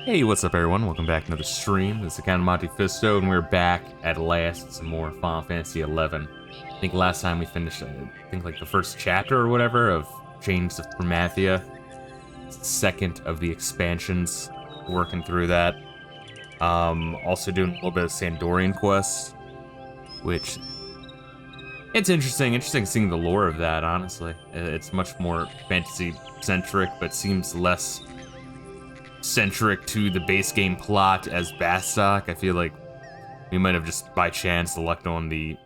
Hey, what's up everyone? Welcome back to another stream. This is Account Monte Fisto, and we're back at last with some more Final Fantasy 11. I think last time we finished, like the first chapter or whatever of Chains of Promathia. Second of the expansions, working through that. Also doing a little bit of Sandorian quests, which it's interesting seeing the lore of that, honestly. It's much more fantasy-centric, but seems less centric to the base game plot as Bastok. I feel like we might have just by chance lucked on the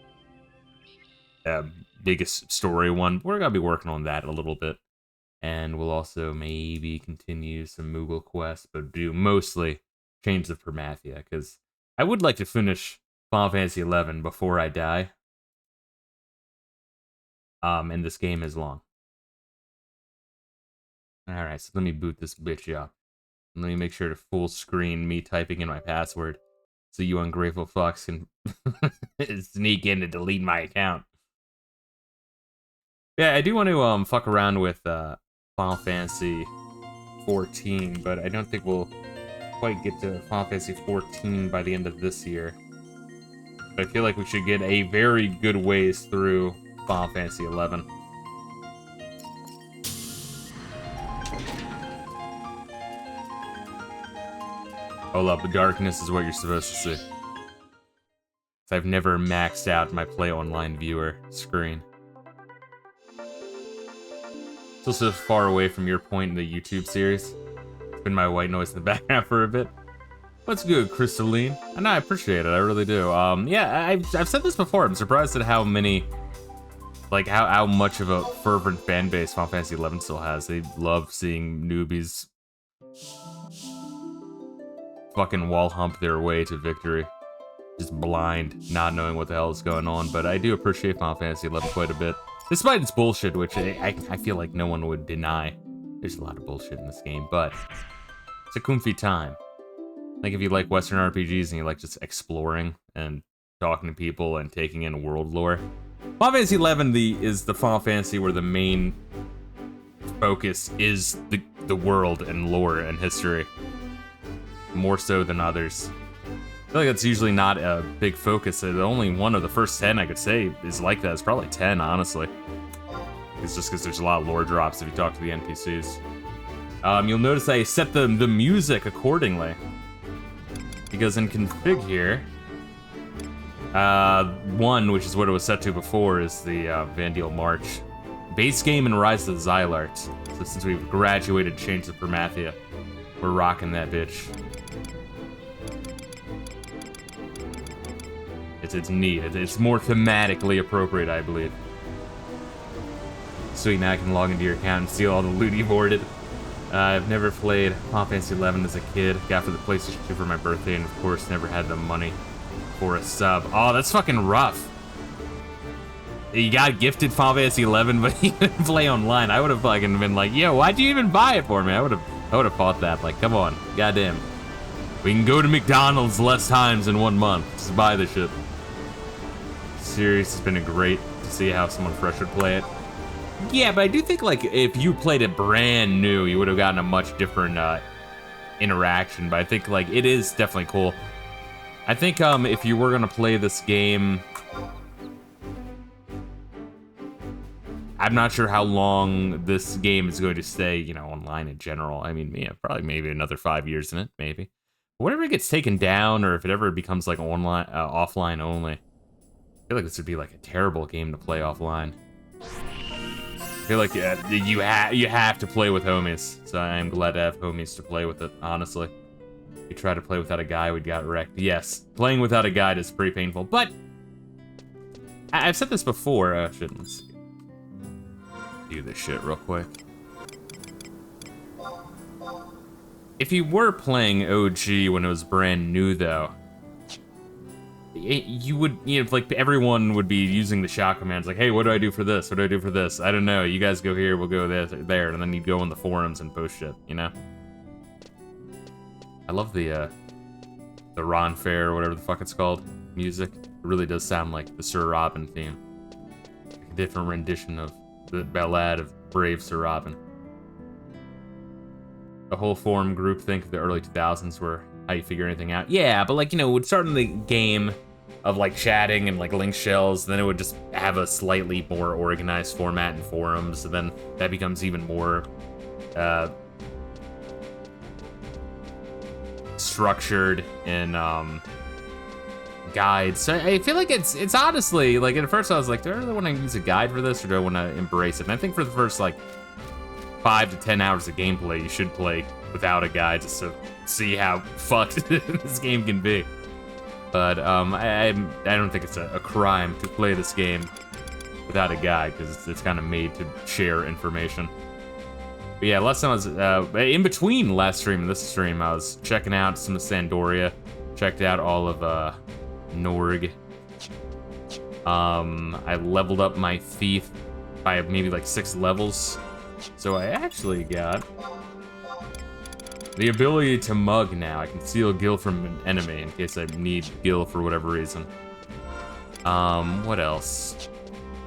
biggest story one. We're gonna be working on that a little bit, and we'll also maybe continue some Moogle quests, but do mostly Chains of Promathia, because I would like to finish Final Fantasy 11 before I die. And this game is long. Alright, so let me boot this bitch up. Let me make sure to full screen me typing in my password so you ungrateful fucks can sneak in and delete my account. Yeah, I do want to fuck around with Final Fantasy 14, but I don't think we'll quite get to Final Fantasy 14 by the end of this year. But I feel like we should get a very good ways through Final Fantasy 11. Oh, love, the darkness is what you're supposed to see. I've never maxed out my Play Online viewer screen. It's also far away from your point in the YouTube series. It's been my white noise in the background for a bit. What's good, Crystalline? And I appreciate it, I really do. Yeah, I've said this before. I'm surprised at how many, like how much of a fervent fan base Final Fantasy 11 still has. They love seeing newbies fucking wall hump their way to victory. Just blind, not knowing what the hell is going on. But I do appreciate Final Fantasy 11 quite a bit. Despite its bullshit, which I feel like no one would deny. There's a lot of bullshit in this game, but it's a comfy time. Like if you like Western RPGs and you like just exploring and talking to people and taking in world lore. Final Fantasy 11 is the Final Fantasy where the main focus is the world and lore and history. More so than others. I feel like that's usually not a big focus. The only one of the first 10 I could say is like that. It's probably 10, honestly. It's just because there's a lot of lore drops if you talk to the NPCs. You'll notice I set the music accordingly. Because in config here, 1, which is what it was set to before, is the Vandeal March. Base game and Rise of the Xylarts. So since we've graduated Chains of Promathia, we're rocking that bitch. It's neat. It's more thematically appropriate, I believe. Sweet, now I can log into your account and see all the loot you've hoarded. I've never played Final Fantasy 11 as a kid. Got for the PlayStation 2 for my birthday, and of course never had the money for a sub. Oh, that's fucking rough. You got gifted Final Fantasy 11, but you couldn't play online. I would have fucking been like, yo, why'd you even buy it for me? I would have fought that. Like, come on, goddamn. We can go to McDonald's less times in 1 month. Just buy the shit. Series has been great to see how someone fresh would play it. Yeah, but I do think like if you played it brand new, you would have gotten a much different interaction. But I think like it is definitely cool. I think if you were gonna play this game, I'm not sure how long this game is going to stay, you know, online in general. I mean, yeah, probably maybe another 5 years in it, maybe. But whenever it gets taken down, or if it ever becomes like online, offline only, I feel like this would be like a terrible game to play offline. I feel like you have to play with homies, so I am glad to have homies to play with it, honestly. If you try to play without a guy, we'd got wrecked. Yes, playing without a guide is pretty painful, but I've said this before. Let's do this shit real quick. If you were playing OG when it was brand new, though, you would, you know, like everyone would be using the shout commands, like, hey, what do I do for this? What do I do for this? I don't know. You guys go here, we'll go there, and then you'd go on the forums and post shit, you know? I love the Ron Fair, or whatever the fuck it's called, music. It really does sound like the Sir Robin theme. Like a different rendition of the ballad of Brave Sir Robin. the whole forum group think the early 2000s were how you figure anything out. Yeah, but like, you know, it would start in the game of like chatting and like link shells, then it would just have a slightly more organized format in forums, and then that becomes even more structured in guides. So I feel like it's honestly, like, at first I was like, do I really want to use a guide for this, or do I want to embrace it? And I think for the first like 5 to 10 hours of gameplay, you should play without a guide just to see how fucked this game can be. But I don't think it's a crime to play this game without a guide, because it's kind of made to share information. But yeah, last time I was, in between last stream and this stream, I was checking out some of Sandoria, checked out all of Norg. I leveled up my thief by maybe like 6 levels. So I actually got the ability to mug now. I can steal gil from an enemy in case I need gil for whatever reason. What else?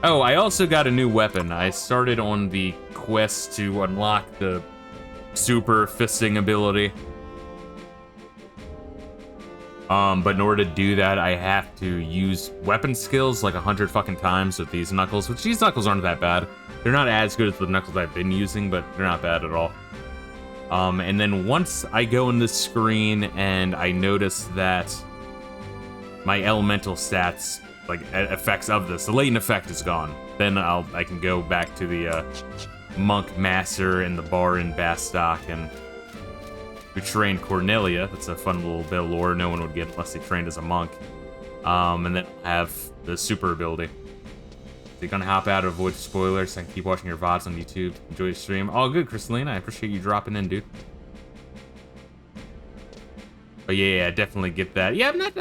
Oh, I also got a new weapon. I started on the quest to unlock the super fisting ability. But in order to do that, I have to use weapon skills like 100 fucking times with these knuckles, which these knuckles aren't that bad. They're not as good as the knuckles I've been using, but they're not bad at all. And then once I go in this screen and I notice that my elemental stats, like effects of this, the latent effect is gone, then I can go back to the monk master in the bar in Bastok and who trained Cornelia. That's a fun little bit of lore no one would get unless they trained as a monk. And then have the super ability. So you're gonna hop out to avoid spoilers and keep watching your VODs on YouTube. Enjoy your stream. All good, Crystalina. I appreciate you dropping in, dude. But yeah, definitely get that. Yeah, I'm not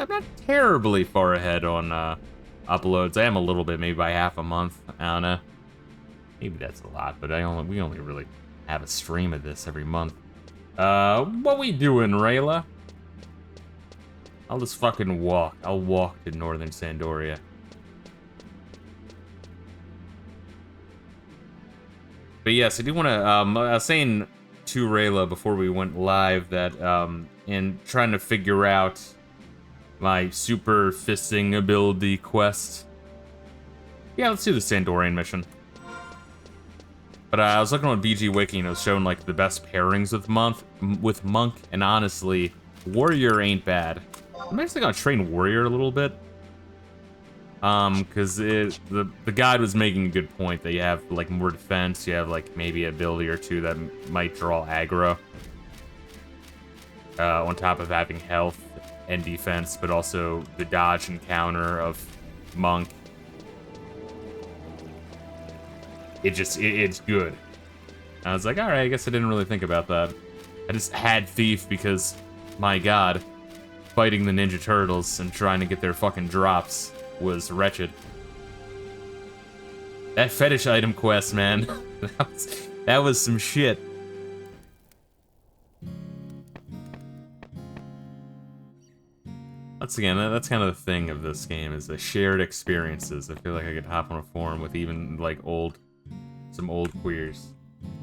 terribly far ahead on uploads. I am a little bit, maybe by half a month. I don't know. Maybe that's a lot, but we only really have a stream of this every month. What we doing, Reila? I'll just fucking walk. I'll walk to northern Sandoria. But yes, I do want to, I was saying to Reila before we went live that, in trying to figure out my super fisting ability quest. Yeah, let's do the Sandorian mission. But I was looking on BG Wiki and it was showing like the best pairings with Monk, and honestly, Warrior ain't bad. I'm actually gonna train Warrior a little bit. Cause the guide was making a good point that you have like more defense, you have like maybe an ability or two that might draw aggro. On top of having health and defense, but also the dodge and counter of Monk. It's good. I was like, alright, I guess I didn't really think about that. I just had Thief because, my god, fighting the Ninja Turtles and trying to get their fucking drops was wretched. That fetish item quest, man, that was some shit. Once again, that's kind of the thing of this game, is the shared experiences. I feel like I could hop on a forum with even, like, some old queers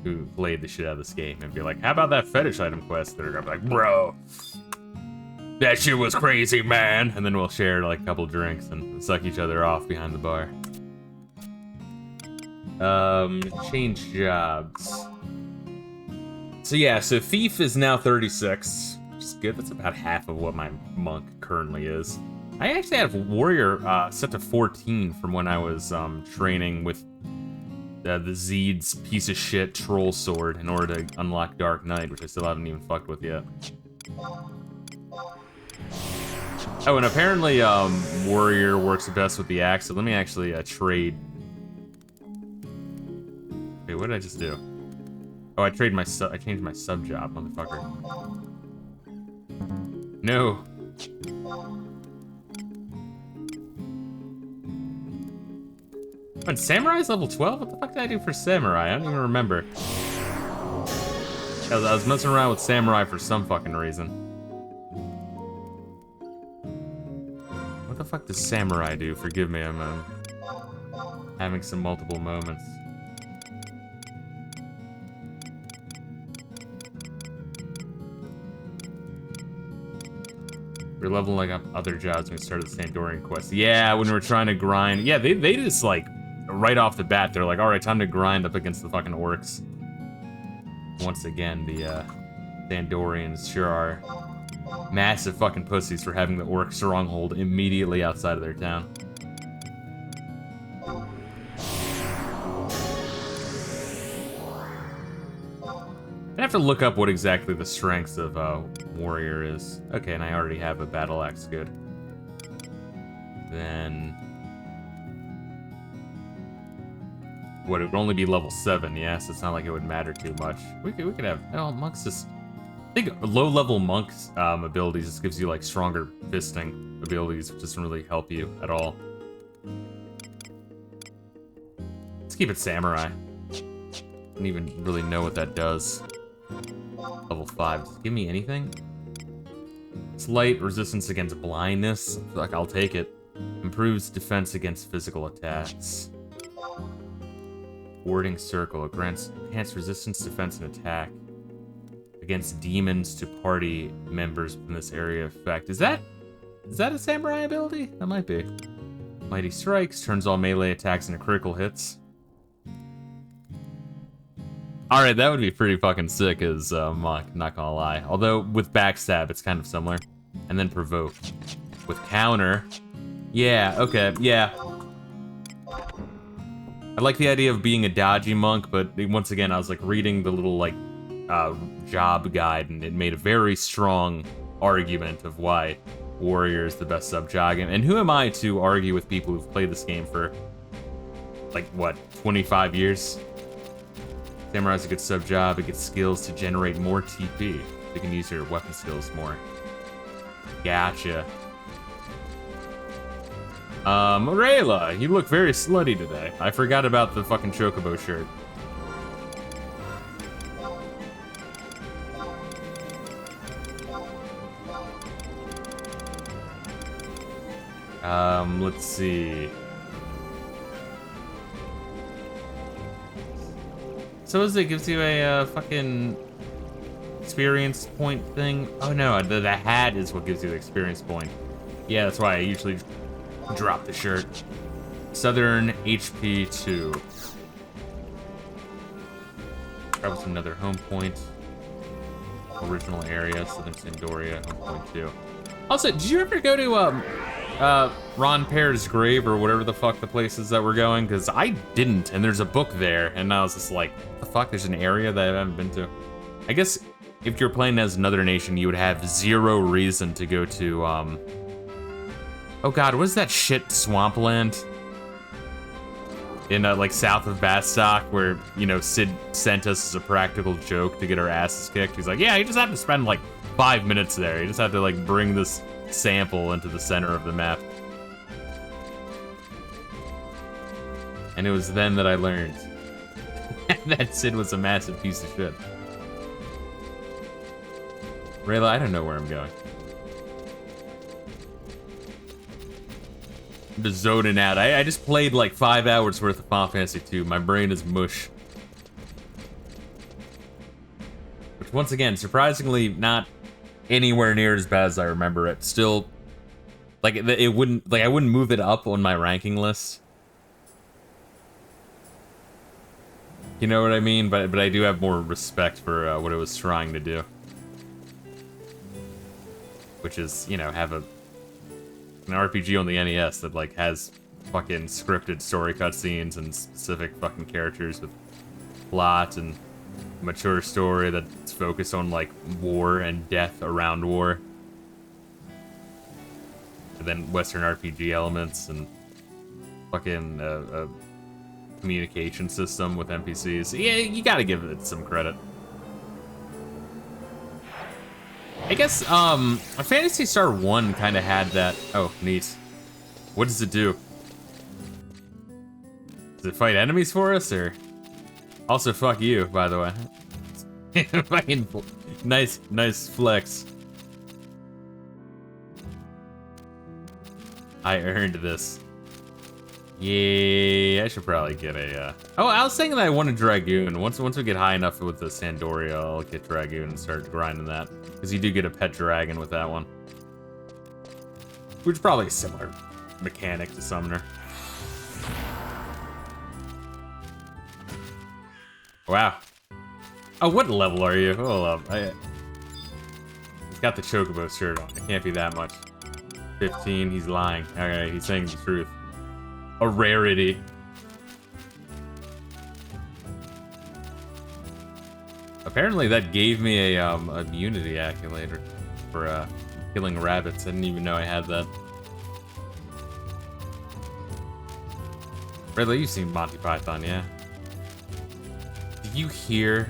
who played the shit out of this game and be like, how about that fetish item quest? They're gonna be like, bro, that shit was crazy, man! And then we'll share, like, a couple drinks and suck each other off behind the bar. Change jobs. So yeah, so Thief is now 36. Good. That's about half of what my monk currently is. I actually have Warrior set to 14 from when I was training with the Zeed's piece of shit troll sword in order to unlock Dark Knight, which I still haven't even fucked with yet. Oh, and apparently Warrior works the best with the axe, so let me actually trade. Wait, what did I just do? Oh, I changed my sub job, motherfucker. No. When Samurai's level 12? What the fuck did I do for Samurai? I don't even remember. I was messing around with Samurai for some fucking reason. What the fuck does Samurai do? Forgive me, I'm having some multiple moments. We're leveling up other jobs when we started the Sandorian quest. Yeah, when we're trying to grind. Yeah, they just like, right off the bat, they're like, alright, time to grind up against the fucking orcs. Once again, the Sandorians sure are massive fucking pussies for having the orc stronghold immediately outside of their town. I have to look up what exactly the strengths of warrior is. Okay, and I already have a battle axe, good. Then... What, it would only be level 7, yes? It's not like it would matter too much. We could have... Oh, monks just... I think low-level monks abilities just gives you, like, stronger fisting abilities, which doesn't really help you at all. Let's keep it samurai. I don't even really know what that does. Level 5. Does it give me anything? Slight resistance against blindness. I feel like I'll take it. Improves defense against physical attacks. Warding circle. It grants enhanced resistance, defense, and attack against demons to party members in this area effect. Is that a samurai ability? That might be. Mighty Strikes turns all melee attacks into critical hits. Alright, that would be pretty fucking sick as monk, not gonna lie. Although, with backstab, it's kind of similar. And then provoke. With counter... Yeah, okay, yeah. I like the idea of being a dodgy monk, but once again, I was like reading the little like job guide, and it made a very strong argument of why warrior is the best sub-job. And who am I to argue with people who've played this game for like what, 25 years? Samurai's a good sub-job. It gets skills to generate more TP. You can use your weapon skills more. Gotcha. Reila, you look very slutty today. I forgot about the fucking chocobo shirt. Let's see. So it gives you a fucking experience point thing? Oh no, the hat is what gives you the experience point. Yeah, that's why I usually drop the shirt. Southern HP 2. That was another home point. Original area, Southern Sandoria, home point 2. Also, did you ever go to Ron Pear's grave or whatever the fuck the place is that we're going? Because I didn't, and there's a book there, and I was just like, what the fuck, there's an area that I haven't been to. I guess if you're playing as another nation, you would have zero reason to go to, oh god, what is that shit swampland? In, like, south of Bastok, where, you know, Sid sent us as a practical joke to get our asses kicked. He's like, yeah, you just have to spend, like, 5 minutes there. You just have to, like, bring this sample into the center of the map. And it was then that I learned that Sid was a massive piece of shit. Reila, I don't know where I'm going. I'm just zoning out. I just played like 5 hours worth of Final Fantasy 2. My brain is mush. Which, once again, surprisingly not anywhere near as bad as I remember it. Still, like, it wouldn't, like, I wouldn't move it up on my ranking list. You know what I mean? But I do have more respect for what it was trying to do. Which is, you know, have an RPG on the NES that, like, has fucking scripted story cutscenes and specific fucking characters with plot and mature story that's focused on, like, war and death around war. And then Western RPG elements and fucking a communication system with NPCs. Yeah, you gotta give it some credit. I guess, Phantasy Star 1 kind of had that. Oh, neat. What does it do? Does it fight enemies for us, or? Also, fuck you, by the way. Fucking nice flex. I earned this. Yeah, I should probably get a, Oh, I was saying that I want a Dragoon. Once we get high enough with the Sandoria, I'll get Dragoon and start grinding that. Because you do get a pet dragon with that one. Which is probably a similar mechanic to Summoner. Wow. Oh, what level are you? Hold up. He's got the Chocobo shirt on. It can't be that much. 15, he's lying. Okay, he's saying the truth. A rarity. Apparently that gave me a immunity accolade for killing rabbits. I didn't even know I had that. Reila, you've seen Monty Python, yeah? Did you hear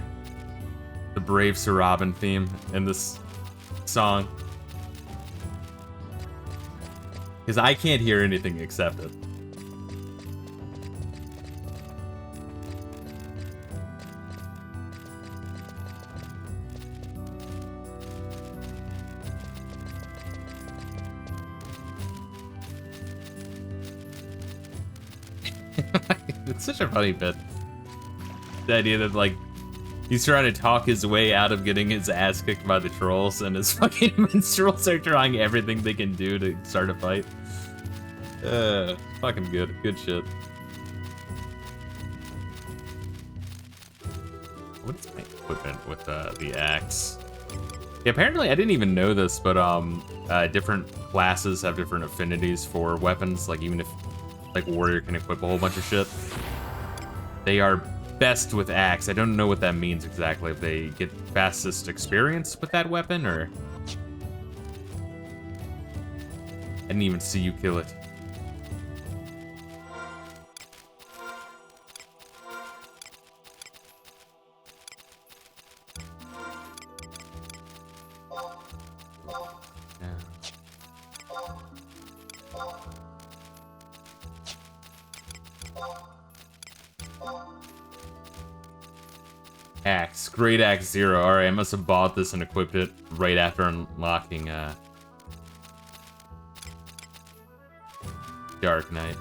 the Brave Sir Robin theme in this song? Because I can't hear anything except it. It's such a funny bit. The idea that, like, he's trying to talk his way out of getting his ass kicked by the trolls, and his fucking minstrels are trying everything they can do to start a fight. Fucking good. Good shit. What is my equipment with the axe? Yeah, apparently I didn't even know this, but different classes have different affinities for weapons. Like, even if, like, warrior can equip a whole bunch of shit, they are best with axe. I don't know what that means exactly. If they get fastest experience with that weapon, or I didn't even see you kill it. Axe. Great Axe 0. Alright, I must have bought this and equipped it right after unlocking Dark Knight,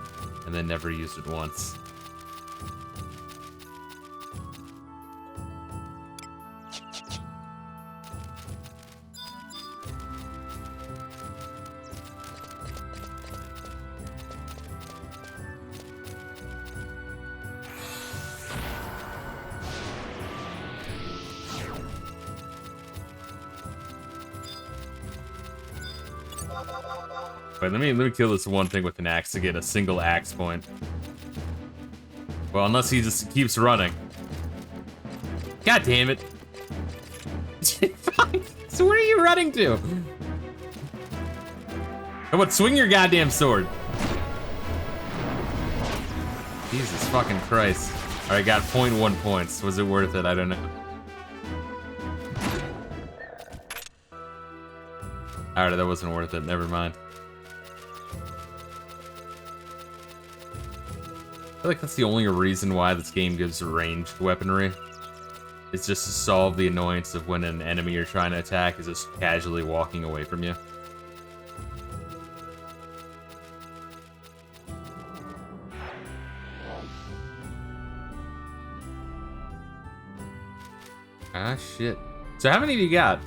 and then never used it once. Wait, let me kill this one thing with an axe to get a single axe point. Well, unless he just keeps running. God damn it. So where are you running to? How about swing your goddamn sword? Jesus fucking Christ. Alright, got 0.1 points. Was it worth it? I don't know. Alright, that wasn't worth it. Never mind. I feel like that's the only reason why this game gives ranged weaponry. It's just to solve the annoyance of when an enemy you're trying to attack is just casually walking away from you. Ah, shit. So how many do you got?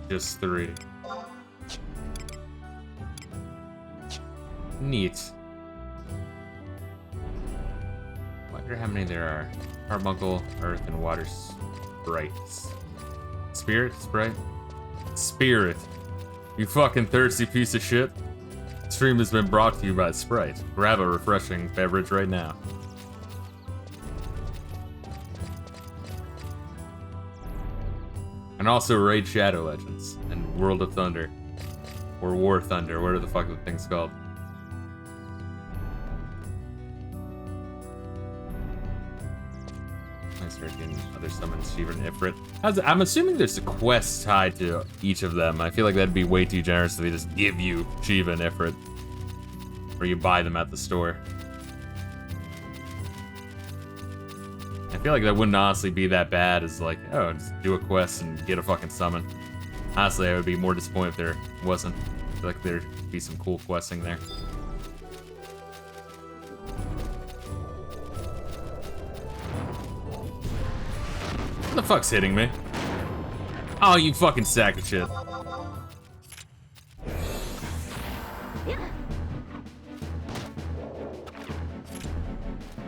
Just 3. Neat. Wonder how many there are. Carbuncle, Earth, and Water Sprites. Spirit? Sprite? Spirit. You fucking thirsty piece of shit. This stream has been brought to you by Sprite. Grab a refreshing beverage right now. And also Raid Shadow Legends and World of Thunder. Or War Thunder, whatever the fuck the thing's called. I started getting other summons, Shiva and Ifrit. I'm assuming there's a quest tied to each of them. I feel like that'd be way too generous if they just give you Shiva and Ifrit. Or you buy them at the store. I feel like that wouldn't honestly be that bad as like, oh, just do a quest and get a fucking summon. Honestly, I would be more disappointed if there wasn't. I feel like there'd be some cool questing there. What the fuck's hitting me? Oh, you fucking sack of shit.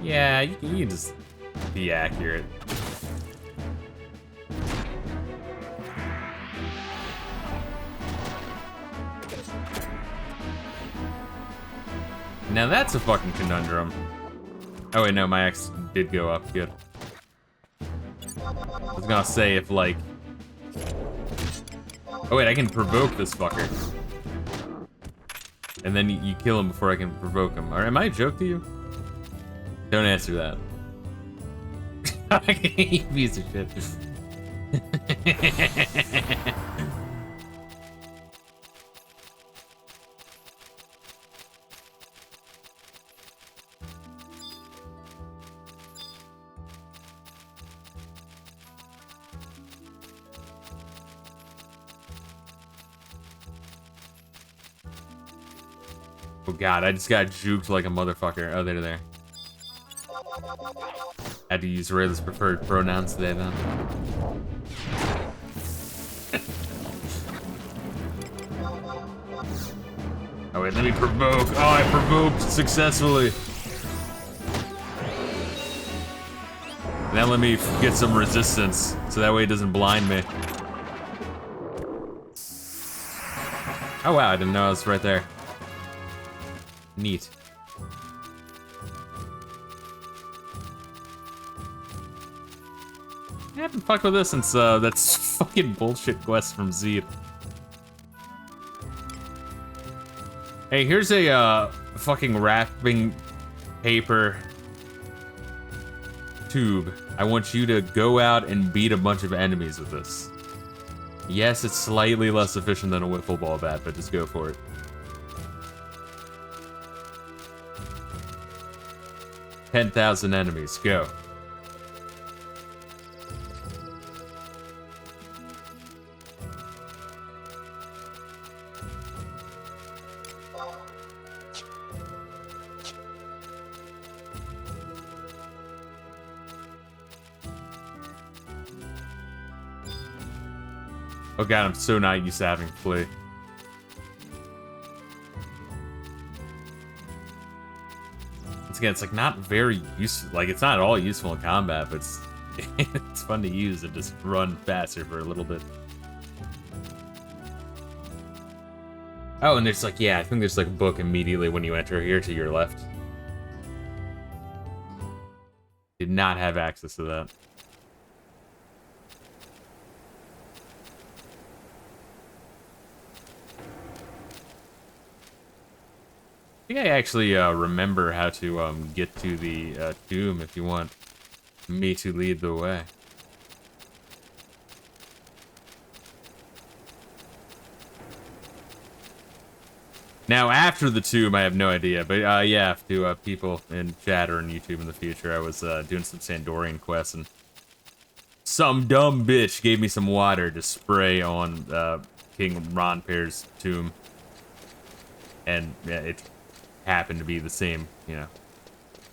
Yeah, you can just be accurate. Now that's a fucking conundrum. Oh wait, no, my X did go up, good. I was gonna say if like... Oh wait, I can provoke this fucker. And then you kill him before I can provoke him. Or am I a joke to you? Don't answer that. You piece of shit. Oh god, I just got juked like a motherfucker. Oh, they're there. Had to use Rayla's preferred pronouns today then. Oh wait, let me provoke. Oh, I provoked successfully. Now let me get some resistance, so that way it doesn't blind me. Oh wow, I didn't know I was right there. Neat. I haven't fucked with this since that's fucking bullshit quest from Zed. Hey, here's a fucking wrapping paper tube. I want you to go out and beat a bunch of enemies with this. Yes, it's slightly less efficient than a wiffle ball bat, but just go for it. $10,000 enemies, go. Oh god, I'm so not used to having flea. Once again, it's like not very useful. Like it's not at all useful in combat, but it's it's fun to use and just run faster for a little bit. Oh, and there's like, yeah, I think there's like a book immediately when you enter here to your left. Did not have access to that. I think I actually remember how to get to the tomb if you want me to lead the way. Now, after the tomb, I have no idea, but yeah, to people in chat or on YouTube in the future, I was doing some Sandorian quests, and some dumb bitch gave me some water to spray on King Ronpair's tomb, and yeah, it happened to be the same, you know,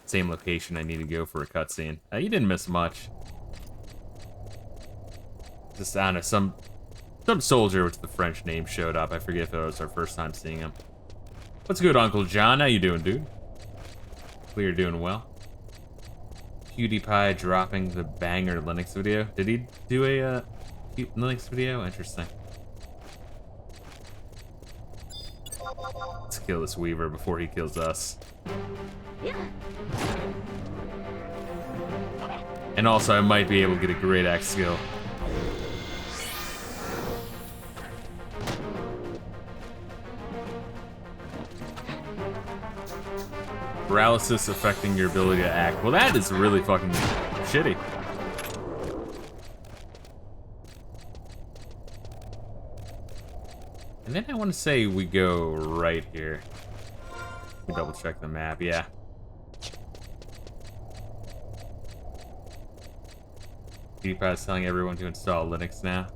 same location I need to go for a cutscene. You didn't miss much. Just, I don't know, some soldier with the French name showed up. I forget if it was our first time seeing him. What's good, Uncle John? How you doing, dude? Hopefully you're doing well. PewDiePie dropping the banger Linux video. Did he do a Linux video? Interesting. Let's kill this Weaver before he kills us. And also, I might be able to get a great axe skill. Paralysis affecting your ability to act. Well, that is really fucking shitty. And then I want to say we go right here. Let me double check the map, yeah. PewDiePie is telling everyone to install Linux now.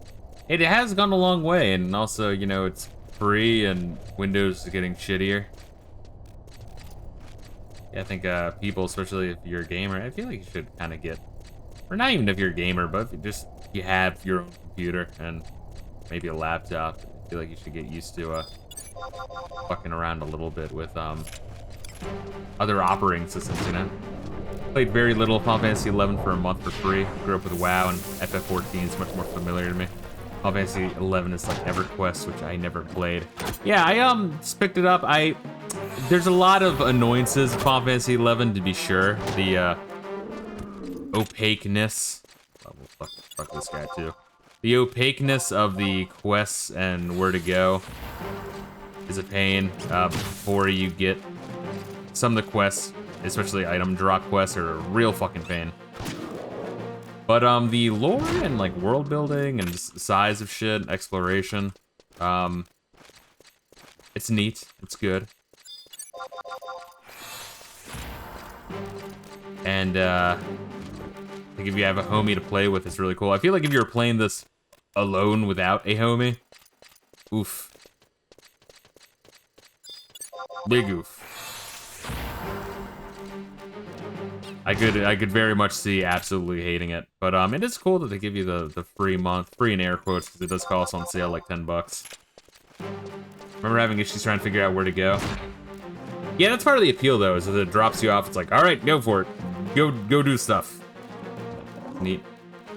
It has gone a long way, and also, you know, it's free and Windows is getting shittier. Yeah, I think people, especially if you're a gamer, I feel like you should kind of get Or not even if you're a gamer, but if you have your own computer and maybe a laptop, I feel like you should get used to fucking around a little bit with other operating systems, you know? Played very little Final Fantasy 11 for a month for free. Grew up with WoW, and FF14 is much more familiar to me. Final Fantasy 11 is like EverQuest, which I never played. Yeah, I just picked it up. There's a lot of annoyances in Final Fantasy 11, to be sure. The opaqueness. Oh, well, fuck this guy too. The opaqueness of the quests and where to go is a pain before you get some of the quests, especially item drop quests, are a real fucking pain. But the lore and like world building and just size of shit, exploration, it's neat. It's good. And I think if you have a homie to play with, it's really cool. I feel like if you were playing this alone without a homie, oof. Big oof. I could very much see absolutely hating it, but it is cool that they give you the free month, free in air quotes, because it does cost on sale like 10 bucks. Remember having issues trying to figure out where to go? Yeah, that's part of the appeal though, is that it drops you off. It's like, all right, go for it, go do stuff. Neat.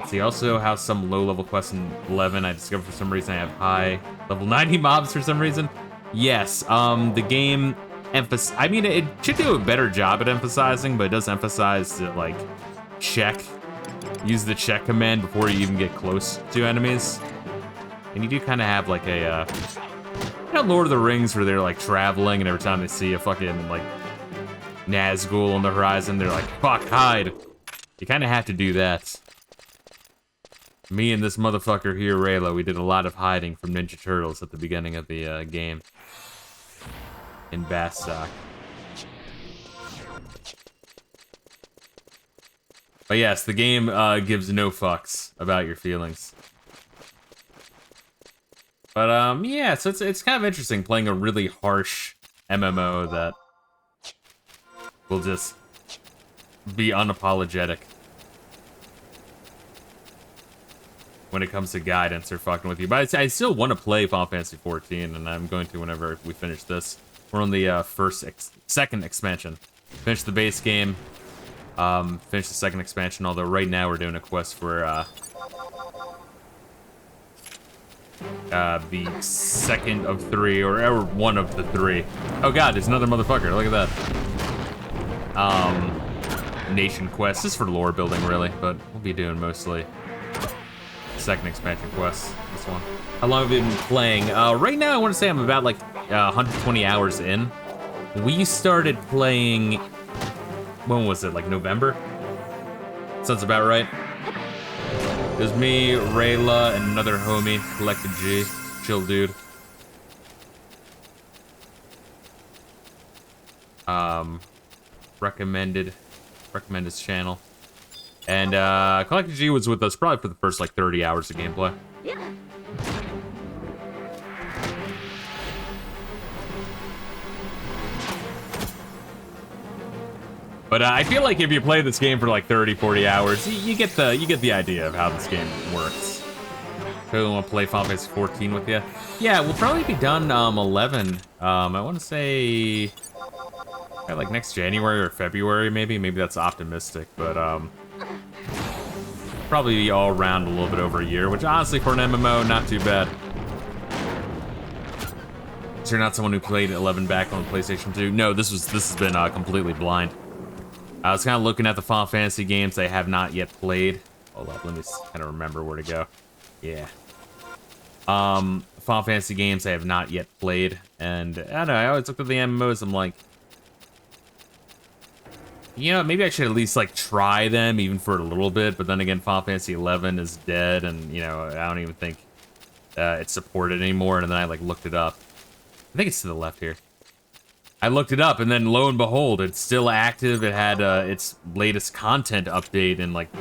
See, also how some low-level quests in 11, I discovered for some reason I have high level 90 mobs for some reason. Yes, the game. I mean, it should do a better job at emphasizing, but it does emphasize to, like, use the check command before you even get close to enemies. And you do kind of have, like, a, you know, Lord of the Rings where they're, like, traveling, and every time they see a fucking, like, Nazgul on the horizon, they're like, fuck, hide. You kind of have to do that. Me and this motherfucker here, Reila, we did a lot of hiding from Ninja Turtles at the beginning of the game. In Bastok. But yes, the game gives no fucks about your feelings. But yeah, so it's kind of interesting playing a really harsh MMO that will just be unapologetic when it comes to guidance or fucking with you. But I still want to play Final Fantasy 14, and I'm going to whenever we finish this. We're on the second expansion. Finish the base game, finish the second expansion, although right now we're doing a quest for the second of three, or one of the three. Oh god, there's another motherfucker, look at that. Nation quest, just for lore building really, but we'll be doing mostly second expansion quest, this one. How long have you been playing? Right now I want to say I'm about like 120 hours in. We started playing, when was it, like November? Sounds about right. It was me, Reila, and another homie, CollectedG, chill dude. Recommend his channel. And CollectedG was with us probably for the first like 30 hours of gameplay. Yeah. But I feel like if you play this game for like 30, 40 hours, you get the idea of how this game works. Really want to play Final Fantasy 14 with you? Yeah, we'll probably be done 11. I want to say like next January or February, maybe. Maybe that's optimistic, but probably be all around a little bit over a year, which honestly for an MMO, not too bad. So you're not someone who played 11 back on the PlayStation 2? No, this has been completely blind. I was kind of looking at the Final Fantasy games I have not yet played. Hold up, let me kind of remember where to go. Yeah. Final Fantasy games I have not yet played, and I don't know, I always look at the MMOs, I'm like, you know, maybe I should at least like try them even for a little bit, but then again, Final Fantasy 11 is dead, and you know, I don't even think it's supported anymore, and then I like looked it up. I think it's to the left here. I looked it up, and then lo and behold, it's still active. It had its latest content update in like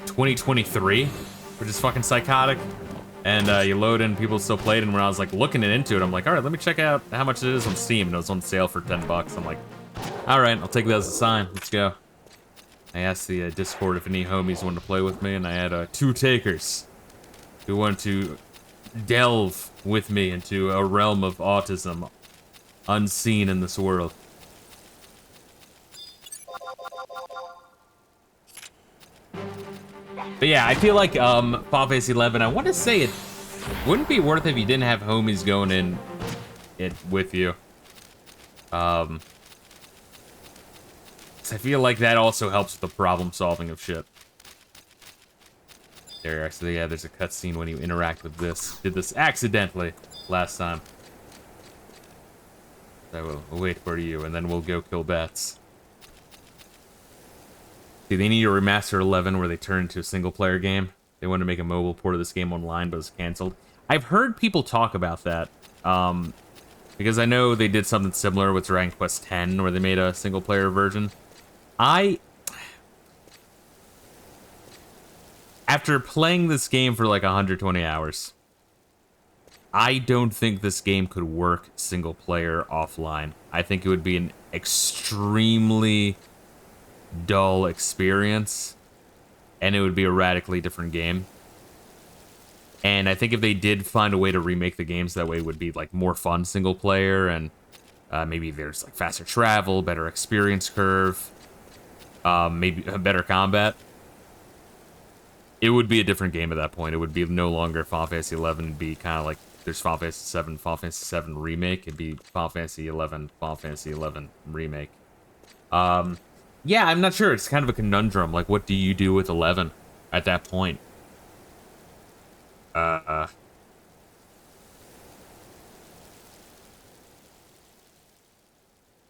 2023, which is fucking psychotic. And you load in, people still played, and when I was like looking into it, I'm like, all right, let me check out how much it is on Steam, and it was on sale for 10 bucks. I'm like, all right, I'll take that as a sign. Let's go. I asked the Discord if any homies wanted to play with me, and I had 2 takers who want to delve with me into a realm of autism unseen in this world. But yeah, I feel like Final Fantasy 11, I want to say it wouldn't be worth it if you didn't have homies going in it with you. I feel like that also helps with the problem solving of shit. There, actually, yeah, there's a cutscene when you interact with this. Did this accidentally last time. So we'll wait for you, and then we'll go kill bats. See, they need to remaster 11 where they turn into a single-player game. They want to make a mobile port of this game online, but it's canceled. I've heard people talk about that. Because I know they did something similar with Dragon Quest X, where they made a single-player version. After playing this game for like 120 hours, I don't think this game could work single-player offline. I think it would be an extremely dull experience, and it would be a radically different game. And I think if they did find a way to remake the games that way, it would be like more fun single-player, and maybe there's like faster travel, better experience curve, maybe better combat. It would be a different game at that point. It would be no longer Final Fantasy 11. It'd be kind of like there's Final Fantasy 7, Final Fantasy 7 Remake. It'd be Final Fantasy 11, Final Fantasy 11 Remake. Yeah, I'm not sure. It's kind of a conundrum. Like, what do you do with 11 at that point?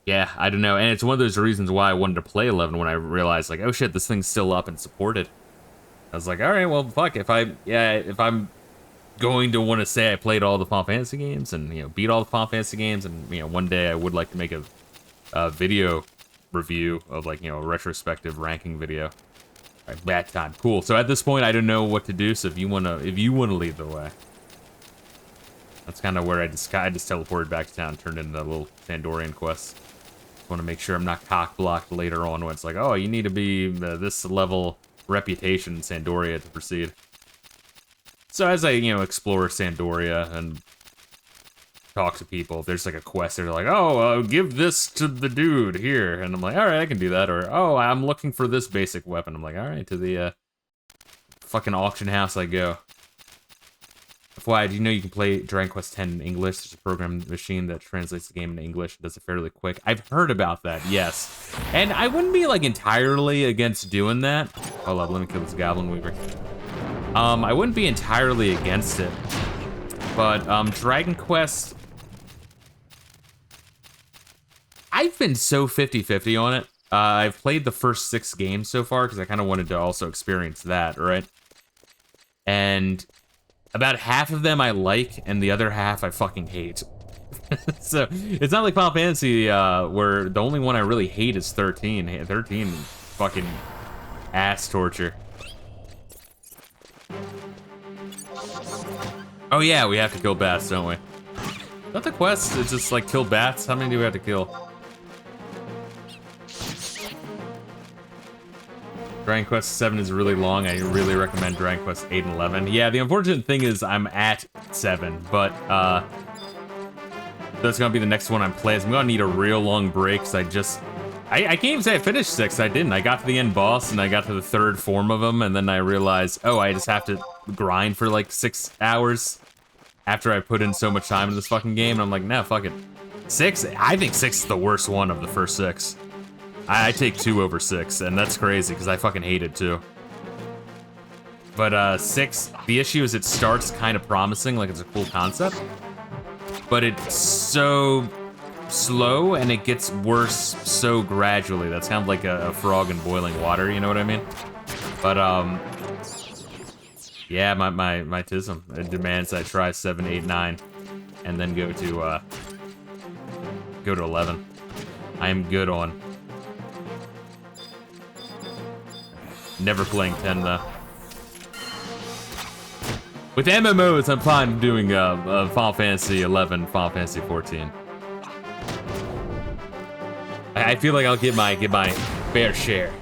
Yeah, I don't know. And it's one of those reasons why I wanted to play 11 when I realized, like, oh shit, this thing's still up and supported. I was like, all right, well, fuck. If I'm going to want to say I played all the Final Fantasy games and, you know, beat all the Final Fantasy games, and, you know, one day I would like to make a video review of, like, you know, a retrospective ranking video. All right, that time, cool. So at this point, I don't know what to do. So if you wanna lead the way, that's kind of where I just teleported back to town, turned into a little Sandorian quest. Want to make sure I'm not cock blocked later on when it's like, oh, you need to be this level reputation in Sandoria to proceed. So as I, you know, explore Sandoria and talk to people, if there's like a quest, they're like, oh, give this to the dude here, and I'm like, all right, I can do that. Or, oh, I'm looking for this basic weapon. I'm like, all right, to the fucking auction house I go. FYI, do you know you can play Dragon Quest X in English? There's a program machine that translates the game into English and does it fairly quick. I've heard about that, yes. And I wouldn't be, like, entirely against doing that. Hold up, let me kill this Goblin Weaver. I wouldn't be entirely against it. But, Dragon Quest... I've been so 50-50 on it. I've played the first 6 games so far, because I kind of wanted to also experience that, right? And... about half of them I like, and the other half I fucking hate. So, it's not like Final Fantasy, where the only one I really hate is 13. 13, fucking ass torture. Oh yeah, we have to kill bats, don't we? Is that the quest? It's just like kill bats? How many do we have to kill? Dragon Quest 7 is really long. I really recommend Dragon Quest 8 and 11. Yeah, the unfortunate thing is I'm at 7, but that's gonna be the next one I'm playing. I'm gonna need a real long break, because I can't even say I finished 6. I didn't. I got to the end boss, and I got to the 3rd form of him, and then I realized, oh, I just have to grind for like 6 hours after I put in so much time in this fucking game, and I'm like, nah, fuck it. 6? I think 6 is the worst one of the first 6. I take 2 over 6, and that's crazy, because I fucking hate it, too. But, 6, the issue is it starts kind of promising, like it's a cool concept, but it's so slow, and it gets worse so gradually. That's kind of like a frog in boiling water, you know what I mean? But, yeah, my TISM, it demands I try 7, 8, 9, and then go to 11. I am good on... never playing 10, though. With MMOs, I'm fine doing Final Fantasy 11, Final Fantasy 14. I feel like I'll get my fair share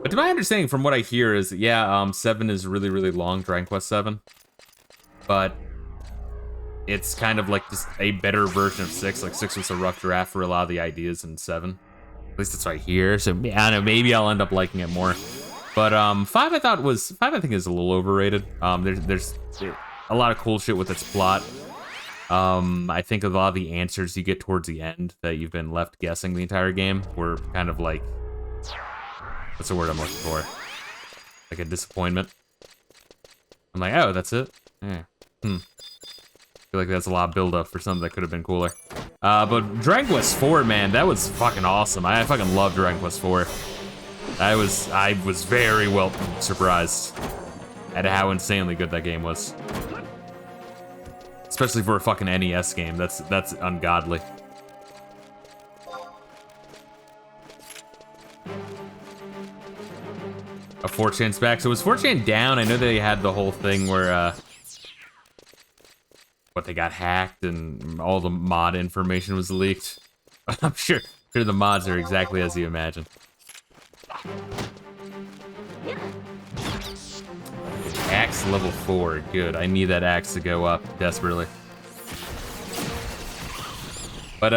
But to my understanding, from what I hear, is yeah, 7 is really, really long, Dragon Quest 7. But it's kind of like just a better version of 6. Like 6 was a rough draft for a lot of the ideas in 7. At least that's what I hear. So I don't know, maybe I'll end up liking it more. But 5 I think is a little overrated. There's a lot of cool shit with its plot. I think a lot of the answers you get towards the end that you've been left guessing the entire game were kind of like, what's the word I'm looking for? Like a disappointment. I'm like, oh, that's it? Yeah. I feel like that's a lot of build-up for something that could have been cooler. But Dragon Quest 4, man, that was fucking awesome. I fucking love Dragon Quest 4. I was very well surprised at how insanely good that game was. Especially for a fucking NES game. That's ungodly. A 4chan's back. So was 4chan down? I know they had the whole thing where they got hacked and all the mod information was leaked. I'm sure the mods are exactly as you imagine. Axe level 4, good. I need that axe to go up desperately. But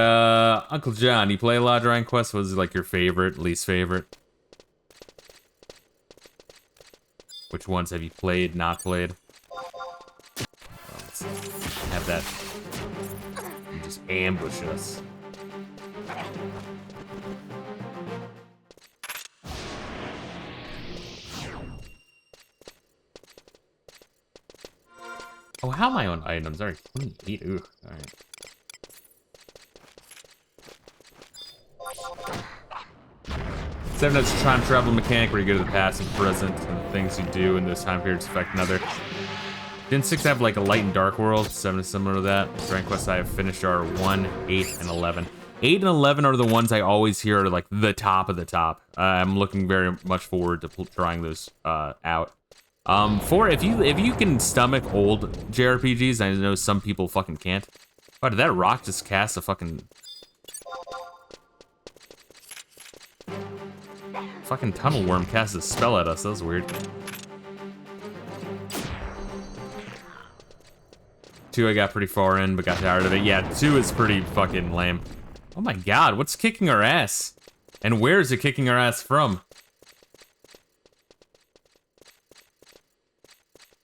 Uncle John, you play a lot of Dragon Quest? What was like your favorite, least favorite? Which ones have you played, not played? Let's have that just ambush us. Oh, how am I on items? Alright, 28. Ooh, alright. Seven has a time travel mechanic where you go to the past and present, and the things you do in those time periods affect another. Didn't 6 have like a light and dark world? 7 is similar to that. Dragon Quest I have finished are 1, 8, and 11. 8 and 11 are the ones I always hear are like the top of the top. I'm looking very much forward to trying those out. 4, if you can stomach old JRPGs, I know some people fucking can't. Oh, did that rock just cast a fucking tunnel worm cast a spell at us? That was weird. 2 I got pretty far in, but got tired of it. Yeah, 2 is pretty fucking lame. Oh my god, what's kicking our ass? And where is it kicking our ass from?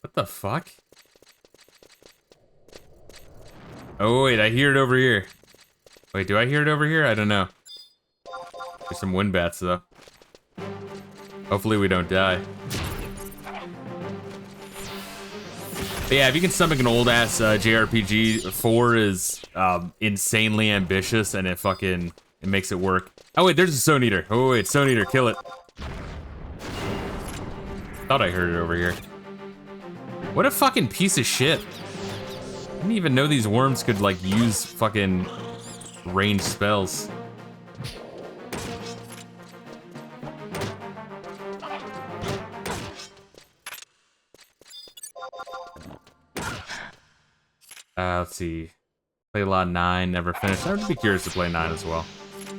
What the fuck? Oh wait, I hear it over here. Wait, do I hear it over here? I don't know. There's some wind bats though. Hopefully we don't die. But yeah, if you can stomach an old ass JRPG, 4 is insanely ambitious and it makes it work. Oh wait, there's a Stone Eater. Oh wait, Stone Eater, kill it. Thought I heard it over here. What a fucking piece of shit. I didn't even know these worms could like use fucking ranged spells. Let's see. Play a lot of 9, never finished. I would be curious to play 9 as well.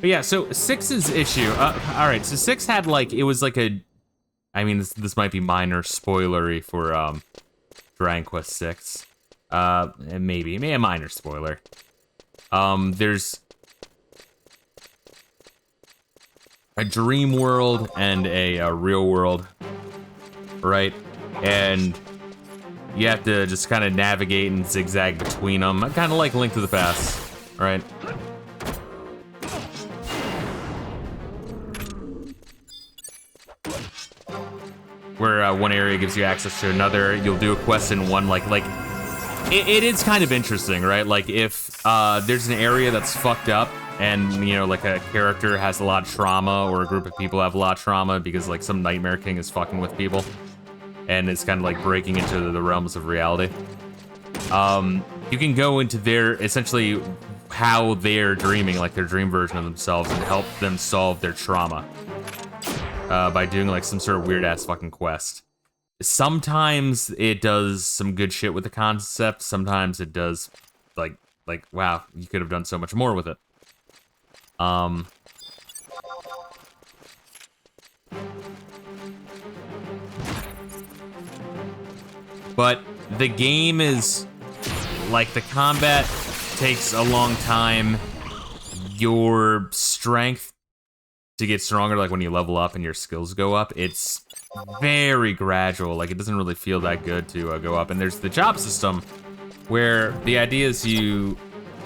But yeah, so 6's issue. Alright, so 6 had like, it was like a, I mean, this might be minor spoilery for Dragon Quest 6. Maybe a minor spoiler. There's a dream world and a real world, right? And you have to just kind of navigate and zigzag between them. Kind of like Link to the Past, right? Where one area gives you access to another, you'll do a quest in one, it is kind of interesting, right? Like, if there's an area that's fucked up, and, you know, like, a character has a lot of trauma, or a group of people have a lot of trauma, because, like, some Nightmare King is fucking with people, and it's kind of, like, breaking into the realms of reality. You can go into their, essentially, how they're dreaming, like, their dream version of themselves, and help them solve their trauma. By doing like some sort of weird ass fucking quest. Sometimes it does some good shit with the concept. Sometimes it does like wow, you could have done so much more with it. but the game is, like, the combat takes a long time. Your strength to get stronger, like when you level up and your skills go up, it's very gradual. Like, it doesn't really feel that good to go up. And there's the job system, where the idea is you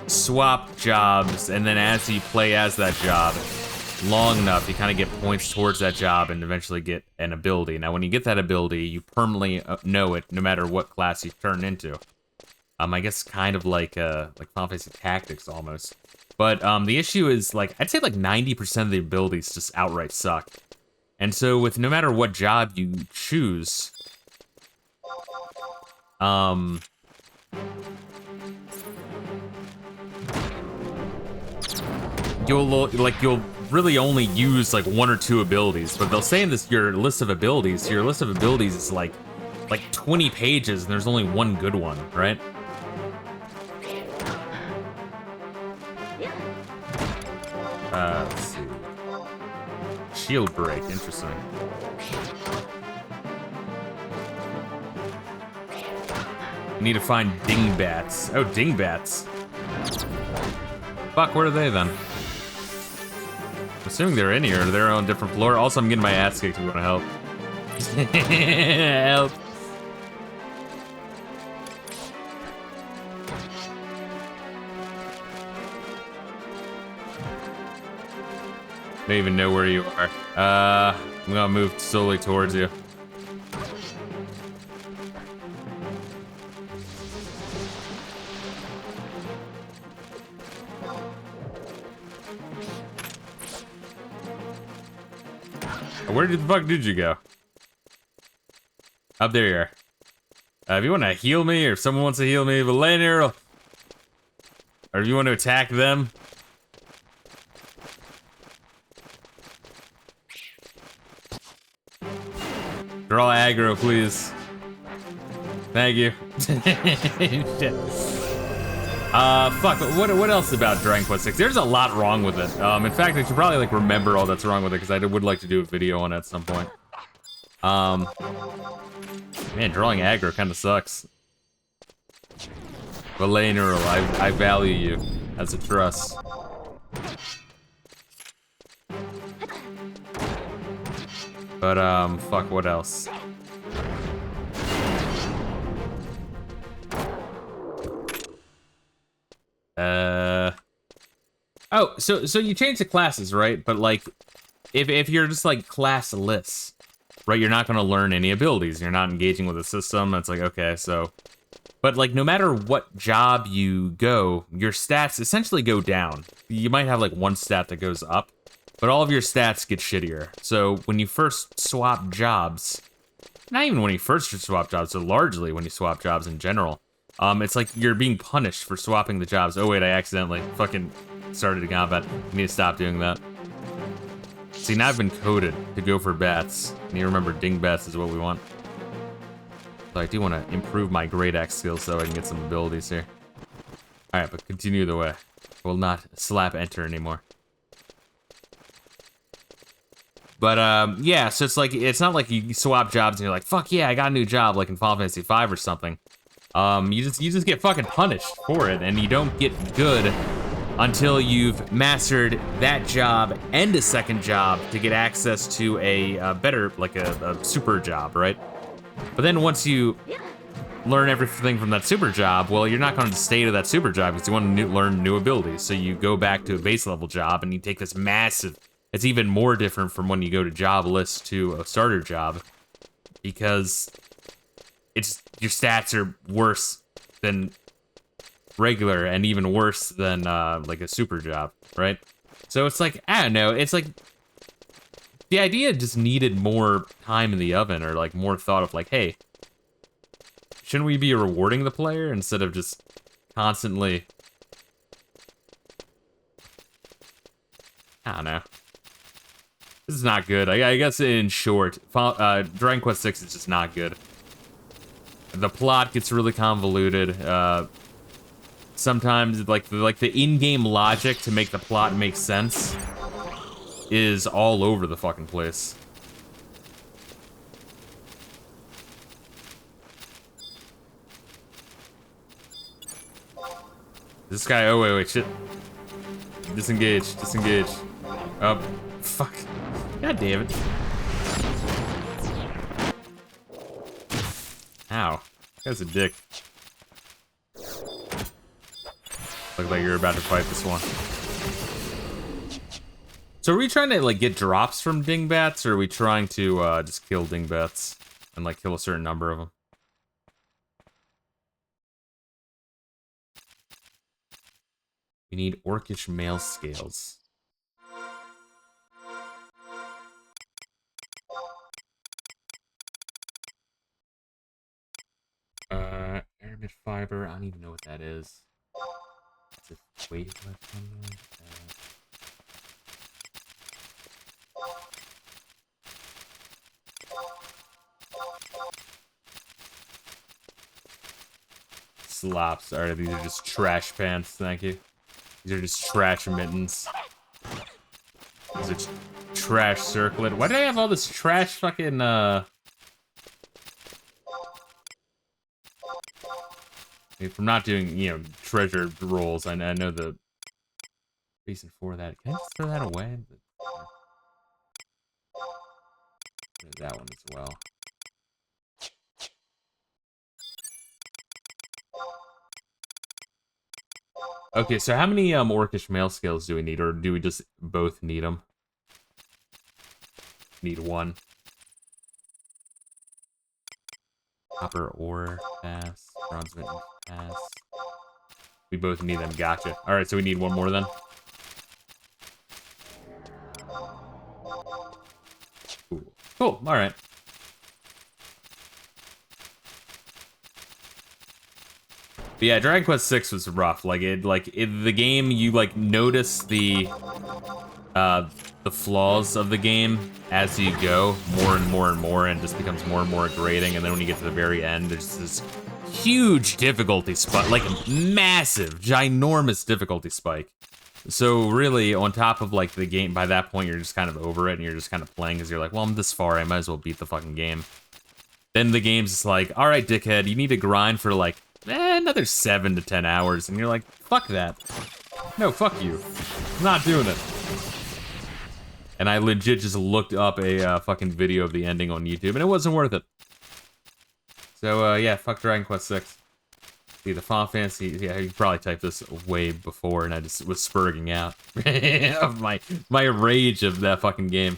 swap jobs, and then as you play as that job long enough, you kind of get points towards that job and eventually get an ability. Now, when you get that ability, you permanently know it no matter what class you turn into. I guess kind of like Final Fantasy Tactics almost. But the issue is, like, I'd say like 90% of the abilities just outright suck. And so with no matter what job you choose, you'll really only use like 1 or 2 abilities. But they'll say in your list of abilities is like 20 pages and there's only 1 good one, right? Let's see. Shield break, interesting. Need to find dingbats. Oh, dingbats. Fuck, where are they then? I'm assuming they're in here. They're on a different floor. Also, I'm getting my ass kicked if you want to help. Help. I don't even know where you are. I'm gonna move slowly towards you. Where the fuck did you go? Up there you are. If you want to heal me, or if someone wants to heal me, but lay an arrow. Or if you want to attack them. Draw aggro, please. Thank you. Shit. Fuck, what else about Dragon Quest 6? There's a lot wrong with it. In fact, I should probably, like, remember all that's wrong with it, because I would like to do a video on it at some point. Man, drawing aggro kind of sucks. Valet Neural, I value you as a trust. But, fuck, what else? Oh, so you change the classes, right? But, like, if you're just, like, classless, right, you're not gonna learn any abilities. You're not engaging with the system. It's like, okay, so... But, like, no matter what job you go, your stats essentially go down. You might have, like, 1 stat that goes up, but all of your stats get shittier. So when you first swap jobs, not even when you first swap jobs, so largely when you swap jobs in general, it's like you're being punished for swapping the jobs. Oh wait, I accidentally fucking started a combat. I need to stop doing that. See, now I've been coded to go for bats. And you remember dingbats is what we want. So I do want to improve my great axe skills so I can get some abilities here. Alright, but continue the way. I will not slap enter anymore. But, yeah, so it's like, it's not like you swap jobs and you're like, fuck yeah, I got a new job, like in Final Fantasy V or something. You just get fucking punished for it, and you don't get good until you've mastered that job and a second job to get access to a better, like a super job, right? But then once you learn everything from that super job, well, you're not going to stay to that super job because you want to learn new abilities. So you go back to a base level job and you take this massive... It's even more different from when you go to job list to a starter job because it's your stats are worse than regular and even worse than like a super job, right? So it's like, I don't know, it's like the idea just needed more time in the oven or like more thought of like, hey, shouldn't we be rewarding the player instead of just constantly, I don't know. This is not good. I guess in short, Dragon Quest 6 is just not good. The plot gets really convoluted. Sometimes, like the in-game logic to make the plot make sense is all over the fucking place. This guy, oh wait, shit. Disengage. Oh, fuck. God damn it. Ow. That guy's a dick. Look like you're about to fight this one. So are we trying to, like, get drops from dingbats, or are we trying to, just kill dingbats? And, like, kill a certain number of them? We need orcish male scales. Aramid fiber, I don't even know what that is. It's a weight left on there. Slops. Alright, these are just trash pants, thank you. These are just trash mittens. These are trash circlet. Why do I have all this trash fucking, if I'm not doing, you know, treasure rolls, I know the reason for that. Can I just throw that away? That one as well. Okay, so how many orcish male scales do we need, or do we just both need them? Need one. Copper ore, pass. Bronze mitten, pass. We both need them, gotcha. Alright, so we need one more then? Cool, alright. But yeah, Dragon Quest 6 was rough. The game, you like notice the flaws of the game as you go more and more and more, and it just becomes more and more grating. And then when you get to the very end, there's this huge difficulty spike, like a massive, ginormous difficulty spike. So really, on top of like the game, by that point you're just kind of over it, and you're just kind of playing because you're like, well, I'm this far, I might as well beat the fucking game. Then the game's just like, all right, dickhead, you need to grind for like another 7 to 10 hours, and you're like, fuck that. No, fuck you. I'm not doing it. And I legit just looked up a fucking video of the ending on YouTube, and it wasn't worth it. So, yeah, fuck Dragon Quest 6. See, the Final Fantasy, yeah, you probably typed this way before, and I just was spurging out of my rage of that fucking game.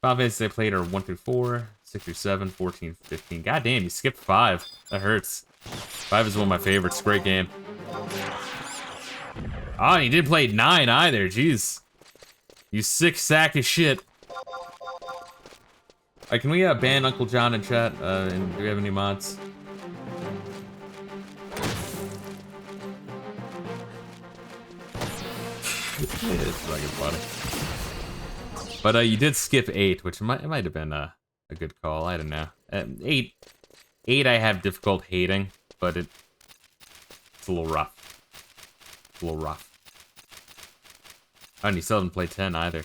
Final Fantasy I played are 1 through 4, 6 through 7, 14, 15. God damn, you skipped 5. That hurts. 5 is one of my favorites. Great game. Oh, you didn't play 9 either. Jeez. You sick sack of shit. Alright, can we ban Uncle John in chat? And do we have any mods? It's fucking funny. But you did skip 8, which might have been a good call. I don't know. 8 I have difficult hating, but it's a little rough. It's a little rough. Oh, and you still haven't played 10 either.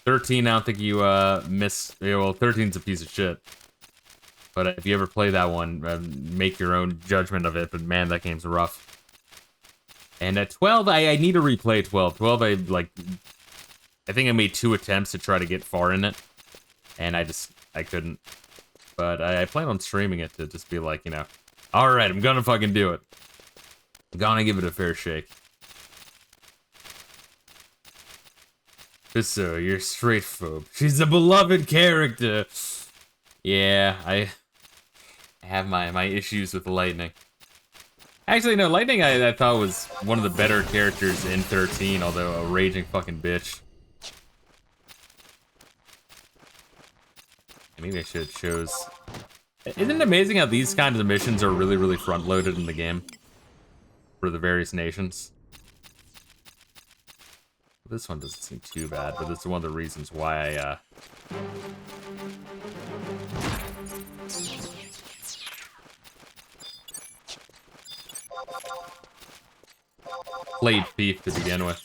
13, I don't think you miss. Yeah, well, 13's a piece of shit. But if you ever play that one, make your own judgment of it. But man, that game's rough. And at 12, I need to replay 12. 12, I think I made 2 attempts to try to get far in it, and I couldn't. But I plan on streaming it to just be like, you know, all right, I'm gonna fucking do it. I'm gonna give it a fair shake. Fisto, you're straight phobe. She's a beloved character. Yeah, I have my issues with Lightning. Actually, no, Lightning I thought was one of the better characters in 13, although a raging fucking bitch. Maybe I should have chose. Isn't it amazing how these kinds of missions are really, really front-loaded in the game? For the various nations. This one doesn't seem too bad, but this is one of the reasons why I, played Thief to begin with.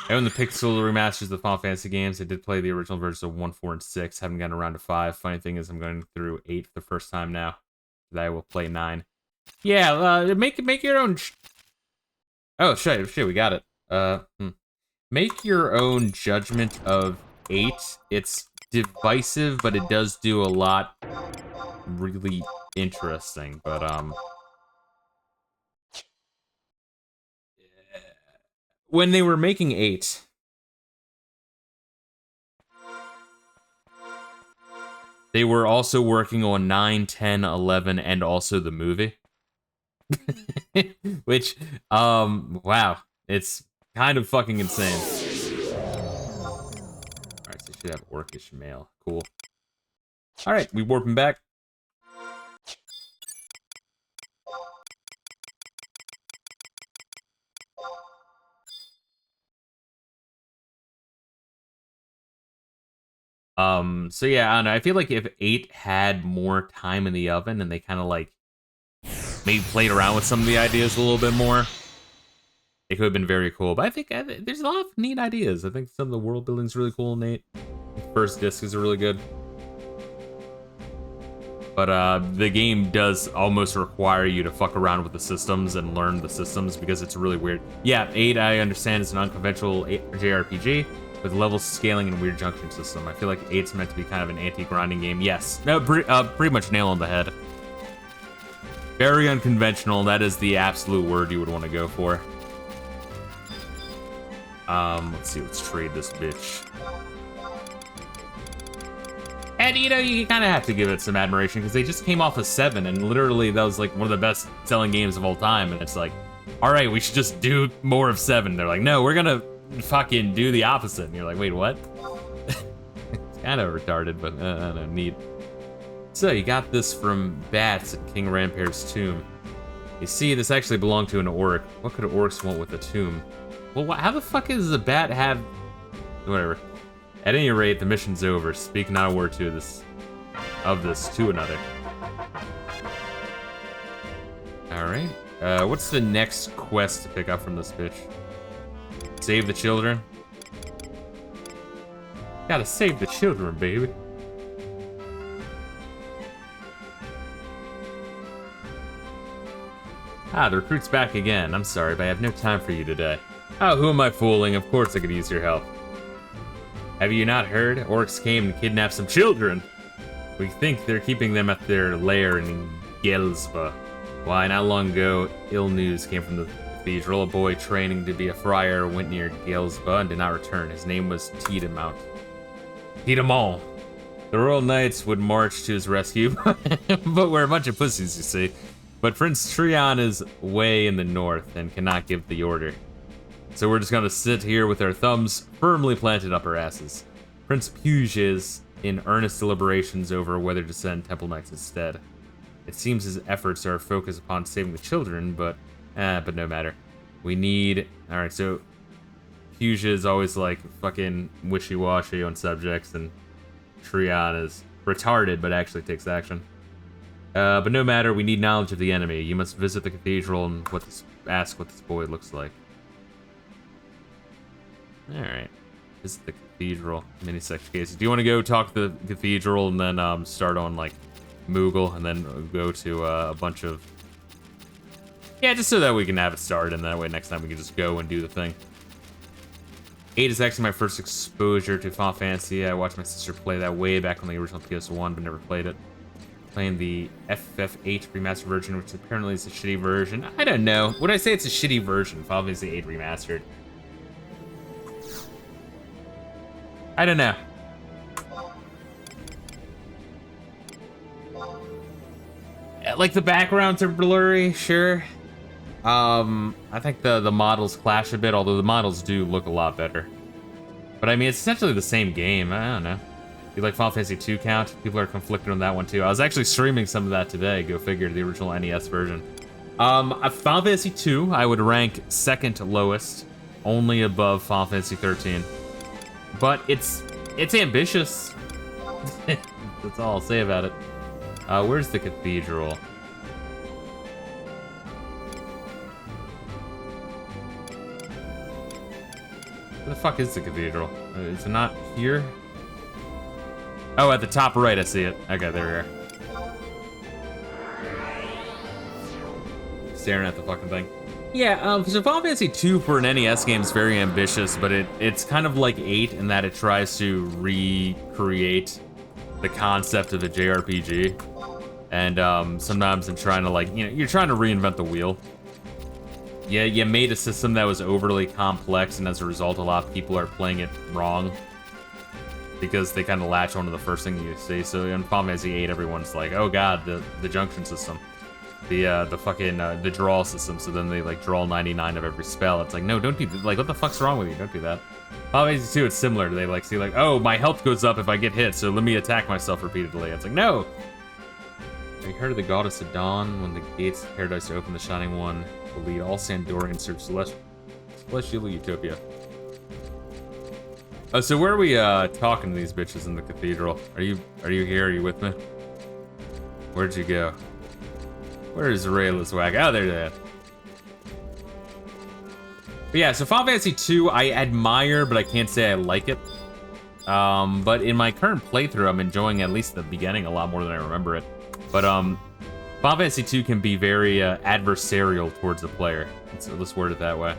I own the Pixel remasters of the Final Fantasy games. I did play the original versions of 1, 4, and 6. Haven't gotten around to 5. Funny thing is, I'm going through 8 for the first time now. That I will play 9. Yeah, make your own. Oh shit, we got it. Make your own judgment of 8. It's divisive, but it does do a lot really interesting. But when they were making 8, they were also working on 9, 10, 11, and also the movie. Which, wow, it's kind of fucking insane. Alright, so you should have orcish mail. Cool. Alright, we warping back. So yeah, I don't know. I feel like if 8 had more time in the oven and they kind of like maybe played around with some of the ideas a little bit more, it could have been very cool. But I think there's a lot of neat ideas. I think some of the world building is really cool and neat. The first disc is really good. But the game does almost require you to fuck around with the systems and learn the systems because it's really weird. Yeah, 8, I understand, is an unconventional JRPG with level scaling and weird junction system. I feel like 8's meant to be kind of an anti-grinding game. Yes, no, pretty much nail on the head. Very unconventional. That is the absolute word you would want to go for. Let's see. Let's trade this bitch. And, you know, you kind of have to give it some admiration because they just came off a 7, and literally that was like one of the best selling games of all time. And it's like, all right, we should just do more of 7. They're like, no, we're gonna fucking do the opposite. And you're like, wait, what? It's kind of retarded, but I don't know, neat. So you got this from Bats at King Rampart's tomb. You see, this actually belonged to an orc. What could orcs want with a tomb? Well, how the fuck does a bat have... Whatever. At any rate, the mission's over. Speak not a word to this to another. Alright. What's the next quest to pick up from this bitch? Save the children? Gotta save the children, baby. Ah, the recruit's back again. I'm sorry, but I have no time for you today. Oh, who am I fooling? Of course I could use your help. Have you not heard? Orcs came and kidnapped some children. We think they're keeping them at their lair in Gelsba. Why, not long ago, ill news came from the cathedral. A boy training to be a friar went near Gelsba and did not return. His name was Tidamount. Tidamont. The royal knights would march to his rescue, but we're a bunch of pussies, you see. But Prince Trion is way in the north and cannot give the order. So we're just gonna sit here with our thumbs firmly planted up our asses. Prince Puge is in earnest deliberations over whether to send Temple Knights instead. It seems his efforts are focused upon saving the children, but no matter. We need... Alright, so Puge is always like fucking wishy-washy on subjects, and Trion is retarded but actually takes action. But no matter, we need knowledge of the enemy. You must visit the cathedral and ask what this boy looks like. Alright. Visit the cathedral. Mini section cases. Do you want to go talk to the cathedral and then start on like Moogle and then go to a bunch of... Yeah, just so that we can have it started, and that way next time we can just go and do the thing. 8 is actually my first exposure to Final Fantasy. I watched my sister play that way back on the original PS1, but never played it. Playing the FF8 remastered version, which apparently is a shitty version. I don't know. Would I say it's a shitty version? Final Fantasy 8 remastered. I don't know. Like, the backgrounds are blurry, sure. I think the models clash a bit, although the models do look a lot better. But I mean, it's essentially the same game. I don't know. You like Final Fantasy 2 count? People are conflicted on that one too. I was actually streaming some of that today. Go figure, the original NES version. Final Fantasy 2, I would rank second lowest, only above Final Fantasy 13. But it's ambitious. That's all I'll say about it. Where's the cathedral? Where the fuck is the cathedral? Is it not here? Oh, at the top right, I see it. Okay, there we are. staring at the fucking thing. Yeah, so Final Fantasy 2 for an NES game is very ambitious, but it's kind of like 8 in that it tries to recreate the concept of a JRPG. And sometimes in trying to, like, you know, you're trying to reinvent the wheel. Yeah, you made a system that was overly complex, and as a result, a lot of people are playing it wrong. Because they kind of latch onto the first thing you see. So in Final Fantasy 8, everyone's like, oh god, the junction system. The fucking, the draw system, so then they, like, draw 99 of every spell. It's like, no, don't do, like, what the fuck's wrong with you? Don't do that. Final Fantasy 2, it's similar. They, like, see, like, oh, my health goes up if I get hit, so let me attack myself repeatedly. It's like, no! Have you heard of the Goddess of Dawn? When the gates of paradise are open, the Shining One will lead all Sandorians to celestial utopia. Oh, so where are we, talking to these bitches in the cathedral? Are you here? Are you with me? Where'd you go? Where is Reila's wag? Oh, there they are. But yeah, so Final Fantasy 2, I admire, but I can't say I like it. But in my current playthrough, I'm enjoying at least the beginning a lot more than I remember it. But Final Fantasy 2 can be very adversarial towards the player. Let's word it that way.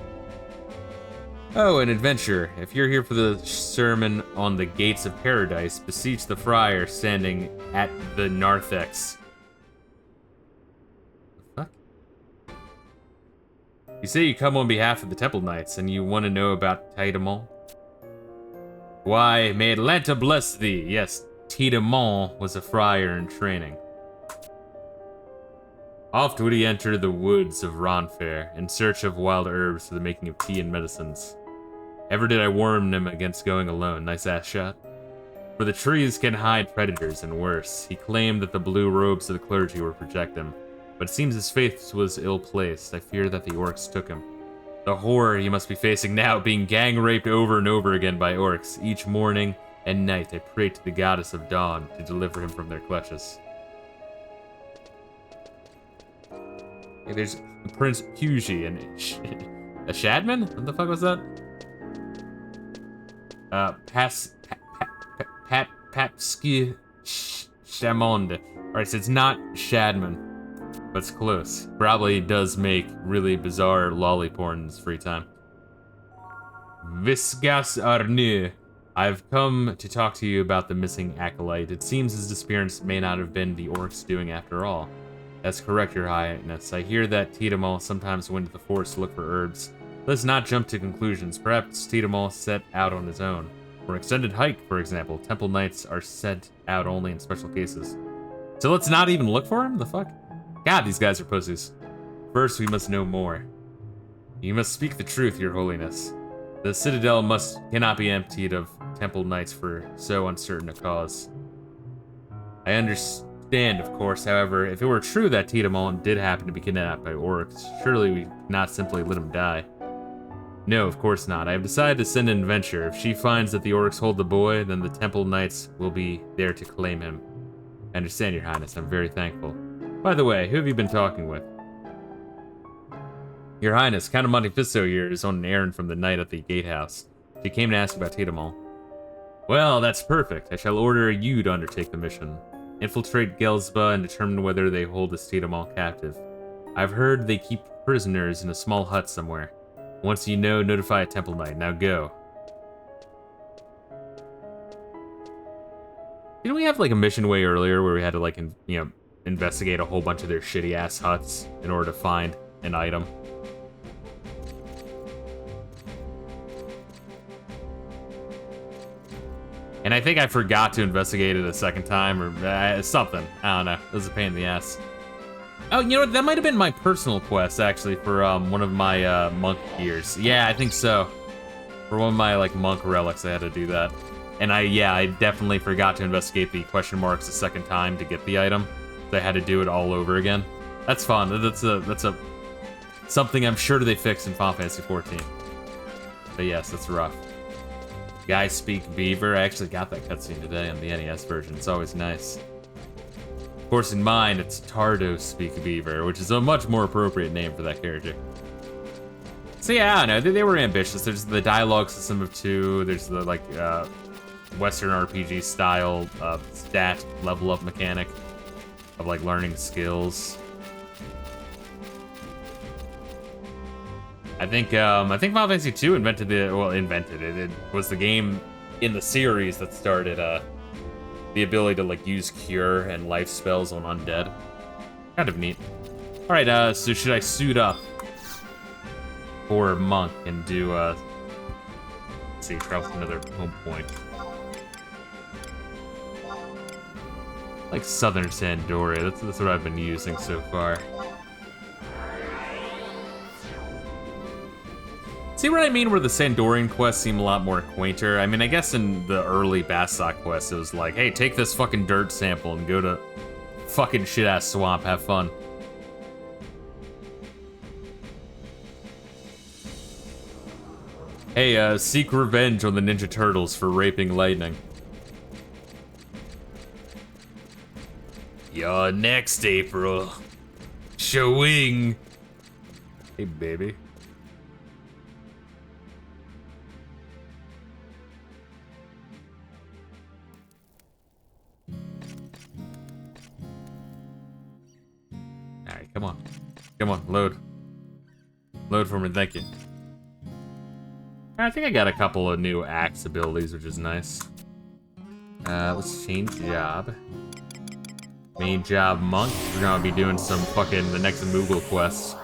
Oh, an adventure. If you're here for the sermon on the gates of paradise, beseech the friar standing at the narthex. You say you come on behalf of the Temple Knights, and you want to know about Tidamon? Why, may Atlanta bless thee. Yes, Tidamon was a friar in training. Oft would he enter the woods of Ronfair in search of wild herbs for the making of tea and medicines. Ever did I warn him against going alone, nice ass shot. For the trees can hide predators and worse. He claimed that the blue robes of the clergy were protect him. But it seems his faith was ill-placed. I fear that the orcs took him. The horror he must be facing now, being gang-raped over and over again by orcs. Each morning and night I pray to the goddess of dawn to deliver him from their clutches. Hey, there's Prince Pugy and a Shadman? What the fuck was that? Papsky Shamond. Alright, so it's not Shadman. But it's close. Probably does make really bizarre lolly porn in his free time. Visgas Arnu. I've come to talk to you about the missing acolyte. It seems his disappearance may not have been the orcs' doing after all. That's correct, Your Highness. I hear that Tidamon sometimes went to the forest to look for herbs. Let's not jump to conclusions. Perhaps Tidamon set out on his own. For an extended hike, for example, Temple Knights are sent out only in special cases. So let's not even look for him? The fuck? God, these guys are pussies. First, we must know more. You must speak the truth, Your Holiness. The Citadel cannot be emptied of Temple Knights for so uncertain a cause. I understand, of course, however, if it were true that Tidamon did happen to be kidnapped by orcs, surely we could not simply let him die. No, of course not. I have decided to send an adventurer. If she finds that the orcs hold the boy, then the Temple Knights will be there to claim him. I understand, Your Highness. I'm very thankful. By the way, who have you been talking with? Your Highness, Count of Monte Fisto here is on an errand from the knight at the gatehouse. She came to ask about Tidamon. Well, that's perfect. I shall order you to undertake the mission. Infiltrate Gelsba and determine whether they hold this Tidamon captive. I've heard they keep prisoners in a small hut somewhere. Once you know, notify a Temple Knight. Now go. Didn't we have like a mission way earlier where we had to like, investigate a whole bunch of their shitty-ass huts in order to find an item? And I think I forgot to investigate it a second time, or something. I don't know. It was a pain in the ass. Oh, you know what? That might have been my personal quest, actually, for one of my monk gears. Yeah, I think so. For one of my, like, monk relics, I had to do that. And I definitely forgot to investigate the question marks a second time to get the item. They had to do it all over again. That's fun. That's something I'm sure they fixed in Final Fantasy 14. But yes, that's rough. Guys speak beaver. I actually got that cutscene today on the NES version. It's always nice. Of course, in mine, it's Tardo speak beaver, which is a much more appropriate name for that character. So yeah, I don't know. They were ambitious. There's the dialogue system of 2. There's the like Western RPG style stat level up mechanic of like learning skills. I think Final Fantasy 2 invented it. It was the game in the series that started the ability to like use cure and life spells on undead. Kind of neat. All right, so should I suit up for monk and do let's see, travel to another home point. Like Southern Sandoria, that's what I've been using so far. See what I mean where the Sandorian quests seem a lot more quainter? I mean, I guess in the early Bastok quests, it was like, hey, take this fucking dirt sample and go to fucking shit-ass swamp, have fun. Hey, seek revenge on the Ninja Turtles for raping Lightning. You're next, April. Showing. Hey, baby. Alright, come on. Come on, load. Load for me, thank you. I think I got a couple of new axe abilities, which is nice. Let's change job. Main job monk. We're gonna be doing some fucking the next Moogle quest.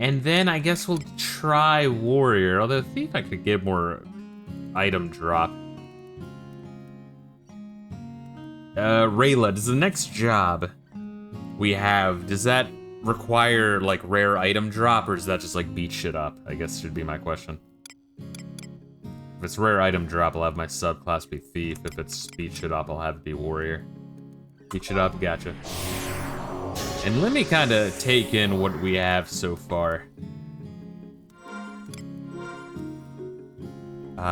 And then I guess we'll try warrior, although I think I could get more item drop. Reila, does the next job we have, does that require like rare item drop, or does that just like beat shit up? I guess should be my question. If it's rare item drop, I'll have my subclass be thief. If it's beat shit up, I'll have it be warrior. Beat shit up, gotcha. And let me kind of take in what we have so far. What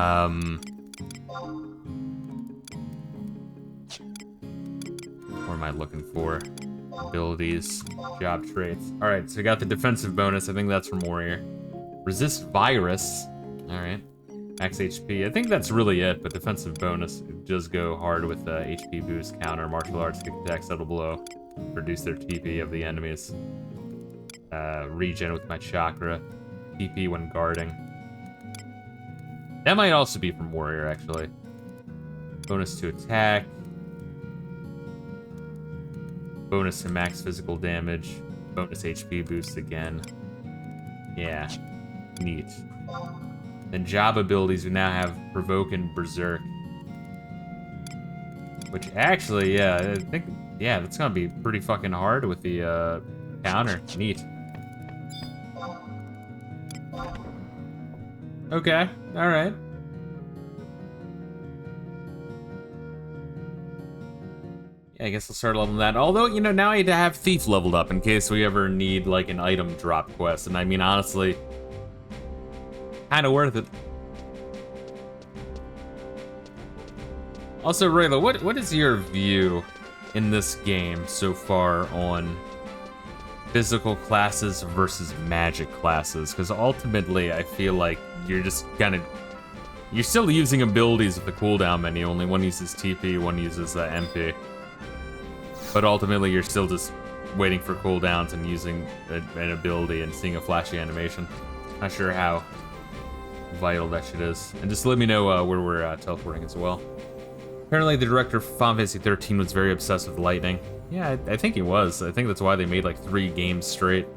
am I looking for? Abilities, job traits. All right, so we got the defensive bonus. I think that's from warrior. Resist virus. All right. Max HP. I think that's really it, but defensive bonus, it does go hard with HP boost, counter, martial arts, kick attack, subtle blow, reduce their TP of the enemies. Regen with my chakra, TP when guarding. That might also be from warrior, actually. Bonus to attack. Bonus to max physical damage. Bonus HP boost again. Yeah, neat. Then job abilities, we now have Provoke and Berserk. Which actually, yeah, I think, yeah, that's gonna be pretty fucking hard with the counter. Neat. Okay, alright. Yeah, I guess I'll start leveling that. Although, you know, now I have Thief leveled up in case we ever need, like, an item drop quest. And I mean, honestly, kind of worth it. Also, Reila, what is your view in this game so far on physical classes versus magic classes? Because ultimately, I feel like you're just kind of... You're still using abilities with the cooldown menu. Only one uses TP, one uses MP. But ultimately, you're still just waiting for cooldowns and using an ability and seeing a flashy animation. Not sure how vital that shit is. And just let me know where we're teleporting as well. Apparently, the director of Final Fantasy 13 was very obsessed with lightning. Yeah, I think he was. I think that's why they made like 3 games straight.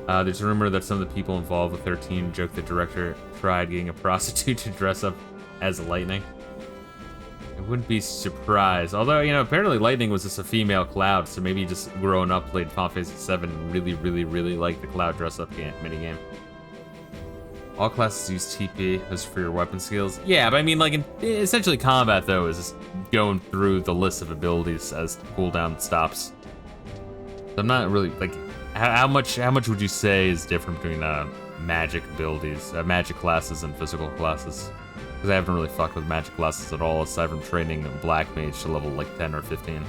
There's a rumor that some of the people involved with 13 joked the director tried getting a prostitute to dress up as lightning. I wouldn't be surprised. Although, you know, apparently Lightning was just a female Cloud, so maybe just growing up played Final Fantasy 7 and really liked the Cloud dress-up minigame. All classes use TP as for your weapon skills. Yeah, but I mean, like, essentially combat, though, is just going through the list of abilities as the cooldown stops. So I'm not really, like, how much would you say is different between magic abilities, magic classes and physical classes? Because I haven't really fucked with magic classes at all, aside from training Black Mage to level, like, 10 or 15.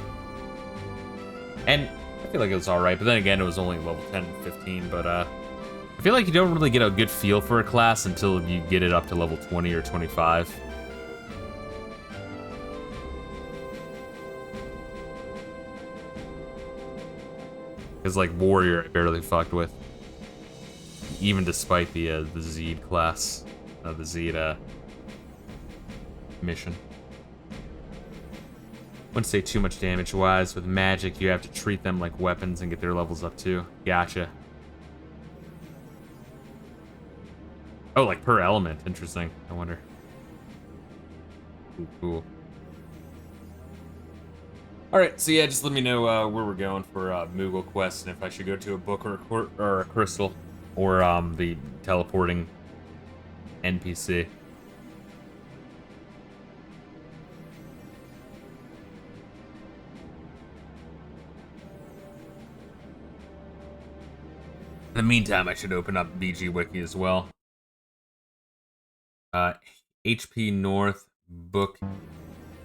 And I feel like it was alright, but then again, it was only level 10 and 15, but, I feel like you don't really get a good feel for a class until you get it up to level 20 or 25. Because, like, Warrior, I barely fucked with. even despite the Zed class, the Zed mission. Wouldn't say too much damage-wise. With magic, you have to treat them like weapons and get their levels up too. Gotcha. Oh, like per element. Interesting. I wonder. Ooh, cool. Alright, so yeah, just let me know where we're going for Moogle Quest, and if I should go to a book or a crystal, or the teleporting NPC. In the meantime, I should open up BG Wiki as well. HP North, Book,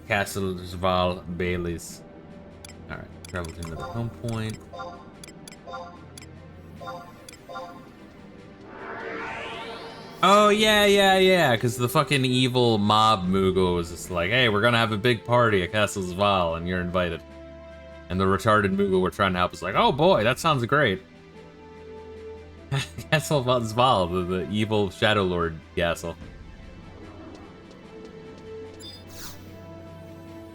Castlesval, Baileys. Alright, travel to another home point. Oh, yeah, because the fucking evil mob Moogle was just like, hey, we're gonna have a big party at Castlesval, and you're invited. And the retarded Moogle we're trying to help is like, oh boy, that sounds great. Castlesval, the evil Shadow Lord castle.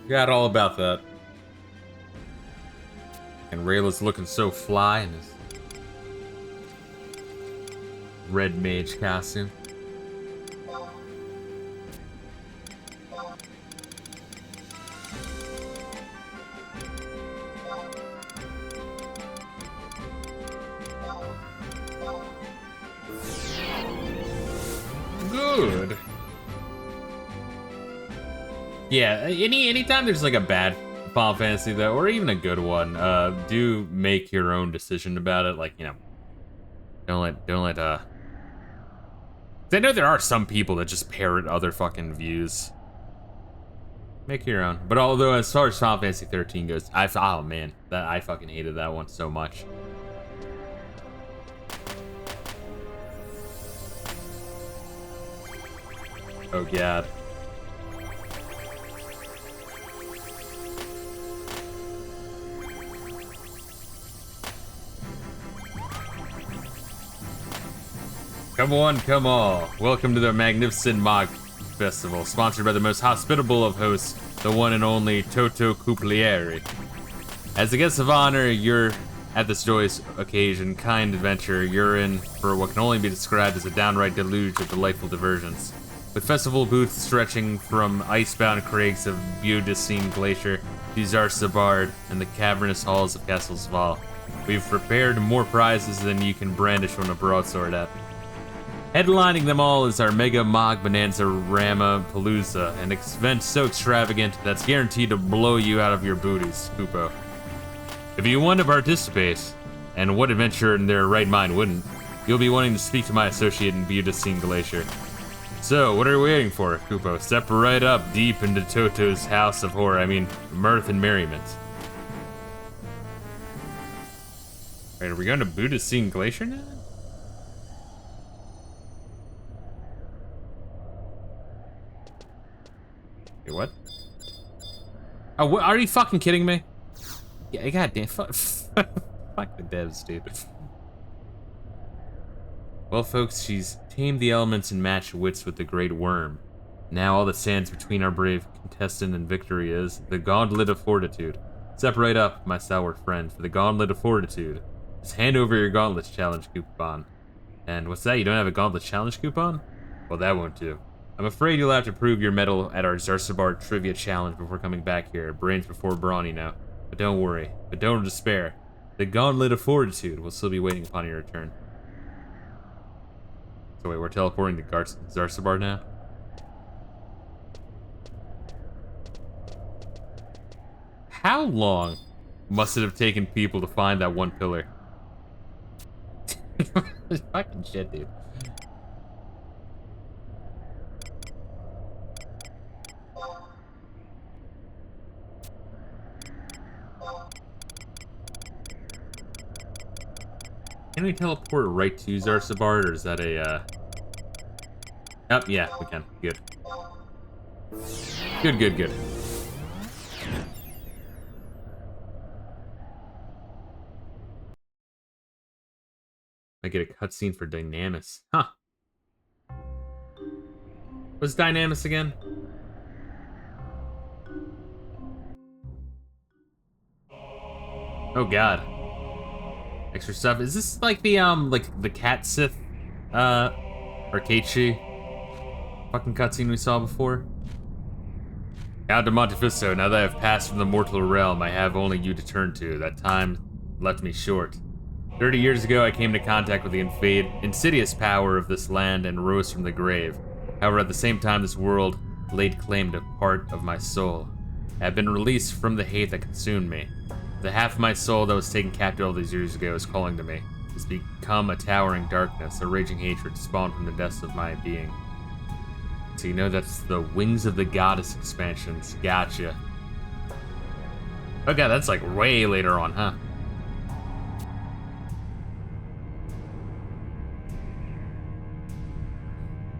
Forgot all about that. And Reila's looking so fly in his red mage costume. Good. Yeah, anytime there's like a bad Final Fantasy though, or even a good one, do make your own decision about it. Like, you know, don't let I know there are some people that just parrot other fucking views. Make your own. But although as far as Final Fantasy 13 goes, oh man, I fucking hated that one so much. Oh god. Come on. Welcome to the magnificent Mog Festival, sponsored by the most hospitable of hosts, the one and only Toto Cuplieri. As the guest of honor, you're at this joyous occasion, kind adventure, you're in for what can only be described as a downright deluge of delightful diversions. With festival booths stretching from icebound crags of Beaudesine Glacier to Zarsabard and the cavernous halls of Castlesval, we've prepared more prizes than you can brandish on a broadsword at. Headlining them all is our Mega Mog Bonanza Rama Palooza, an event so extravagant that's guaranteed to blow you out of your booties, Kupo. If you want to participate, and what adventurer in their right mind wouldn't, you'll be wanting to speak to my associate in Beaudesine Glacier. So, what are we waiting for, Kupo? Step right up deep into Toto's house of horror, mirth and merriment. Wait, are we going to Beaudesine Glacier now? Wait, what? Oh, what, are you fucking kidding me? Yeah, goddamn, fuck the devs, dude. Well, folks, she's tamed the elements and matched wits with the great worm. Now all that stands between our brave contestant and victory is the Gauntlet of Fortitude. Step right up, my stalwart friend, for the Gauntlet of Fortitude. Just hand over your Gauntlets Challenge coupon. And what's that, you don't have a Gauntlets Challenge coupon? Well, that won't do. I'm afraid you'll have to prove your mettle at our Zarsabard Trivia Challenge before coming back here. Brains before brawny now. But don't worry. But don't despair. The Gauntlet of Fortitude will still be waiting upon your return. So wait, we're teleporting to Zarsabard now? How long must it have taken people to find that one pillar? Fucking shit, dude. Can we teleport right to Zarsabard, or is that a, Oh, yeah, we can. Good. Good. I get a cutscene for Dynamis. Huh. What's Dynamis again? Oh god. Extra stuff. Is this like the cat Sith, or Keiichi fucking cutscene we saw before? Out to Monte Fisto, now that I've passed from the mortal realm, I have only you to turn to. That time left me short. 30 years ago, I came into contact with the insidious power of this land and rose from the grave. However, at the same time, this world laid claim to part of my soul. I have been released from the hate that consumed me. The half of my soul that was taken captive all these years ago is calling to me. It's become a towering darkness, a raging hatred spawned from the depths of my being. So you know that's the Wings of the Goddess expansions. Gotcha. Oh god, that's like way later on, huh?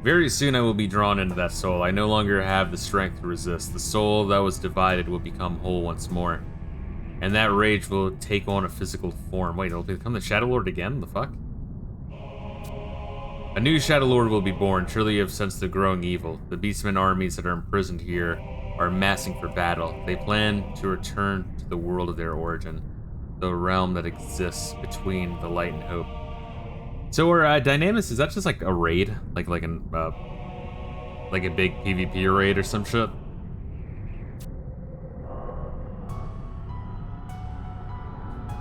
Very soon I will be drawn into that soul. I no longer have the strength to resist. The soul that was divided will become whole once more. And that rage will take on a physical form. Wait, it'll become the Shadow Lord again? The fuck? A new Shadow Lord will be born. Surely you have sensed the growing evil. The Beastmen armies that are imprisoned here are massing for battle. They plan to return to the world of their origin. The realm that exists between the light and hope. So are Dynamis, is that just like a raid? Like a big PvP raid or some shit?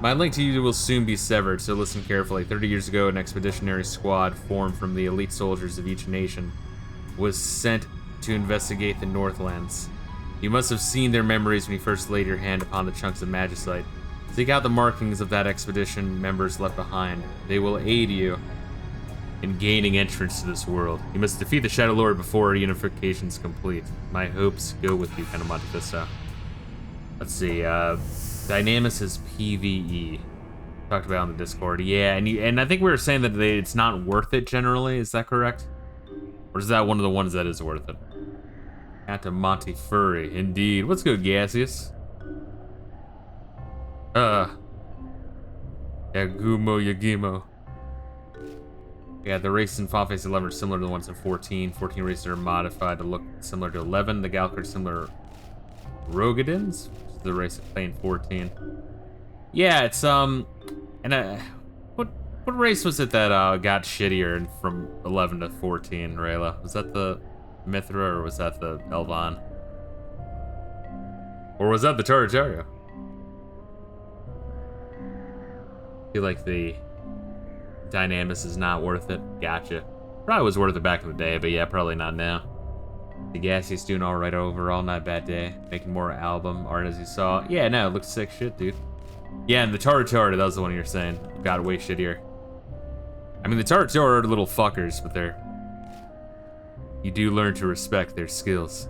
My link to you will soon be severed, so listen carefully. 30 years ago, an expeditionary squad formed from the elite soldiers of each nation was sent to investigate the Northlands. You must have seen their memories when you first laid your hand upon the chunks of magicite. Seek out the markings of that expedition members left behind. They will aid you in gaining entrance to this world. You must defeat the Shadow Lord before unification is complete. My hopes go with you, kind of Monte Fisto. Let's see, Dynamis is PvE. Talked about on the Discord. Yeah, and I think we were saying that it's not worth it generally. Is that correct? Or is that one of the ones that is worth it? At Monte Furry, indeed. What's good, Gaseous? Yagumo Yagimo. Yeah, the races in Final Fantasy 11 are similar to the ones in 14. 14 races are modified to look similar to 11. The Galcard are similar Rogadins, which is the race I play in 14. Yeah, it's what race was it that got shittier from 11 to 14, Reila? Was that the Mithra or was that the Elvan? Or was that the Tartaria? I feel like the Dynamis is not worth it. Gotcha. Probably was worth it back in the day, but yeah, probably not now. The Gassie's doing alright overall, not a bad day. Making more album art as you saw. Yeah, no, it looks sick shit, dude. Yeah, and the Tartaria, that was the one you were saying. Got way shittier. I mean, the Tartaria are little fuckers, but you do learn to respect their skills.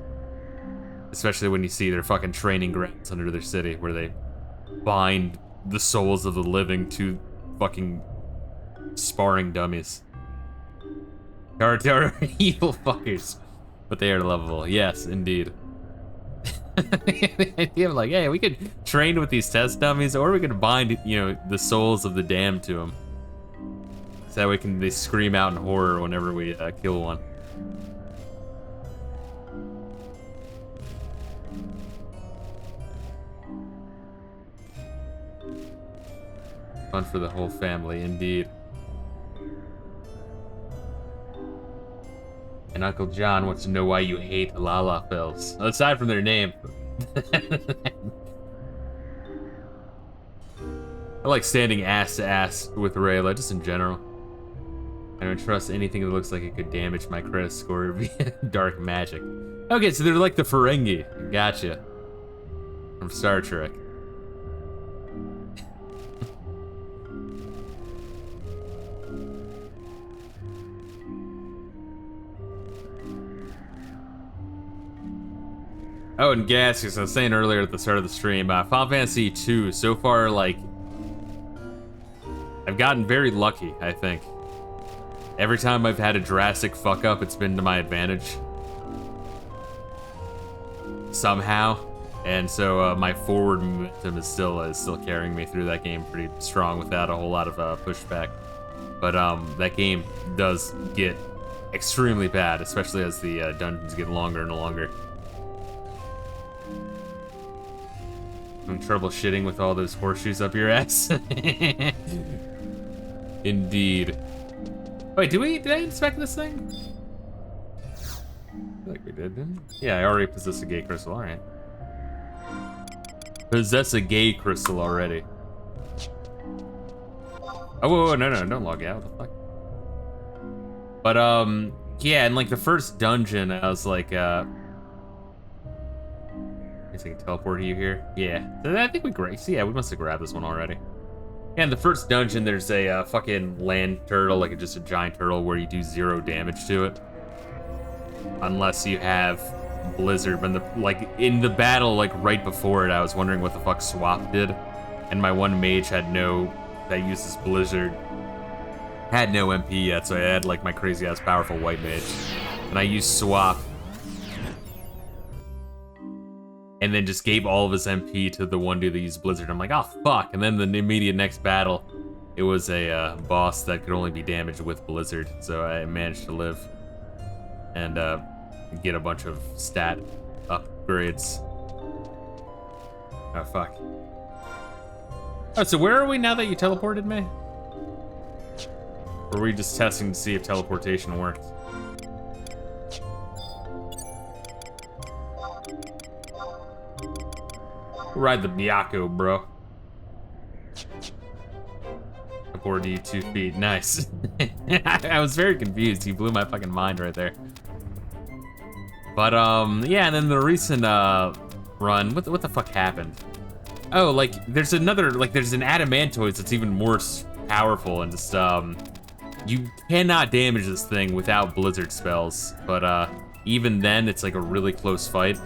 Especially when you see their fucking training grounds under their city, where they bind the souls of the living to fucking sparring dummies. Tartaria are evil fuckers, but they are lovable. Yes, indeed. The idea of like, hey, we could train with these test dummies, or we could bind, the souls of the damned to them. So that way they scream out in horror whenever we kill one. Fun for the whole family, indeed. And Uncle John wants to know why you hate Lalafels. Aside from their name. I like standing ass to ass with Reila, just in general. I don't trust anything that looks like it could damage my credit score via dark magic. Okay, so they're like the Ferengi. Gotcha. From Star Trek. Oh, and gas, as I was saying earlier at the start of the stream, Final Fantasy 2, so far, like, I've gotten very lucky, I think. Every time I've had a drastic fuck up, it's been to my advantage. Somehow. And so my forward momentum is still carrying me through that game pretty strong without a whole lot of pushback. But that game does get extremely bad, especially as the dungeons get longer and longer. I'm troubleshooting with all those horseshoes up your ass. Indeed. Wait, did I inspect this thing? I feel like we did, didn't we? Yeah, I already possessed a gay crystal, alright. Possess a gay crystal already. Oh, whoa, no, don't log out, what the fuck? But, yeah, in like the first dungeon, I was like, I guess I can teleport you here. Yeah, I think we we must have grabbed this one already. Yeah, in the first dungeon, there's a fucking land turtle, like just a giant turtle, where you do 0 damage to it. Unless you have Blizzard. But in the battle, like right before it, I was wondering what the fuck Swap did. And my one mage that uses Blizzard had no MP yet, so I had like my crazy ass powerful white mage. And I used Swap. And then just gave all of his MP to the one dude that used Blizzard. I'm like, oh fuck. And then the immediate next battle, it was a boss that could only be damaged with Blizzard. So I managed to live and get a bunch of stat upgrades. Oh fuck. Oh, so where are we now that you teleported me? Or were we just testing to see if teleportation worked? Ride the Miyako, bro. Teleported you 2 feet. Nice. I was very confused. You blew my fucking mind right there. But, yeah, and then the recent, run, what the fuck happened? Oh, like, there's an Adamantoid that's even more powerful, and just, you cannot damage this thing without Blizzard spells, but, even then, it's like a really close fight.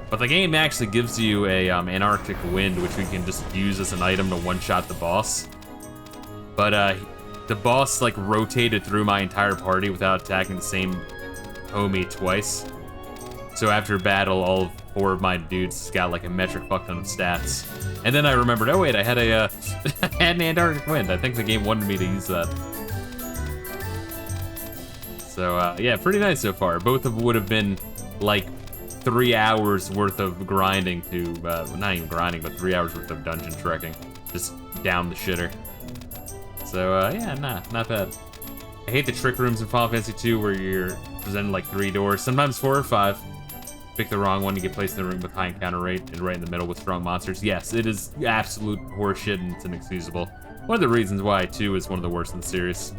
But the game actually gives you a, Antarctic Wind, which we can just use as an item to one-shot the boss. But, the boss, like, rotated through my entire party without attacking the same homie twice. So after battle, all 4 of my dudes got like a metric fuck ton of stats. And then I remembered, oh wait, I had I had an Antarctic Wind. I think the game wanted me to use that. So yeah, pretty nice so far. Both of them would have been like 3 hours worth of grinding to, not even grinding, but 3 hours worth of dungeon trekking. Just down the shitter. So yeah, not bad. I hate the trick rooms in Final Fantasy 2 where you're presented like 3 doors, sometimes 4 or 5. Pick the wrong one, you get placed in the room with high encounter rate and right in the middle with strong monsters. Yes, it is absolute horseshit and it's inexcusable. One of the reasons why 2 is one of the worst in the series.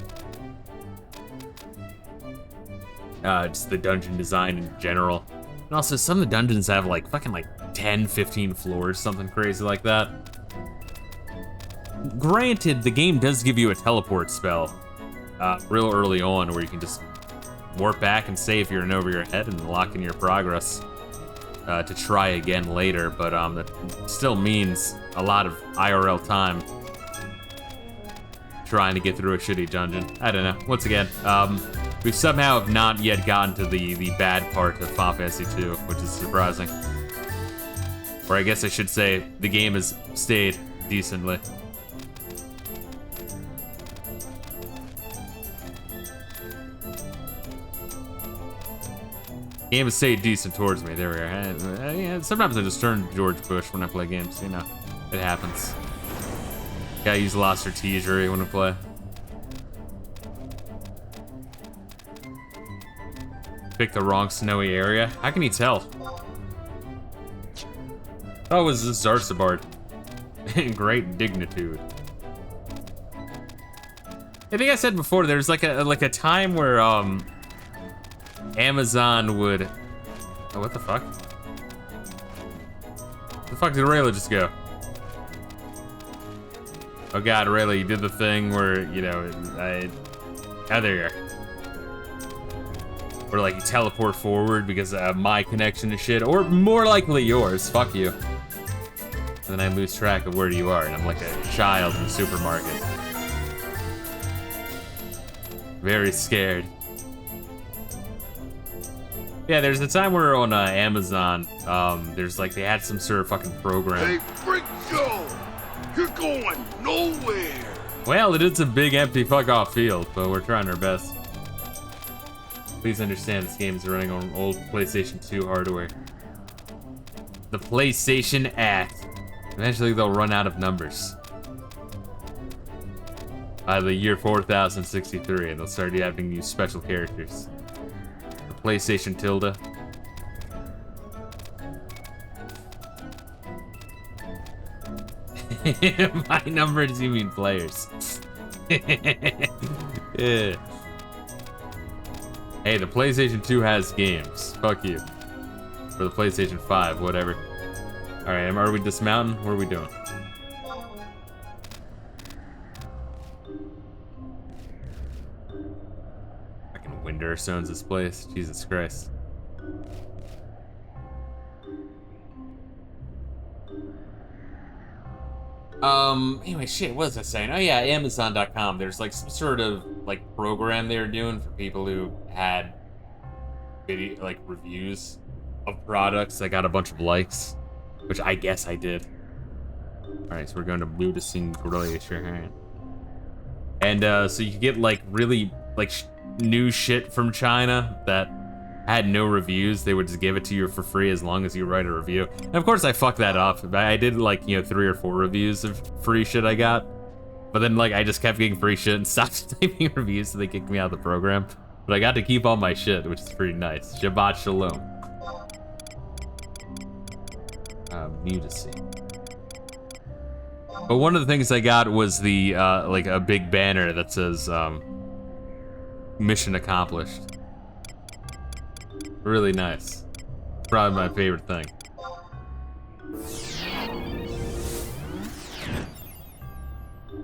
Just the dungeon design in general. And also, some of the dungeons have like fucking like 10, 15 floors, something crazy like that. Granted, the game does give you a teleport spell real early on where you can just warp back and save you're in over your head and lock in your progress to try again later, but that still means a lot of IRL time trying to get through a shitty dungeon. I don't know. Once again, we somehow have not yet gotten to the bad part of Final Fantasy 2, which is surprising. Or I guess I should say, the game has stayed decently. Game has stayed decent towards me. There we are. Yeah, sometimes I just turn George Bush when I play games. You know, it happens. Gotta use Lost Artillery when I play. Pick the wrong snowy area. How can you tell? Oh, it was Zarsabard. Great dignitude. I think I said before, there's like a time where Amazon would... Oh, what the fuck? Where the fuck did Reila just go? Oh god, Reila, you did the thing where, you know, oh, there you are. Where, like, you teleport forward because my connection is shit, or more likely yours, fuck you. And then I lose track of where you are, and I'm like a child in the supermarket. Very scared. Yeah, there's a time where on Amazon, there's like, they had some sort of fucking program. Hey, Freak Joe! You're going nowhere! Well, it is a big empty fuck off field, but we're trying our best. Please understand this game is running on old PlayStation 2 hardware. The PlayStation Act. Eventually they'll run out of numbers. By the year 4063, and they'll start having new special characters. The PlayStation Tilde. My numbers, you mean players. Yeah. Hey, the PlayStation 2 has games. Fuck you. For the PlayStation 5, whatever. Alright, are we dismounting? What are we doing? Fucking Winder owns this place. Jesus Christ. Anyway, shit, what was I saying? Oh yeah, Amazon.com. There's like some sort of like program they were doing for people who had video, like reviews of products that got a bunch of likes, which I guess I did. Alright, so we're going to Budasing Glacier. And so you get like really like new shit from China that had no reviews. They would just give it to you for free as long as you write a review. And of course I fucked that up. I did like, 3 or 4 reviews of free shit I got. But then like I just kept getting free shit and stopped typing reviews, so they kicked me out of the program. But I got to keep all my shit, which is pretty nice. Shabbat Shalom. Mutasy. But one of the things I got was the like a big banner that says mission accomplished. Really nice. Probably my favorite thing.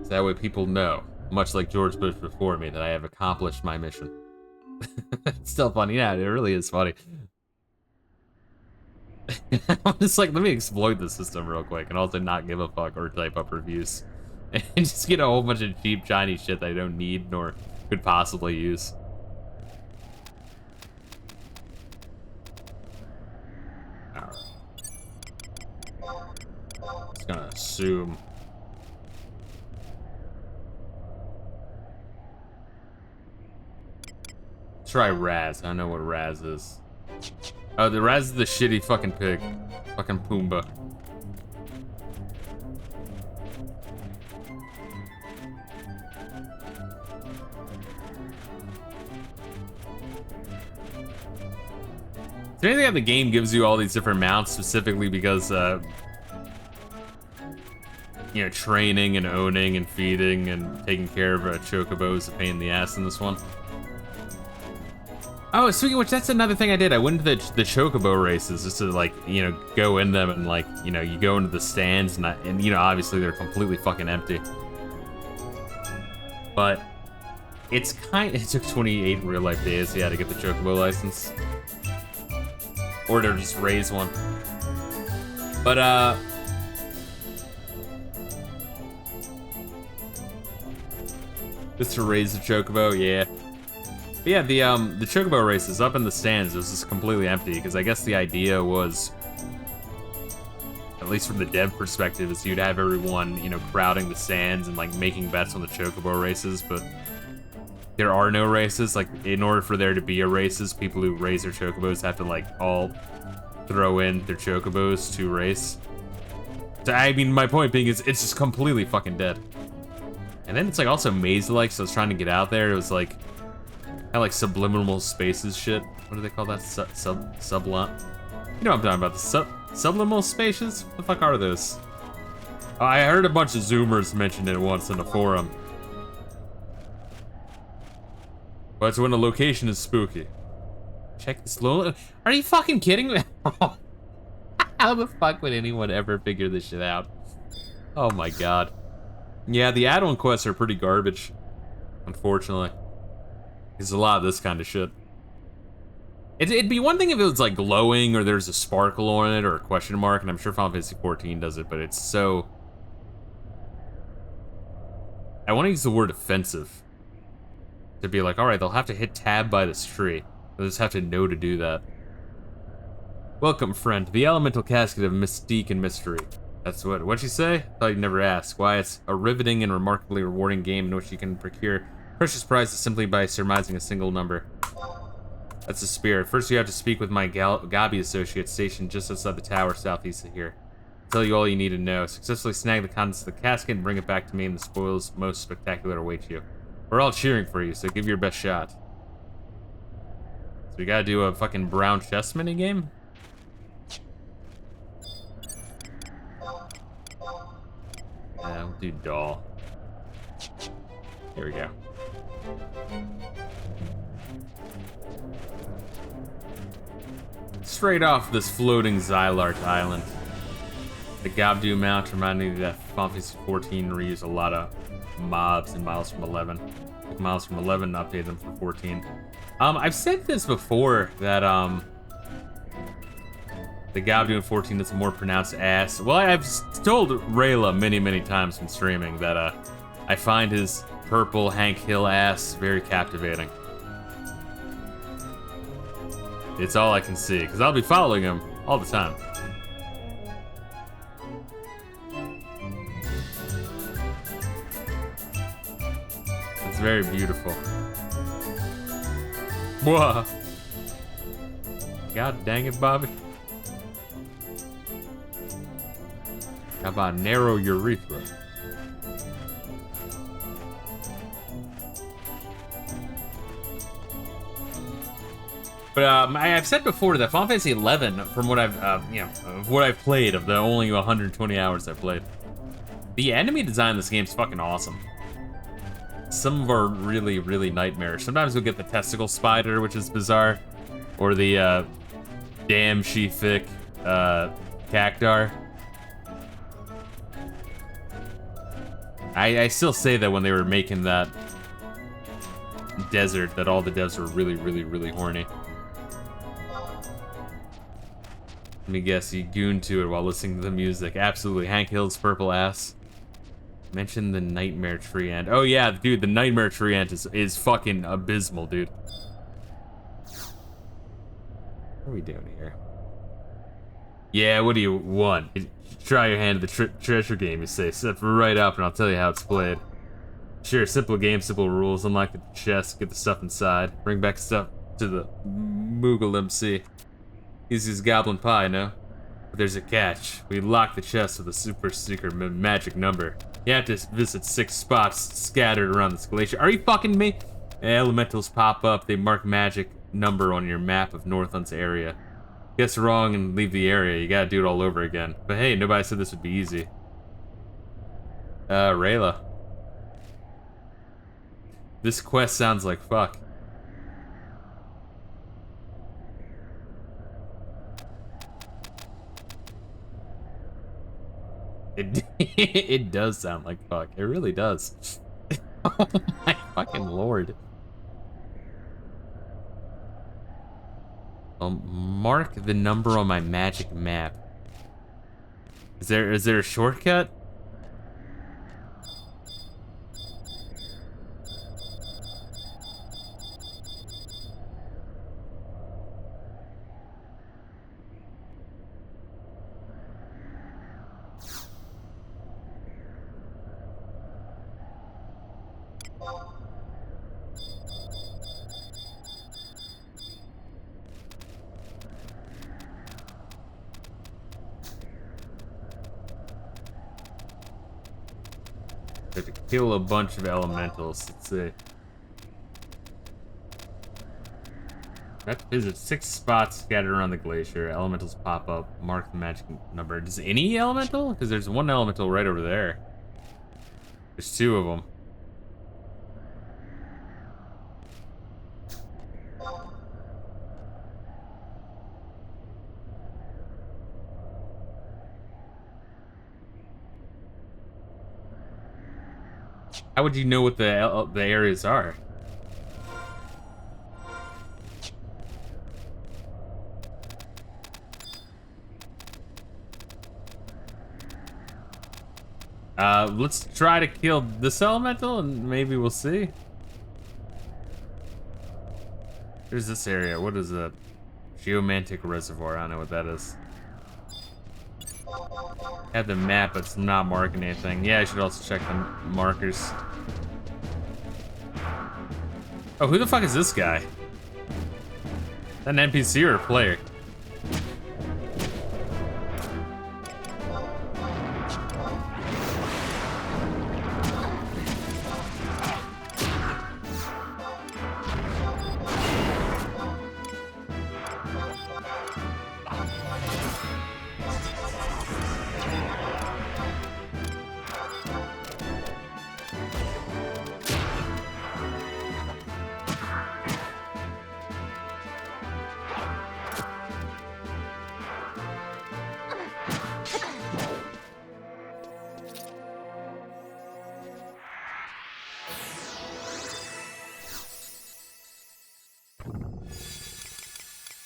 So that way people know, much like George Bush before me, that I have accomplished my mission. It's still funny. Yeah, it really is funny. I'm just like, let me exploit the system real quick and also not give a fuck or type up reviews. And just get a whole bunch of cheap, shiny shit that I don't need nor could possibly use. Just gonna assume. Try Raz. I don't know what Raz is. Oh, the Raz is the shitty fucking pig. Fucking Pumbaa. Is there anything that the game gives you all these different mounts specifically because, training and owning and feeding and taking care of a chocobo is a pain in the ass in this one? Oh, speaking of which, that's another thing I did. I went into the chocobo races just to, like, go in them and, like, you go into the stands and obviously they're completely fucking empty. But it took 28 real life days, yeah, to get the chocobo license. Or to just raise one. But, just to raise the chocobo, yeah. But yeah, the chocobo races up in the stands was just completely empty, because I guess the idea was, at least from the dev perspective, is you'd have everyone, crowding the stands and, like, making bets on the chocobo races, but there are no races. Like, in order for there to be a races, people who raise their chocobos have to, like, all throw in their chocobos to race. So, I mean, my point being is, it's just completely fucking dead. And then it's, like, also maze-like, so I was trying to get out there. It was, like, kind of like subliminal spaces shit. What do they call that? Sublot? You know what I'm talking about. The subliminal spaces? What the fuck are those? I heard a bunch of Zoomers mention it once in a forum. But it's when a location is spooky. Check this low. Are you fucking kidding me? How the fuck would anyone ever figure this shit out? Oh my god. Yeah, the add-on quests are pretty garbage. Unfortunately. There's a lot of this kind of shit. It'd be one thing if it was like glowing or there's a sparkle on it or a question mark, and I'm sure Final Fantasy 14 does it, but it's so... I want to use the word offensive. To be like, alright, they'll have to hit tab by this tree. They'll just have to know to do that. Welcome, friend, to the elemental casket of mystique and mystery. That's what'd you say? Thought you'd never ask. Why, it's a riveting and remarkably rewarding game in which you can procure precious prizes simply by surmising a single number. That's the spirit. First you have to speak with my Gabi associate stationed just outside the tower southeast of here. I'll tell you all you need to know. Successfully snag the contents of the casket and bring it back to me, and the spoils most spectacular await you. We're all cheering for you, so give your best shot. So we gotta do a fucking brown chess minigame? Yeah, we'll do doll. Here we go. Straight off this floating Xylart island. The Gabdu mount reminded me that Final Fantasy 14 reused a lot of mobs in Miles from 11. Like Miles from 11 updated them for 14. I've said this before that the Gabdu in 14 is a more pronounced ass. Well, I've told Reila many times from streaming that I find his purple Hank Hill ass very captivating. It's all I can see, because I'll be following him all the time. It's very beautiful. Whoa. God dang it, Bobby. How about narrow urethra? But I've said before that Final Fantasy 11, from what I've of what I've played, of the only 120 hours I've played, the enemy design in this game is fucking awesome. Some of them are really nightmarish. Sometimes we'll get the testicle spider, which is bizarre, or the damn she thick cactar. I still say that when they were making that desert, that all the devs were really horny. Let me guess, you gooned to it while listening to the music. Absolutely. Hank Hill's purple ass. Mention the Nightmare Tree Ant. Oh yeah, dude, the Nightmare Tree Ant is fucking abysmal, dude. What are we doing here? Yeah, what do you want? Try your hand at the treasure game, you say. Step right up and I'll tell you how it's played. Sure, simple game, simple rules. Unlock the chest, get the stuff inside. Bring back stuff to the Moogle MC. Easy as goblin pie, no? But there's a catch. We lock the chest with a super secret magic number. You have to visit 6 spots scattered around this glacier. Are you fucking me? Elementals pop up. They mark magic number on your map of Northland's area. Guess wrong and leave the area. You gotta do it all over again. But hey, nobody said this would be easy. Reila. This quest sounds like fuck. It does sound like fuck. It really does. Oh my fucking lord. Mark the number on my magic map. Is there a shortcut? To kill a bunch of elementals. Let's see. I have to visit 6 spots scattered around the glacier. Elementals pop up. Mark the magic number. Does any elemental? Because there's one elemental right over there. There's 2 of them. How would you know what the areas are? Let's try to kill this elemental and maybe we'll see. There's this area. What is that? Geomantic reservoir. I don't know what that is. Have the map, but it's not marking anything. Yeah, I should also check the markers. Oh, who the fuck is this guy? Is that an NPC or a player?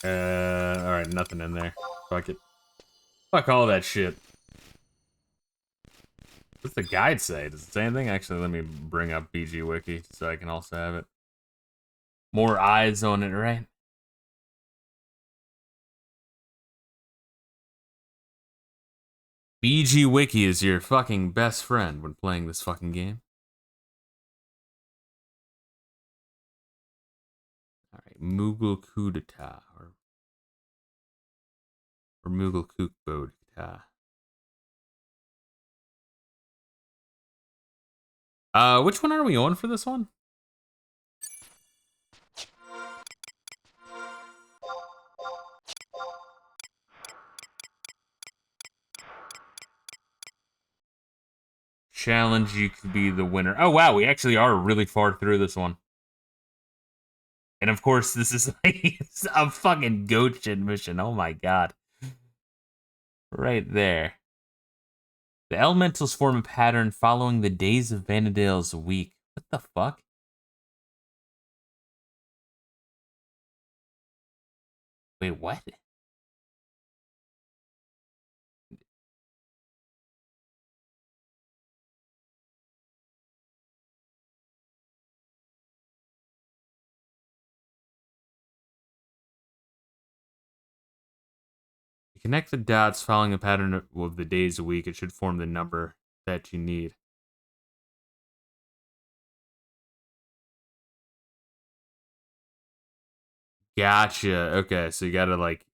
Alright, nothing in there. Fuck it. Fuck all that shit. What's the guide say? Does it say anything? Actually, let me bring up BG Wiki so I can also have it. More eyes on it, right? BG Wiki is your fucking best friend when playing this fucking game. Alright, Moogle Kudata. Or Moogle Kukbodata. Which one are we on for this one? Challenge, you could be the winner. Oh wow, we actually are really far through this one. And of course, this is like a fucking goat shit mission. Oh my god. Right there. The elementals form a pattern following the days of Vanadale's week. What the fuck? Wait, what? Connect the dots following a pattern of the days a week. It should form the number that you need. Gotcha. Okay, so you gotta like...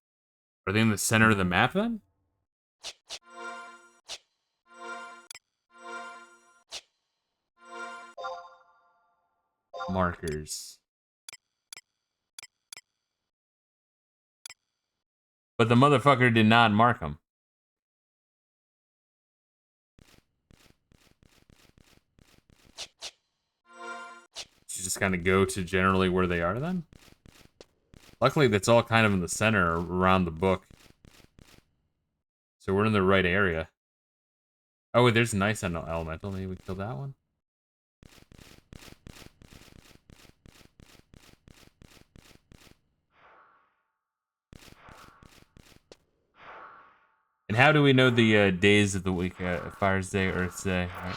Are they in the center of the map then? Markers. But the motherfucker did not mark them. You just kind of go to generally where they are then? Luckily, that's all kind of in the center around the book. So we're in the right area. Oh, wait, there's a nice elemental. Maybe we kill that one? And how do we know the days of the week? Fire's Day, Earth's Day, right?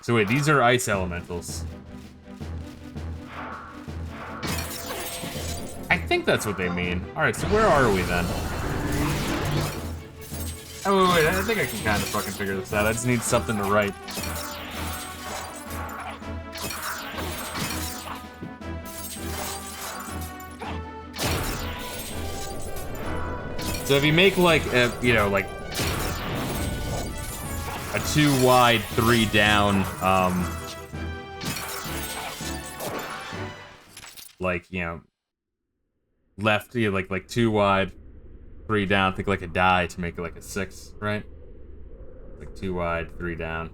So wait, these are ice elementals. I think that's what they mean. Alright, so where are we then? Oh, wait, I think I can kind of fucking figure this out. I just need something to write. So if you make like a, you know, like a 2 wide, 3 down, like, you know, left, you know, like 2 wide, 3 down, think like a die to make it like a 6, right? Like 2 wide, 3 down,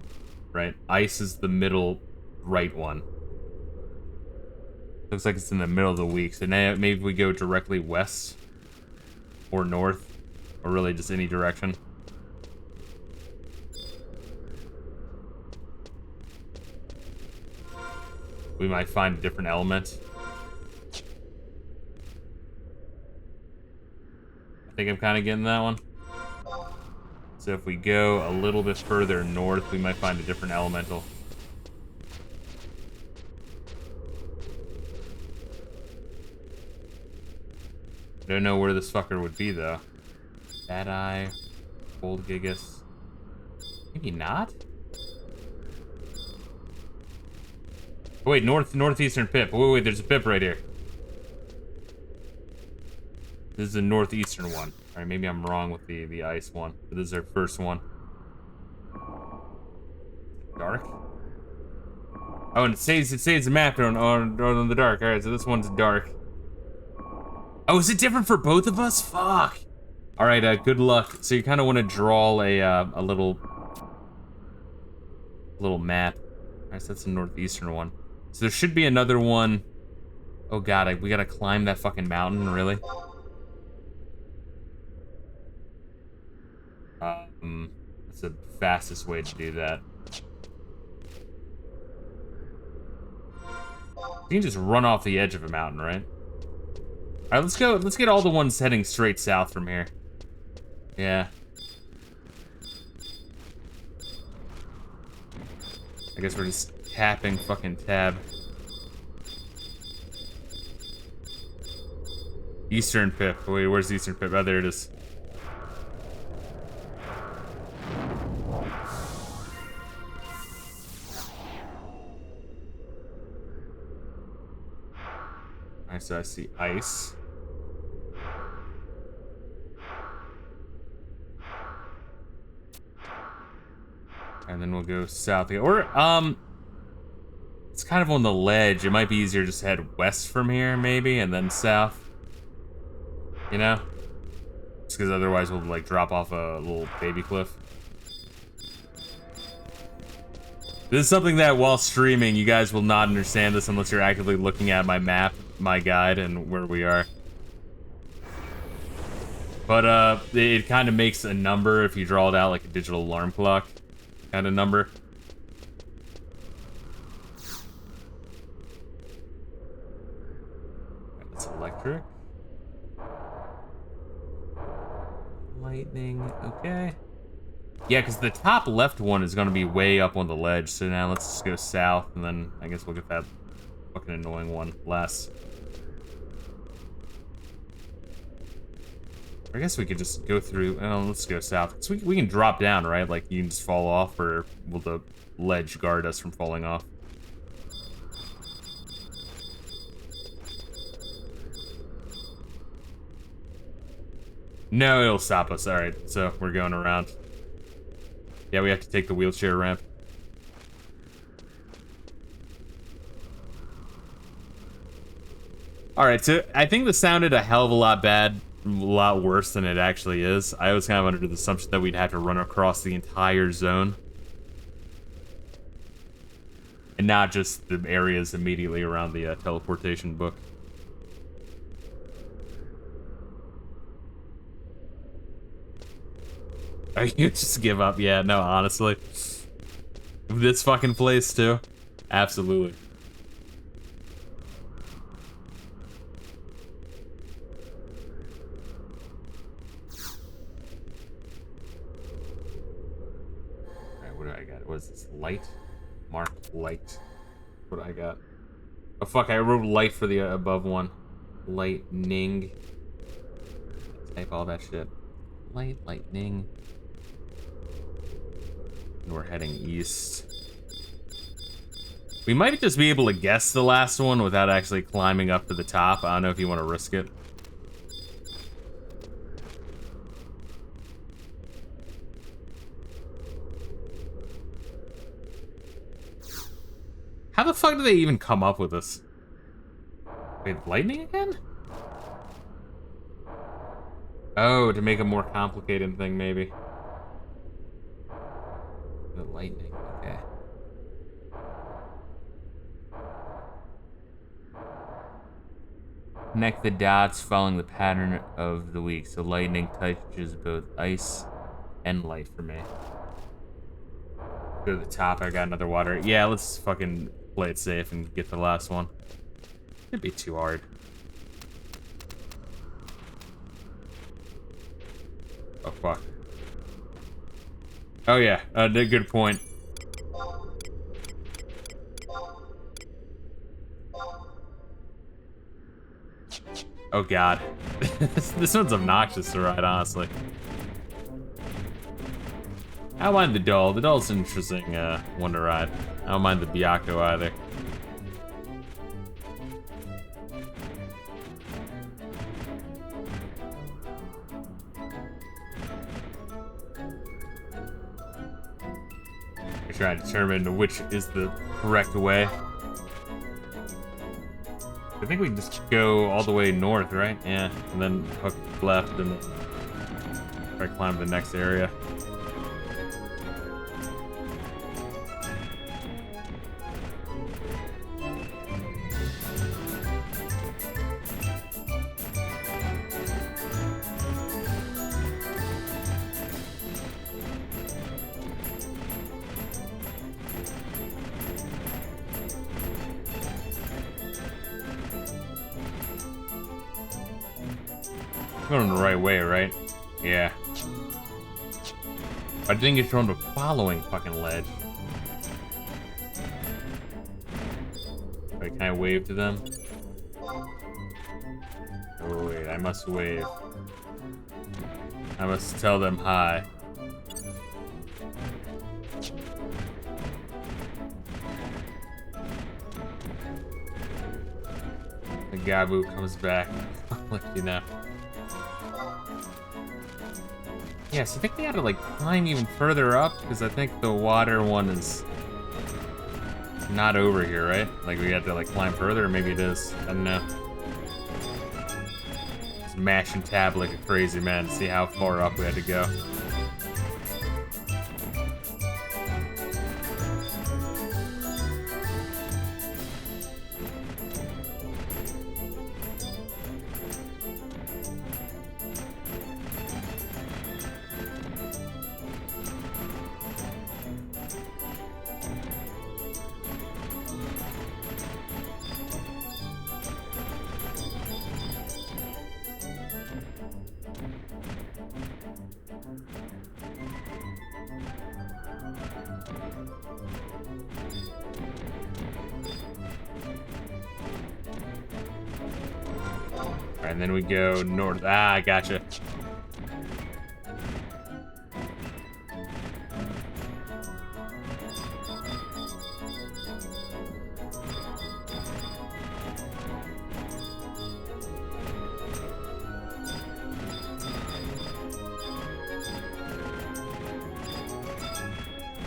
right? Ice is the middle right one. Looks like it's in the middle of the week, so now maybe we go directly west or north, or really just any direction. We might find a different element. I think I'm kind of getting that one. So if we go a little bit further north, we might find a different elemental. I don't know where this fucker would be, though. Bad Eye, Old Gigas. Maybe not? Oh, wait, northeastern pip. Wait, there's a pip right here. This is the northeastern one. Alright, maybe I'm wrong with the ice one. But this is our first one. Dark? Oh, and it saves the map on the dark. Alright, so this one's dark. Oh, is it different for both of us? Fuck. Alright, good luck. So you kind of want to draw a little map. Alright, so that's the northeastern one. So there should be another one. Oh god, we gotta climb that fucking mountain, really? That's the fastest way to do that. You can just run off the edge of a mountain, right? Alright, let's go. Let's get all the ones heading straight south from here. Yeah. I guess we're just tapping fucking tab. Eastern pip. Wait, where's the eastern pip? Oh, there it is. Alright, so I see ice. And then we'll go south again. Or, it's kind of on the ledge. It might be easier just to head west from here, maybe, and then south. You know? Just because otherwise we'll, like, drop off a little baby cliff. This is something that, while streaming, you guys will not understand this unless you're actively looking at my map, my guide, and where we are. But, it kind of makes a number if you draw it out like a digital alarm clock kind of number. That's electric. Lightning, okay. Yeah, because the top left one is going to be way up on the ledge, so now let's just go south, and then I guess we'll get that fucking annoying one last. I guess we could just go through, oh, let's go south. So we can drop down, right? Like, you can just fall off, or will the ledge guard us from falling off? No, it'll stop us. Alright, so we're going around. Yeah, we have to take the wheelchair ramp. Alright, so I think this sounded a hell of a lot worse than it actually is. I was kind of under the assumption that we'd have to run across the entire zone. And not just the areas immediately around the teleportation book. You just give up? Yeah, no, honestly. This fucking place, too? Absolutely. Alright, what do I got? What is this? Light? Mark light. What do I got? Oh, fuck, I wrote light for the above one. Lightning. Type all that shit. Lightning. And we're heading east. We might just be able to guess the last one without actually climbing up to the top. I don't know if you want to risk it. How the fuck do they even come up with this? Wait, lightning again? Oh, to make a more complicated thing, maybe. The lightning, okay. Connect the dots following the pattern of the week. So lightning touches both ice and light for me. Go to the top, I got another water. Yeah, let's fucking play it safe and get the last one. Shouldn't be too hard. Oh, fuck. Oh, yeah. Good point. Oh god. This one's obnoxious to ride, honestly. I don't mind the doll. The doll's an interesting one to ride. I don't mind the Byakko either. I try to determine which is the correct way. I think we just go all the way north, right? Yeah, and then hook left and try to climb the next area. Going the right way, right? Yeah. I didn't get thrown the following fucking ledge. Wait, can I wave to them? Oh wait, I must wave. I must tell them hi. The Gabu comes back. Look, you know. Yes, I think they had to like climb even further up because I think the water one is not over here, right? Like we had to like climb further, or maybe it is. I don't know. Just mashing tab like a crazy man to see how far up we had to go. And then we go north. Ah, I gotcha.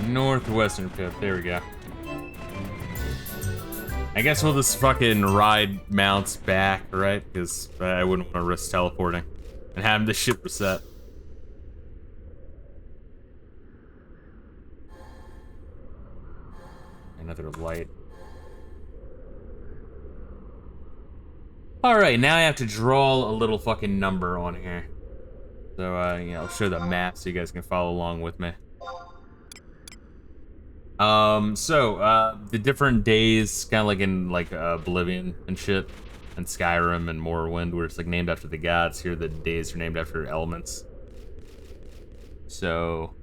Northwestern pip. There we go. I guess we'll just fucking ride mounts back, right? Because I wouldn't want to risk teleporting and having the ship reset. Another light. Alright, now I have to draw a little fucking number on here. So, yeah, I'll show the map so you guys can follow along with me. The different days, kind of like in like Oblivion and shit, and Skyrim and Morrowind, where it's like named after the gods. Here, the days are named after elements. So,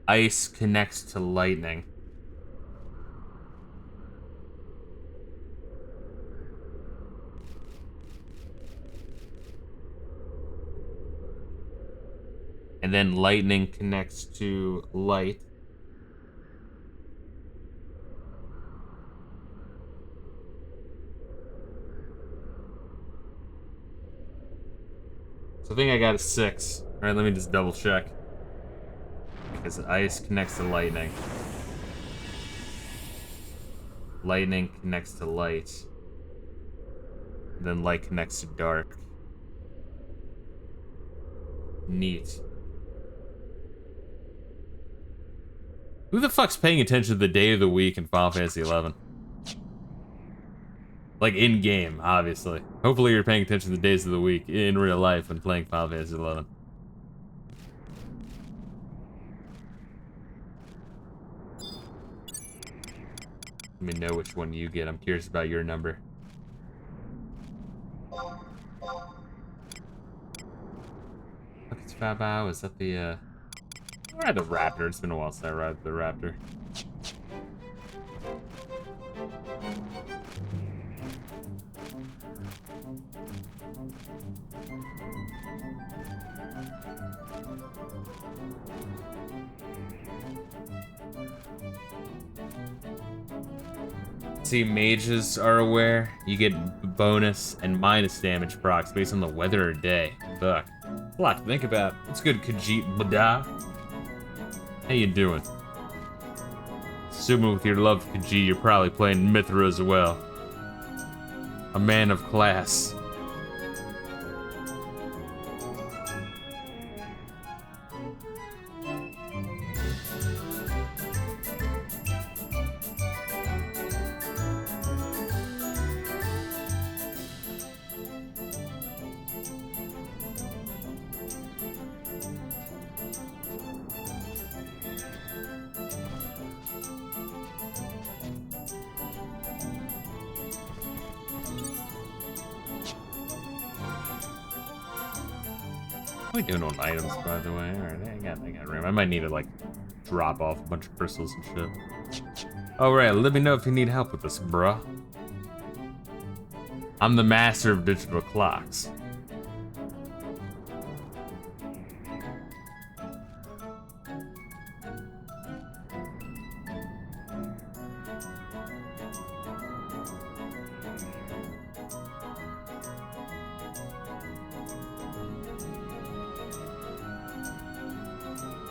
ice connects to lightning. And then lightning connects to light. So I think I got a 6. Alright, let me just double check. Because ice connects to lightning. Lightning connects to light. And then light connects to dark. Neat. Who the fuck's paying attention to the day of the week in Final Fantasy XI? Like, in-game, obviously. Hopefully you're paying attention to the days of the week in real life when playing Final Fantasy XI. Let me know which one you get. I'm curious about your number. Look, it's Fabao. Is that the, I ride the Raptor. It's been a while since I ride the Raptor. See, mages are aware. You get bonus and minus damage procs based on the weather or day. Fuck. A lot to think about. It's good, Khajiit Bada. How you doing? Assuming with your love for Khajiit, you're probably playing Mithra as well. A man of class. What are we doing on items, by the way? Alright, I got room. I might need to, like, drop off a bunch of crystals and shit. Alright, let me know if you need help with this, bruh. I'm the master of digital clocks.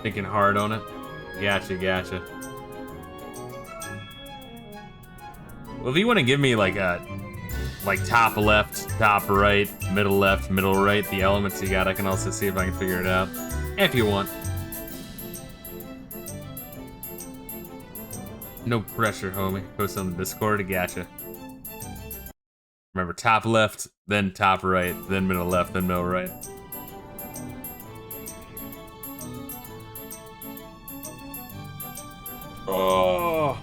Thinking hard on it. Gotcha, gotcha. Well, if you want to give me like a, top left, top right, middle left, middle right, the elements you got, I can also see if I can figure it out. If you want. No pressure, homie. Post on the Discord, gotcha. Remember, top left, then top right, then middle left, then middle right. Oh.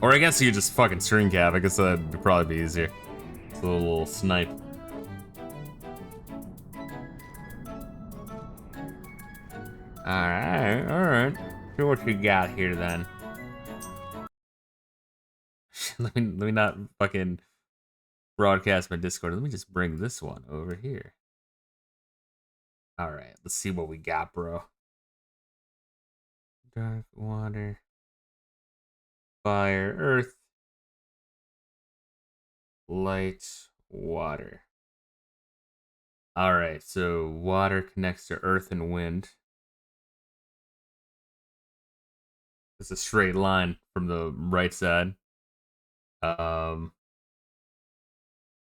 Or I guess you just fucking string cap. I guess that'd probably be easier. It's a little snipe. Alright. See what you got here then. let me not fucking broadcast my Discord. Let me just bring this one over here. Alright, let's see what we got, bro. Dark water. Fire, earth. Light, water. Alright, so water connects to earth and wind. It's a straight line from the right side.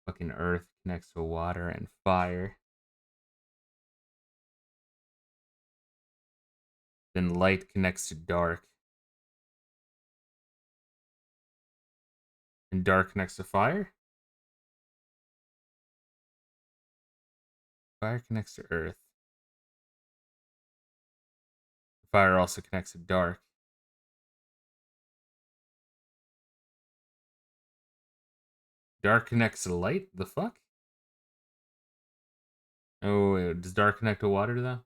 Fucking earth connects to water and fire. Then light connects to dark. And dark connects to fire? Fire connects to earth. Fire also connects to dark. Dark connects to light? The fuck? Oh, wait, does dark connect to water though?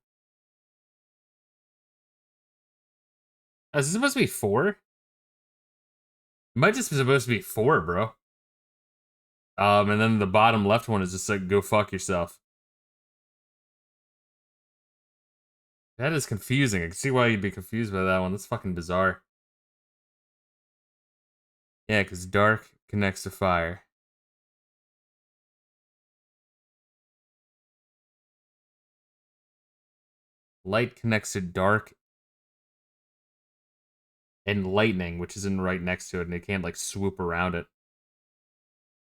Oh, is this supposed to be 4? It might just be supposed to be 4, bro. And then the bottom left one is just like, go fuck yourself. That is confusing. I can see why you'd be confused by that one. That's fucking bizarre. Yeah, because dark connects to fire. Light connects to dark and lightning, which isn't right next to it, and it can't, like, swoop around it.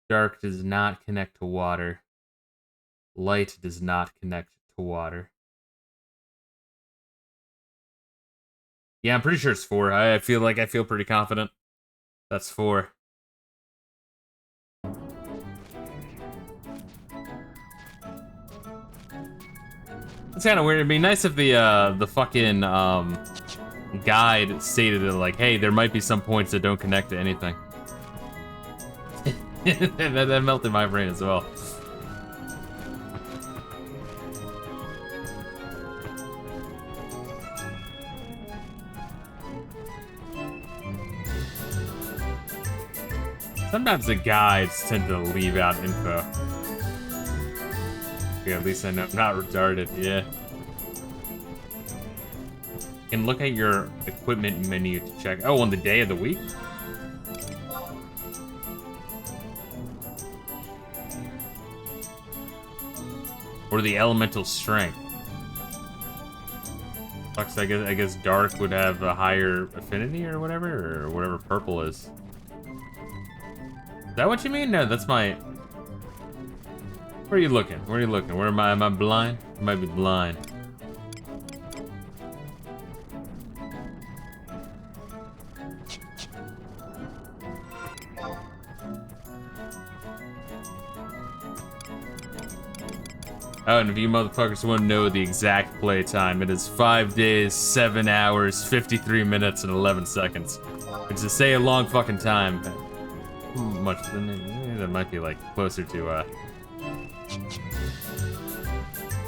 Dark does not connect to water. Light does not connect to water. Yeah, I'm pretty sure it's 4. I feel pretty confident. That's 4. It's kind of weird. It'd be nice if the fucking guide stated it like, hey, there might be some points that don't connect to anything. that melted my brain as well. Sometimes the guides tend to leave out info. Yeah, at least I know I'm not retarded, yeah. You can look at your equipment menu to check. Oh, on the day of the week? Or the elemental strength. Fucks, I guess dark would have a higher affinity or whatever purple is. Is that what you mean? No, that's my... Where are you looking? Where are you looking? Where am I? Am I blind? I might be blind. Oh, and if you motherfuckers want to know the exact play time, it is 5 days, 7 hours, 53 minutes, and 11 seconds. Which is to say a long fucking time. Much that might be like closer to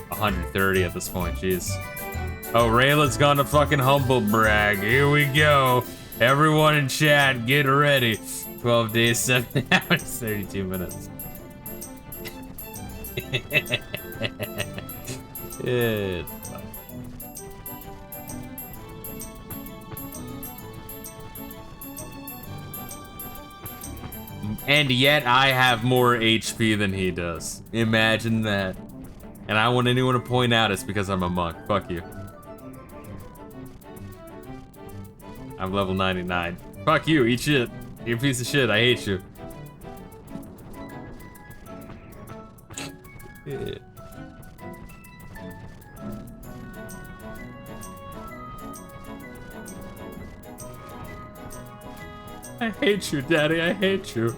130 at this point, jeez. Oh, Rayla's gonna fucking humble brag. Here we go. Everyone in chat, get ready. 12 days, 7 hours, 32 minutes. It's fun. And yet I have more HP than he does. Imagine that. And I want anyone to point out it's because I'm a monk. Fuck you. I'm level 99. Fuck you, eat shit. You're a piece of shit, I hate you. Yeah. I hate you, Daddy, I hate you.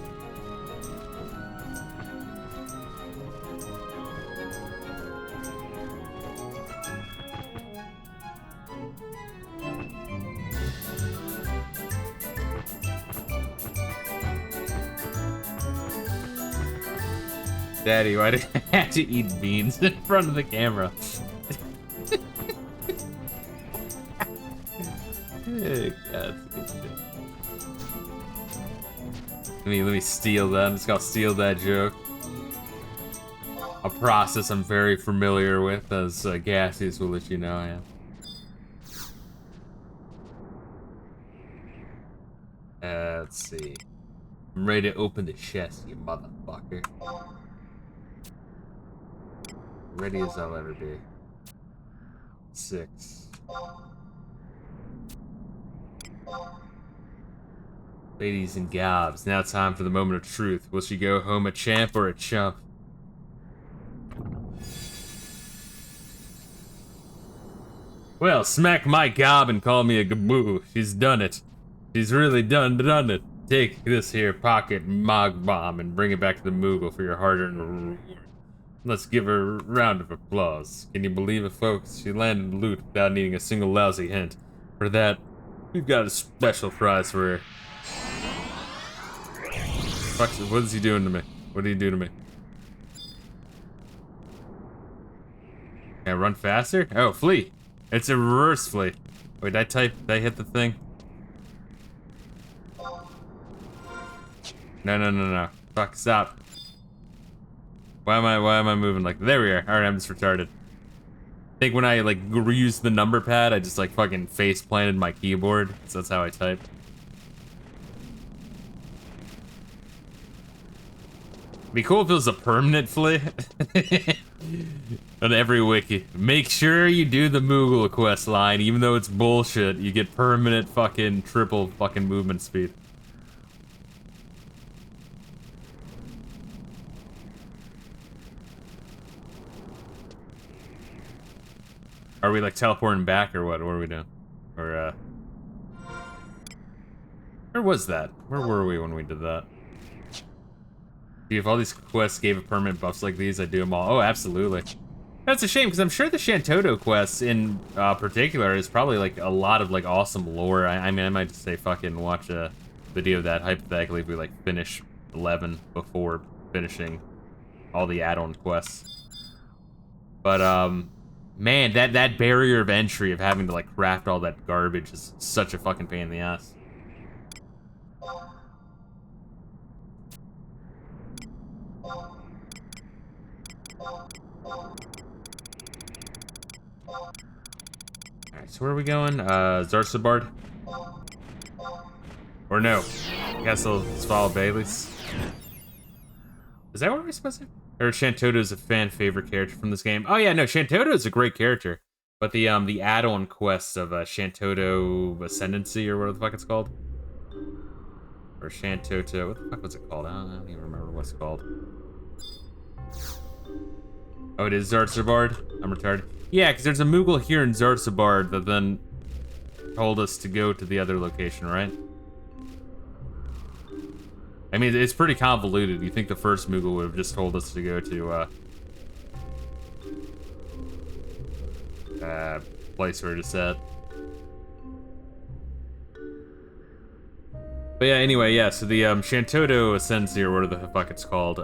Daddy, why did I have to eat beans in front of the camera? Hey, God, let me steal that. I'm just gonna steal that joke. A process I'm very familiar with, as Gassius will let you know I am. Let's see. I'm ready to open the chest, you motherfucker. Ready as I'll ever be. 6. Ladies and gobs, now time for the moment of truth. Will she go home a champ or a chump? Well, smack my gob and call me a gaboo. She's done it. She's really done it. Take this here pocket mog bomb and bring it back to the Moogle for your hard-earned reward. Let's give her a round of applause. Can you believe it, folks? She landed loot without needing a single lousy hint. For that, we've got a special prize for her. Fuck, what is he doing to me? What did he do to me? Can I run faster? Oh, flee. It's a reverse flee. Wait, did I hit the thing? No. Fuck, stop. Why am I moving like that? There we are. Alright, I'm just retarded. I think when I like reused the number pad, I just like fucking face planted my keyboard. So that's how I type. Be cool if it was a permanent flee. On every wiki. Make sure you do the Moogle quest line, even though it's bullshit, you get permanent fucking triple fucking movement speed. Are we like teleporting back or what? What are we doing? Or where was that? Where were we when we did that? If all these quests gave a permanent buffs like these, I'd do them all. Oh, absolutely. That's a shame, because I'm sure the Shantoto quests in particular is probably like a lot of like awesome lore. I mean, I might just say fucking watch a video of that hypothetically if we like finish 11 before finishing all the add-on quests. But man, that barrier of entry of having to like craft all that garbage is such a fucking pain in the ass. so where are we going? Zarsabard? Or no, Castle Sval Bailey's. Is that where we're supposed to? Or Shantoto is a fan favorite character from this game. Oh yeah, no, Shantoto is a great character. But the add-on quest of Shantoto Ascendancy or whatever the fuck it's called. Or Shantoto, what the fuck was it called? I don't even remember what it's called. Oh, it is Zarsabard? I'm retarded. Yeah, because there's a Moogle here in Zarsabard that then told us to go to the other location, right? I mean, it's pretty convoluted. You think the first Moogle would have just told us to go to, place where it's at. But yeah, anyway, yeah, so the, Shantoto Ascendancy, or whatever the fuck it's called,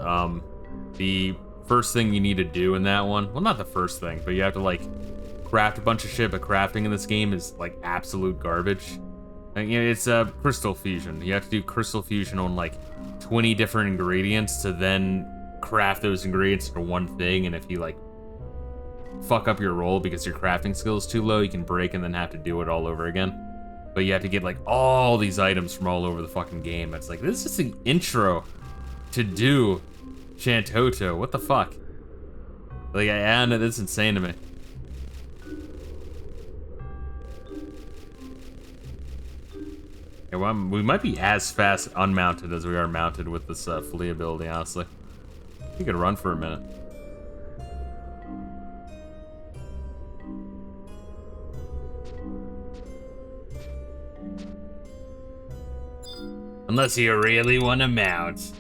the first thing you need to do in that one, well, not the first thing, but you have to, like, craft a bunch of shit, but crafting in this game is, like, absolute garbage. And, you know, it's, crystal fusion. You have to do crystal fusion on, like, 20 different ingredients to then craft those ingredients into one thing, and if you, like, fuck up your roll because your crafting skill is too low, you can break and then have to do it all over again. But you have to get, like, all these items from all over the fucking game. It's like, this is the intro to do Shantoto. What the fuck? Like, I don't know, that's insane to me. Yeah, well, we might be as fast unmounted as we are mounted with this flea ability, honestly. We could run for a minute. Unless you really want to mount.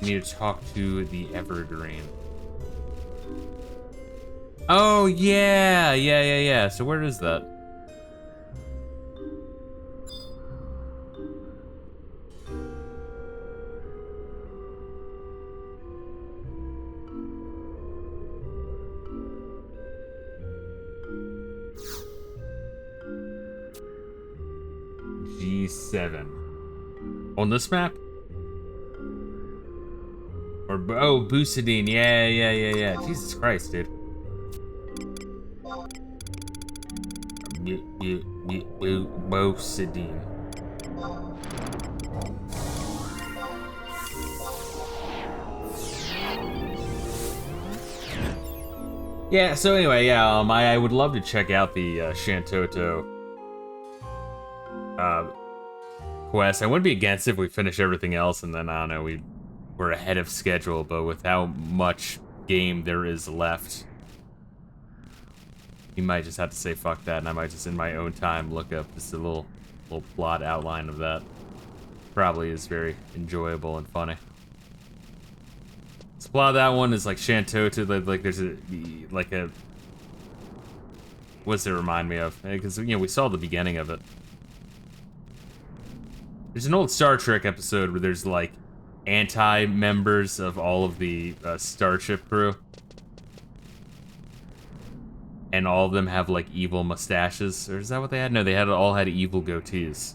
You need to talk to the Evergreen. Oh, yeah. So where is that? G7. On this map? Or, oh, Boosadine. Yeah. Jesus Christ, dude. Boosadine. Yeah, so anyway, yeah, I would love to check out the Shantoto quest. I wouldn't be against it if we finish everything else and then, I don't know, we're ahead of schedule, but with how much game there is left, you might just have to say fuck that, and I might just in my own time look up just a little plot outline of that. Probably is very enjoyable and funny. So plot of that one is like Shantoto, like there's a what's it remind me of? Because, you know, we saw the beginning of it. There's an old Star Trek episode where there's like anti-members of all of the Starship crew. And all of them have like evil mustaches. Or is that what they had? No, they all had evil goatees.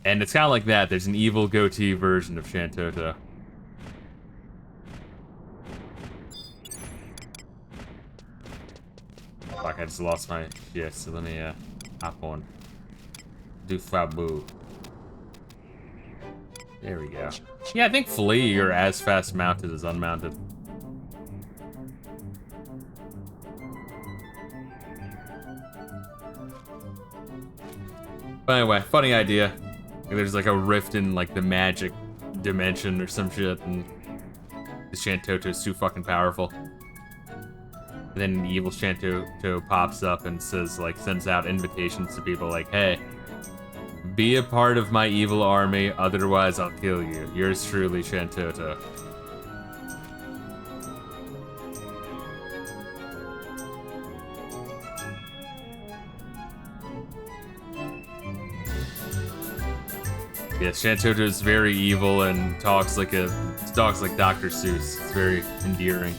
And it's kind of like that. There's an evil goatee version of Shantoto. Fuck, I just lost my shit, so let me hop on. Do Fabu. There we go. Yeah, I think Flea, you're as fast mounted as unmounted. But anyway, funny idea. There's like a rift in like the magic dimension or some shit, and the Shantoto is too fucking powerful. And then evil Shantoto pops up and says, like, sends out invitations to people like, hey, be a part of my evil army, otherwise I'll kill you. Yours truly, Shantoto. Yeah, Shantoto is very evil and talks like Dr. Seuss. It's very endearing.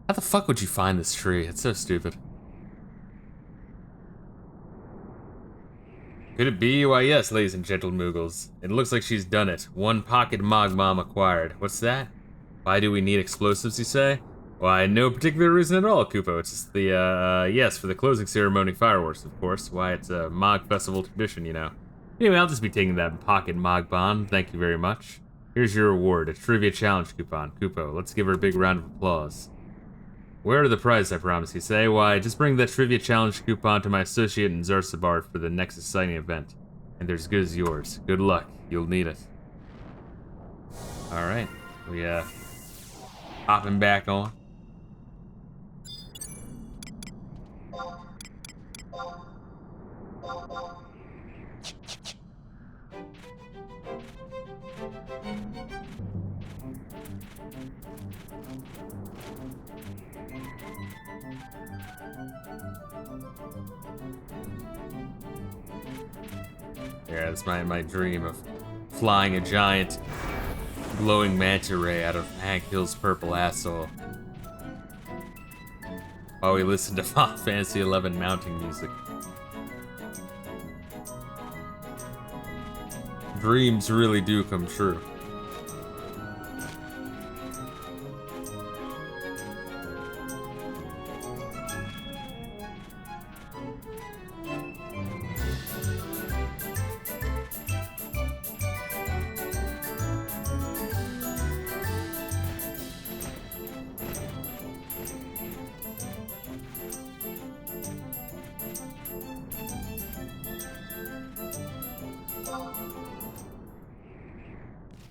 How the fuck would you find this tree? It's so stupid. Could it be? Why, yes, ladies and gentle Moogles. It looks like she's done it. One pocket Mog Bomb acquired. What's that? Why do we need explosives, you say? Why, no particular reason at all, Kupo. It's just the, yes, for the closing ceremony fireworks, of course. Why, it's a Mog Festival tradition, you know. Anyway, I'll just be taking that pocket Mog Bomb. Thank you very much. Here's your reward, a trivia challenge coupon. Kupo, let's give her a big round of applause. Where are the prizes, I promise, you say? Why, just bring that trivia challenge coupon to my associate in Zarsabar for the next exciting event. And they're as good as yours. Good luck. You'll need it. Alright. We, hopping back on. Yeah, it's my dream of flying a giant glowing manta ray out of Hank Hill's purple asshole while we listen to Final Fantasy XI mounting music. Dreams really do come true.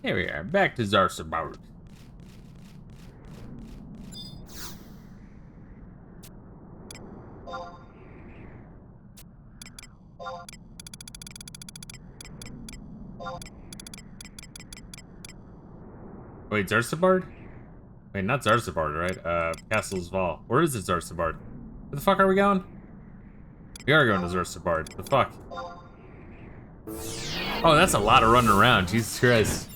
Here we are, back to Zarsabar. Wait, Zarsabard? Wait, not Zarsabard, right? Castle's Val. Where is it, Zarsabard? Where the fuck are we going? We are going to Zarsabard. The fuck? Oh, that's a lot of running around. Jesus Christ.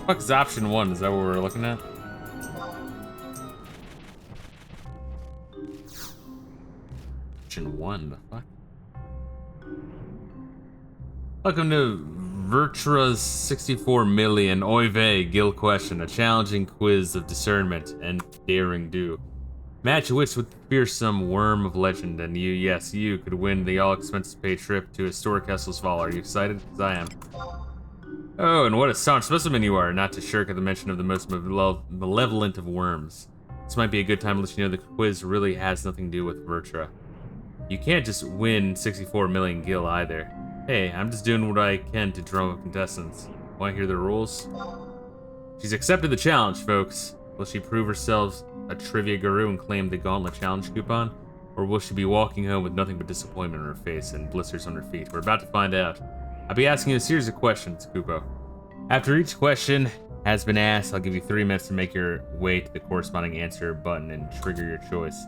Fuck is option 1? Is that what we're looking at? Option 1, the fuck? Welcome to Virtra's 64 million Oy vey Gil question, a challenging quiz of discernment and daring do. Match wits with the fearsome worm of legend, and you, yes, you, could win the all-expenses-paid trip to historic Castle's Fall. Are you excited? Because I am. Oh, and what a staunch specimen you are, not to shirk at the mention of the most malevolent of worms. This might be a good time to let you know the quiz really has nothing to do with Virtra. You can't just win 64 million gil either. Hey, I'm just doing what I can to drum up contestants. Want to hear the rules? She's accepted the challenge, folks. Will she prove herself a trivia guru and claim the Gauntlet Challenge coupon? Or will she be walking home with nothing but disappointment on her face and blisters on her feet? We're about to find out. I'll be asking you a series of questions, Kupo. After each question has been asked, I'll give you 3 minutes to make your way to the corresponding answer button and trigger your choice.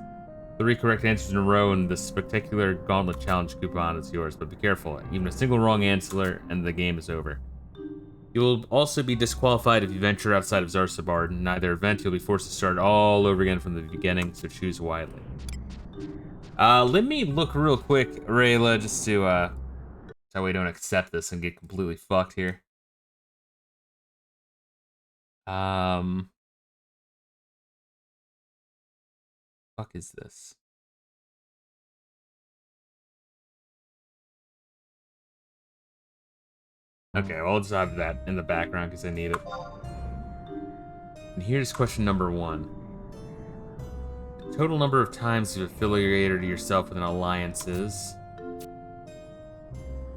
3 correct answers in a row and the spectacular Gauntlet Challenge coupon is yours, but be careful. Even a single wrong answer and the game is over. You will also be disqualified if you venture outside of Zarsabard. In either event, you'll be forced to start all over again from the beginning, so choose wisely. Let me look real quick, Reila, just to, so we don't accept this and get completely fucked here. Fuck is this? Okay, well, I'll just have that in the background because I need it. And here's question number 1. The total number of times you've affiliated yourself with an alliance is...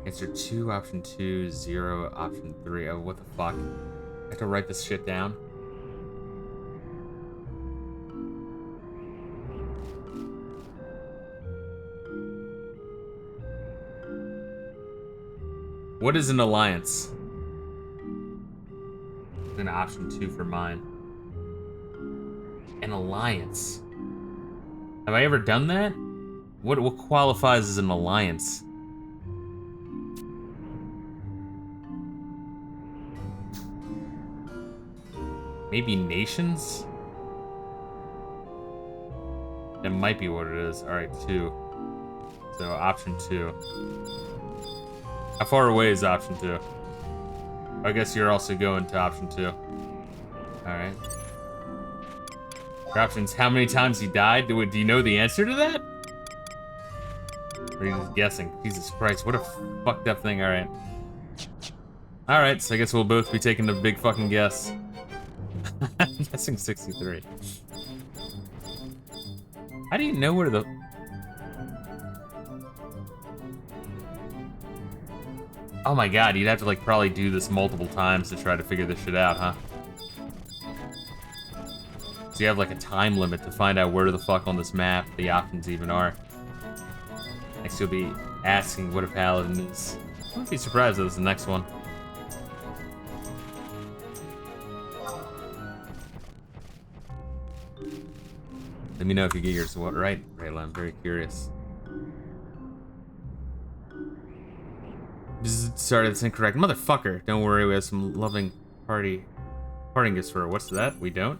Answer 2, option 2, 0, option 3. Oh, what the fuck? I have to write this shit down? What is an alliance? An option 2 for mine. An alliance. Have I ever done that? What qualifies as an alliance? Maybe nations? That might be what it is. Alright, 2. So option 2. How far away is option 2? I guess you're also going to option 2. Alright. Your options, how many times he died? Do you know the answer to that? Or are you just guessing? Jesus Christ, what a fucked up thing. Alright. Alright, so I guess we'll both be taking a big fucking guess. I'm guessing 63. How do you know where the... Oh my god, you'd have to like probably do this multiple times to try to figure this shit out, huh? So you have like a time limit to find out where the fuck on this map the options even are. Next you'll be asking what a paladin is. I wouldn't be surprised if it's the next one. Let me know if you get yours right, Reila. I'm very curious. Sorry, that's incorrect. Motherfucker. Don't worry, we have some loving parting gifts for her. What's that? We don't?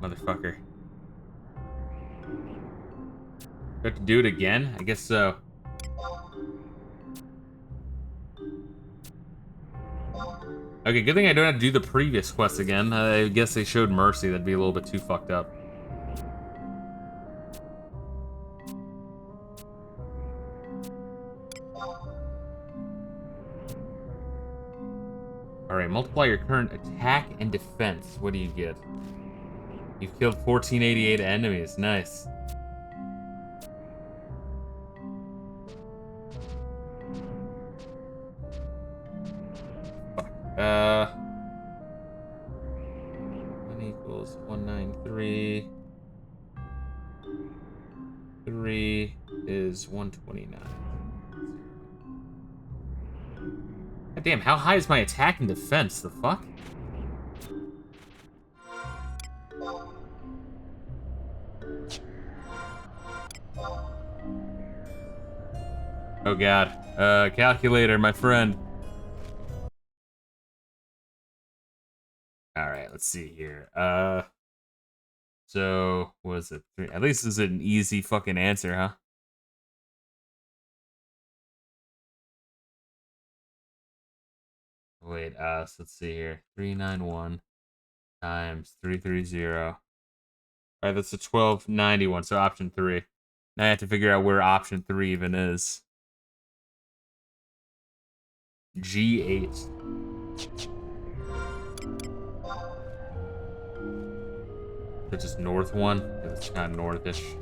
Motherfucker. Do I have to do it again? I guess so. Okay, good thing I don't have to do the previous quest again. I guess they showed mercy. That'd be a little bit too fucked up. Alright, multiply your current attack and defense. What do you get? You've killed 1488 enemies. Nice. Fuck. 1 equals 193. 3 is 129. God damn, how high is my attack and defense? The fuck? Oh god. Calculator, my friend. Alright, let's see here. So, what is it? 3? At least this is an easy fucking answer, huh? Wait, so let's see here. 391 times 330. Alright, that's a 1291, so option 3. Now I have to figure out where option 3 even is. G8. That's just north one, because it's kind of northish.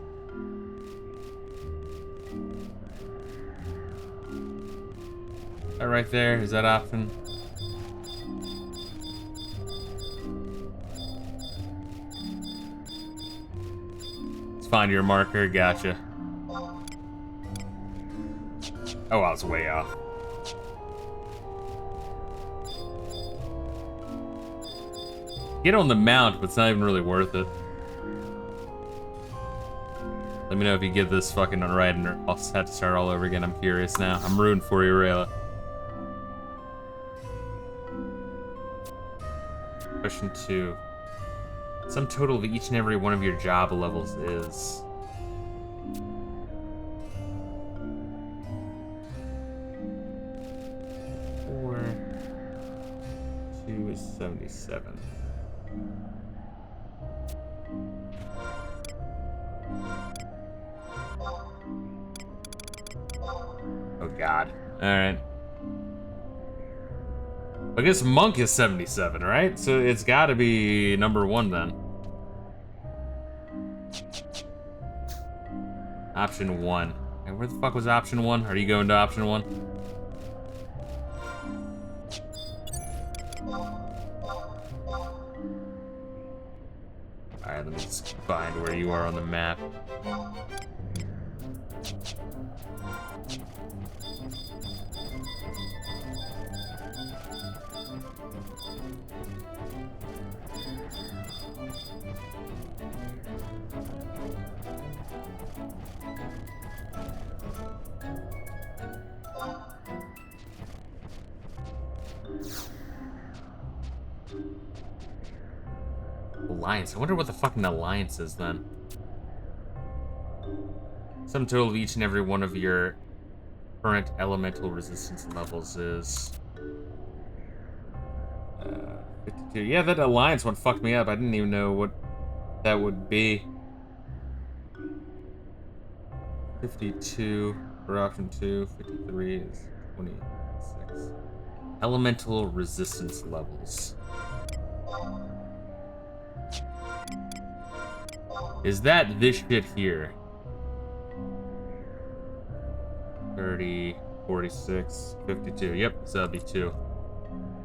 That right there, is that option? Let's find your marker, gotcha. Oh, I was way off. Get on the mount, but it's not even really worth it. Let me know if you get this fucking right, and I'll have to start all over again. I'm curious now. I'm rooting for you, Reila. Question 2. Sum total of each and every one of your job levels is... Four. 2 is 77. Oh god. Alright. I guess Monk is 77, right? So it's gotta be number 1 then. Option 1. Hey, where the fuck was option 1? Are you going to option 1? Alright, let me just find where you are on the map. Alliance. I wonder what the fucking alliance is then. Sum total of each and every one of your current elemental resistance levels is 52. Yeah, that alliance one fucked me up. I didn't even know what that would be. 52 for option 2. 53 is 26. Elemental resistance levels. Is that this shit here? 30, 46, 52. Yep, so that'd be 2.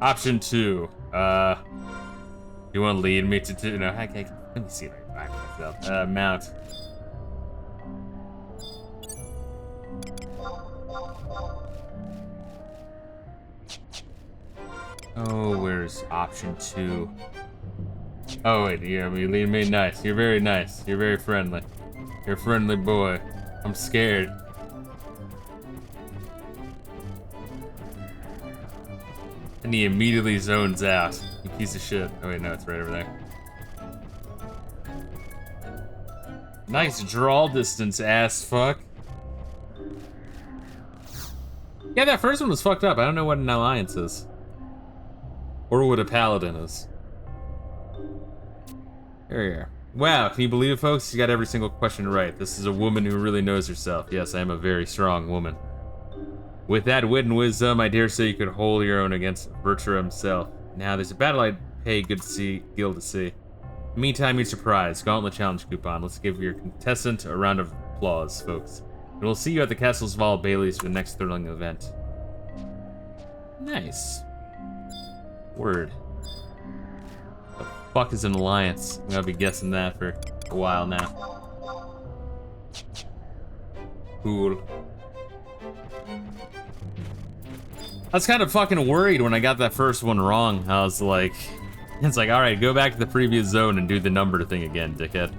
Option 2. You want to lead me to 2? No, let me see if I can find myself. Mount. Oh, where's option 2? Oh, wait, yeah, you lead me. Nice. You're very nice. You're very friendly. You're a friendly boy. I'm scared. And he immediately zones out. You piece of shit. Oh, wait, no, it's right over there. Nice draw distance, ass fuck. Yeah, that first one was fucked up. I don't know what an alliance is. Or what a paladin is. There you are. Wow, can you believe it, folks? You got every single question right. This is a woman who really knows herself. Yes, I am a very strong woman. With that wit and wisdom, I dare say you could hold your own against Virtue himself. Now, there's a battle I'd pay good skill to see. In the meantime, your surprise. Gauntlet challenge coupon. Let's give your contestant a round of applause, folks. And we'll see you at the Castle's Val Baileys for the next thrilling event. Nice. Word. Fuck is an alliance? I'm gonna be guessing that for a while now. Cool. I was kind of fucking worried when I got that first one wrong. I was like, it's like, alright, go back to the previous zone and do the number thing again, dickhead.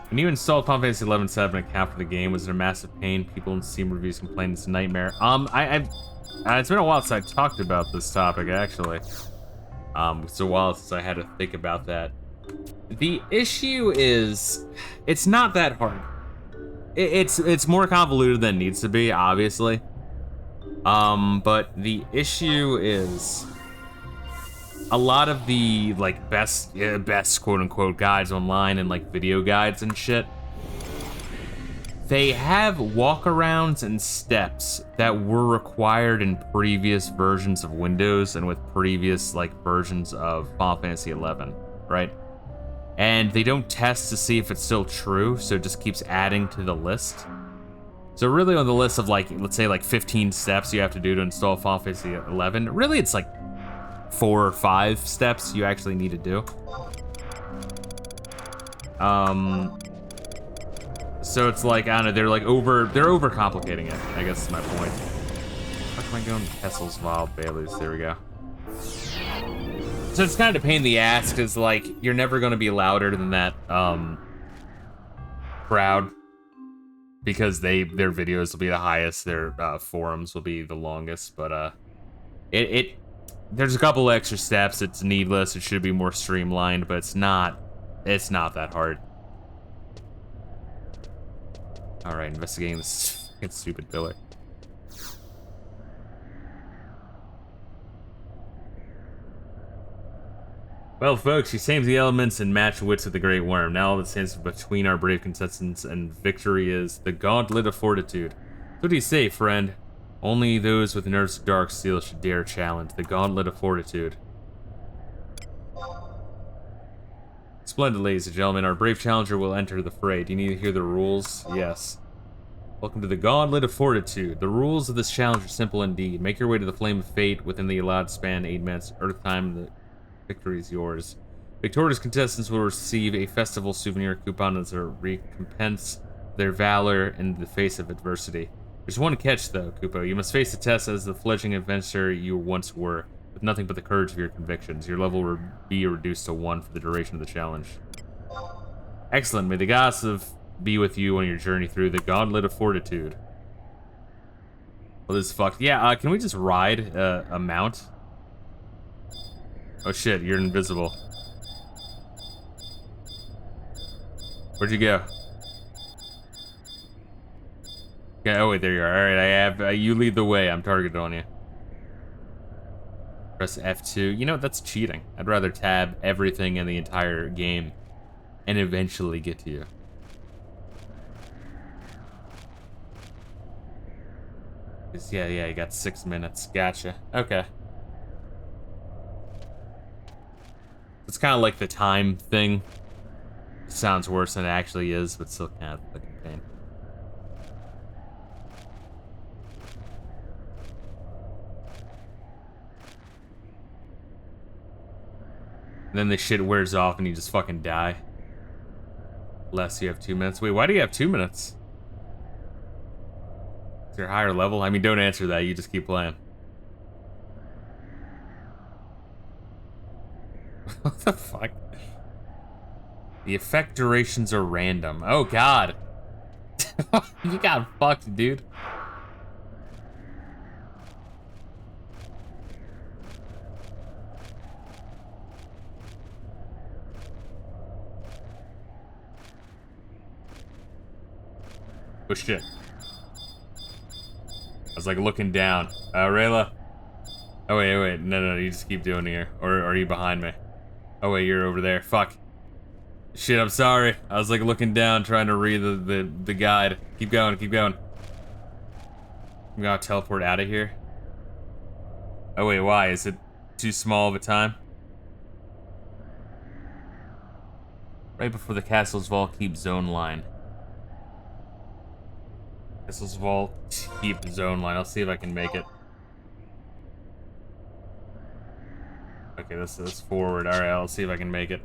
When you installed Final Fantasy 11.7 account for the game, was it a massive pain? People in Steam reviews complained it's a nightmare. It's been a while since I talked about this topic, actually. It's a while since I had to think about that. The issue is, it's not that hard. It's more convoluted than it needs to be, obviously. But the issue is, a lot of the like best quote unquote guides online and like video guides and shit, they have walkarounds and steps that were required in previous versions of Windows and with previous like versions of Final Fantasy 11, right? And they don't test to see if it's still true, so it just keeps adding to the list. So really on the list of like, let's say like 15 steps you have to do to install Final Fantasy 11, really it's like 4 or 5 steps you actually need to do. So it's like, I don't know, they're overcomplicating it, I guess is my point. How can I go in Kessel's Val Baileys? There we go. So it's kind of a pain in the ass, because like, you're never gonna be louder than that, crowd. Because their videos will be the highest, their forums will be the longest, but There's a couple extra steps. It's needless. It should be more streamlined, but it's not that hard. All right, investigating this fucking stupid pillar. Well, folks, she sames the elements and match wits with the Great Worm. Now all that stands between our brave contestants and victory is the Gauntlet of Fortitude. So what do you say, friend? Only those with nerves of dark steel should dare challenge the Gauntlet of Fortitude. Splendid, ladies and gentlemen. Our brave challenger will enter the fray. Do you need to hear the rules? Yes. Welcome to the Gauntlet of Fortitude. The rules of this challenge are simple indeed. Make your way to the Flame of Fate within the allotted span 8 minutes Earth time. The victory is yours. Victorious contestants will receive a festival souvenir coupon as a recompense for their valor in the face of adversity. There's one catch, though, Kupo. You must face the test as the fledgling adventurer you once were, with nothing but the courage of your convictions. Your level will be reduced to 1 for the duration of the challenge. Excellent. May the gods be with you on your journey through the Gauntlet of Fortitude. Well, this is fucked. Yeah, can we just ride a mount? Oh shit, you're invisible. Where'd you go? Okay, oh wait, there you are. Alright, I have, you lead the way. I'm targeted on you. Press F2. You know, that's cheating. I'd rather tab everything in the entire game and eventually get to you. Yeah, you got 6 minutes. Gotcha. Okay. It's kind of like the time thing. Sounds worse than it actually is, but still kind of like a pain. And then the shit wears off and you just fucking die. Unless you have 2 minutes. Wait, why do you have 2 minutes? Is there a higher level? I mean, don't answer that. You just keep playing. What the fuck? The effect durations are random. Oh, God. You got fucked, dude. Oh, shit. I was like looking down. Reila. Oh wait, no, you just keep doing it here. Or are you behind me? Oh wait, you're over there. Fuck. Shit, I'm sorry. I was like looking down trying to read the guide. Keep going. I'm gonna teleport out of here. Oh wait, why? Is it too small of a time? Right before the castle's vault, keep zone line. Castle's vault, keep zone line. I'll see if I can make it. Okay, this is forward. Alright, I'll see if I can make it.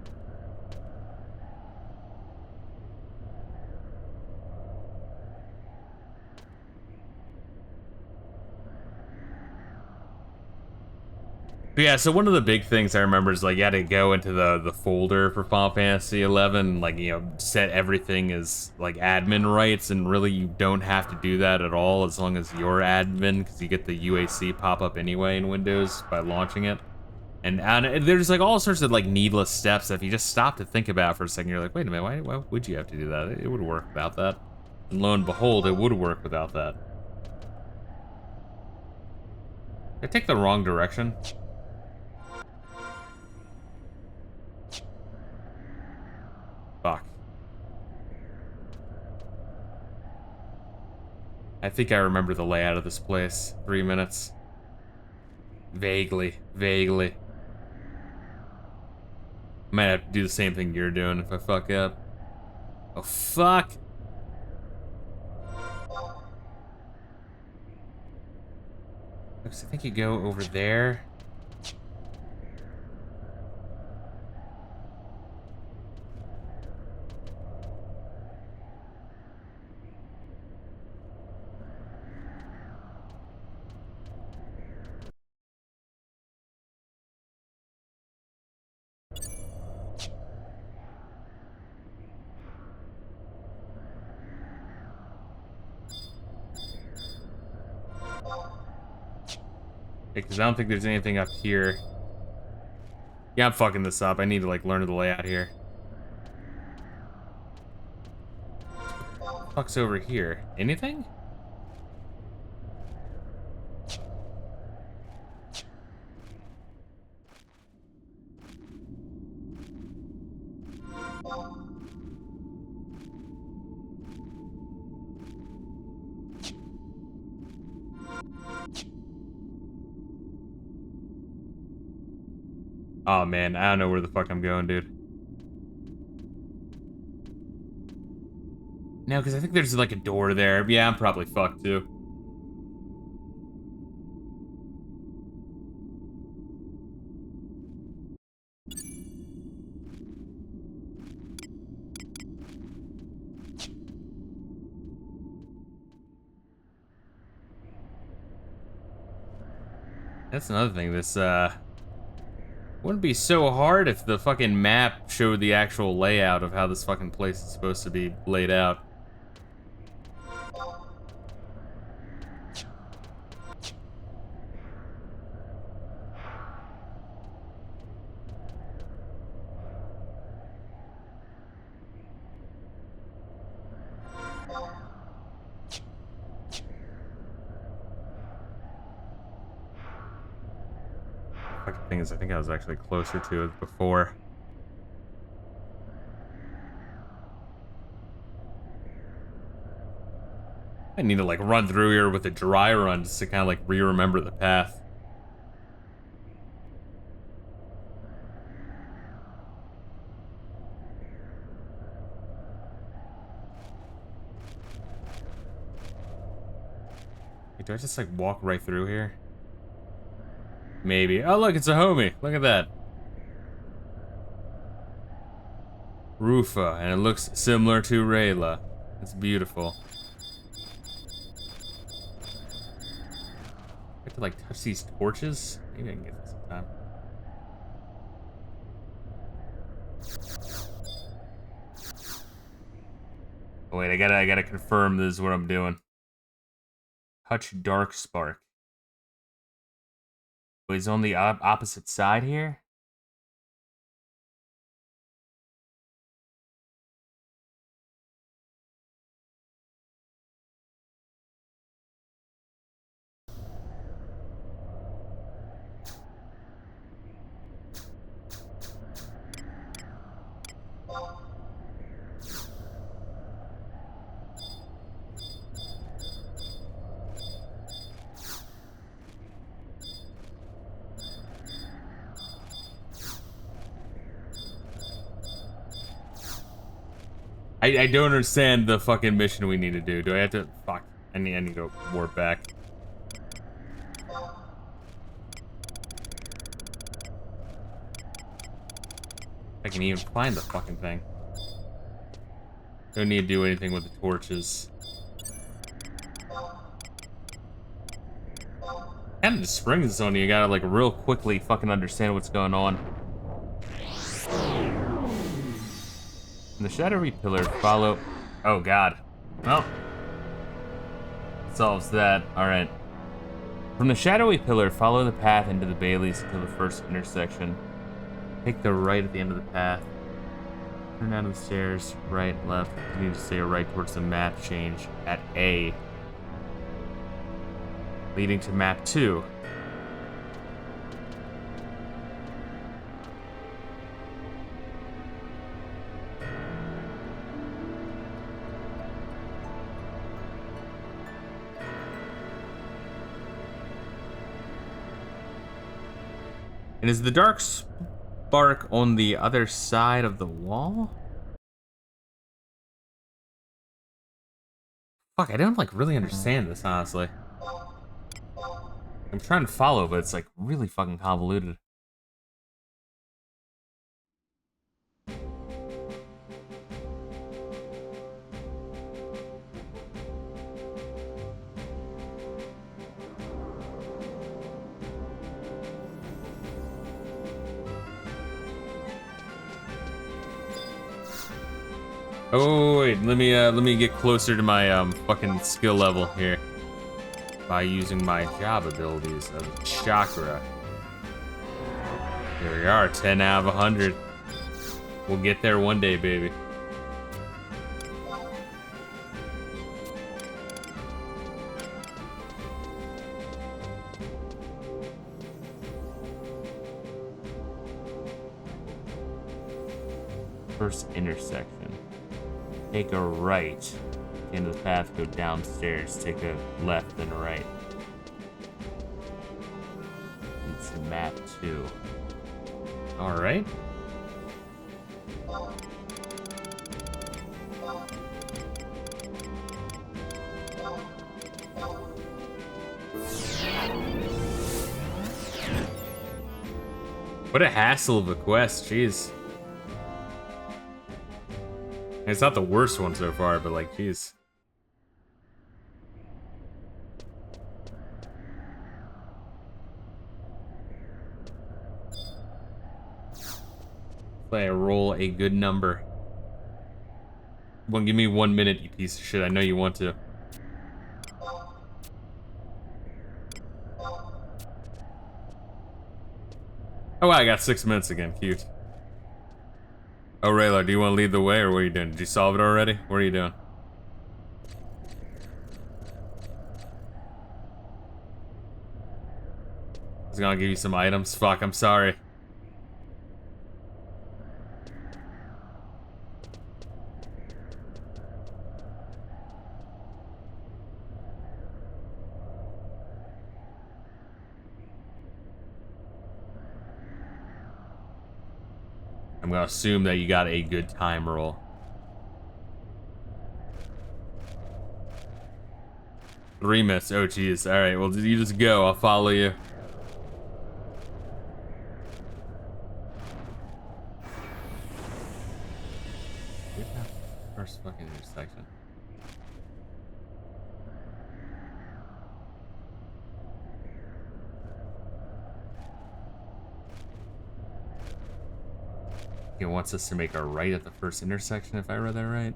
But yeah, so one of the big things I remember is like you had to go into the folder for Final Fantasy 11, like, you know, set everything as like admin rights, and really you don't have to do that at all as long as you're admin, because you get the UAC pop up anyway in Windows by launching it. And there's like all sorts of like needless steps that if you just stop to think about for a second, you're like, wait a minute, why would you have to do that? It would work without that. And lo and behold, it would work without that. Did I take the wrong direction? Fuck. I think I remember the layout of this place. 3 minutes. Vaguely. I might have to do the same thing you're doing if I fuck up. Oh, fuck! I think you go over there. Because I don't think there's anything up here. Yeah, I'm fucking this up. I need to, like, learn the layout here. What the fuck's over here? Anything? Oh man, I don't know where the fuck I'm going, dude. No, because I think there's like a door there. Yeah, I'm probably fucked too. That's another thing. This wouldn't be so hard if the fucking map showed the actual layout of how this fucking place is supposed to be laid out. Fucking thing is, I think I was actually closer to it before. I need to like run through here with a dry run just to kind of like re-remember the path. Wait, do I just like walk right through here? Maybe. Oh look, it's a homie. Look at that. Rufa, and it looks similar to Reila. It's beautiful. I have to like touch these torches? Maybe I can get this sometime. Oh, wait, I gotta confirm this is what I'm doing. Touch dark spark. Oh, he's on the opposite side here? I don't understand the fucking mission we need to do. Do I have to... Fuck. I need to go warp back. I can even find the fucking thing. Don't need to do anything with the torches. Kind of just springs this on you. You gotta like real quickly fucking understand what's going on. And the shadowy pillar follow... Oh god. Well. Solves that. Alright. From the shadowy pillar, follow the path into the Baileys until the first intersection. Take the right at the end of the path. Turn down the stairs, right, left. Continue to stay right towards the map change at A. Leading to map 2. And is the dark spark on the other side of the wall? Fuck, I don't like really understand this, honestly. I'm trying to follow, but it's like really fucking convoluted. Oh wait, let me get closer to my fucking skill level here. by using my job abilities of chakra. Here we are, 10 out of 100. We'll get there one day, baby. First intersection. Take a right. End of the path, go downstairs. Take a left and right. It's a map too. Alright. What a hassle of a quest, jeez. It's not the worst one so far, but like, jeez. Play a roll a good number. Well, give me 1 minute, you piece of shit. I know you want to. Oh, wow, I got 6 minutes again. Cute. Oh, Reila, do you want to lead the way, or what are you doing? Did you solve it already? What are you doing? I was gonna give you some items. Fuck, I'm sorry. I'm gonna assume that you got a good time roll. Three minutes. Oh, geez. All right. Well, you just go. I'll follow you. First fucking intersection. It wants us to make a right at the first intersection, if I read that right.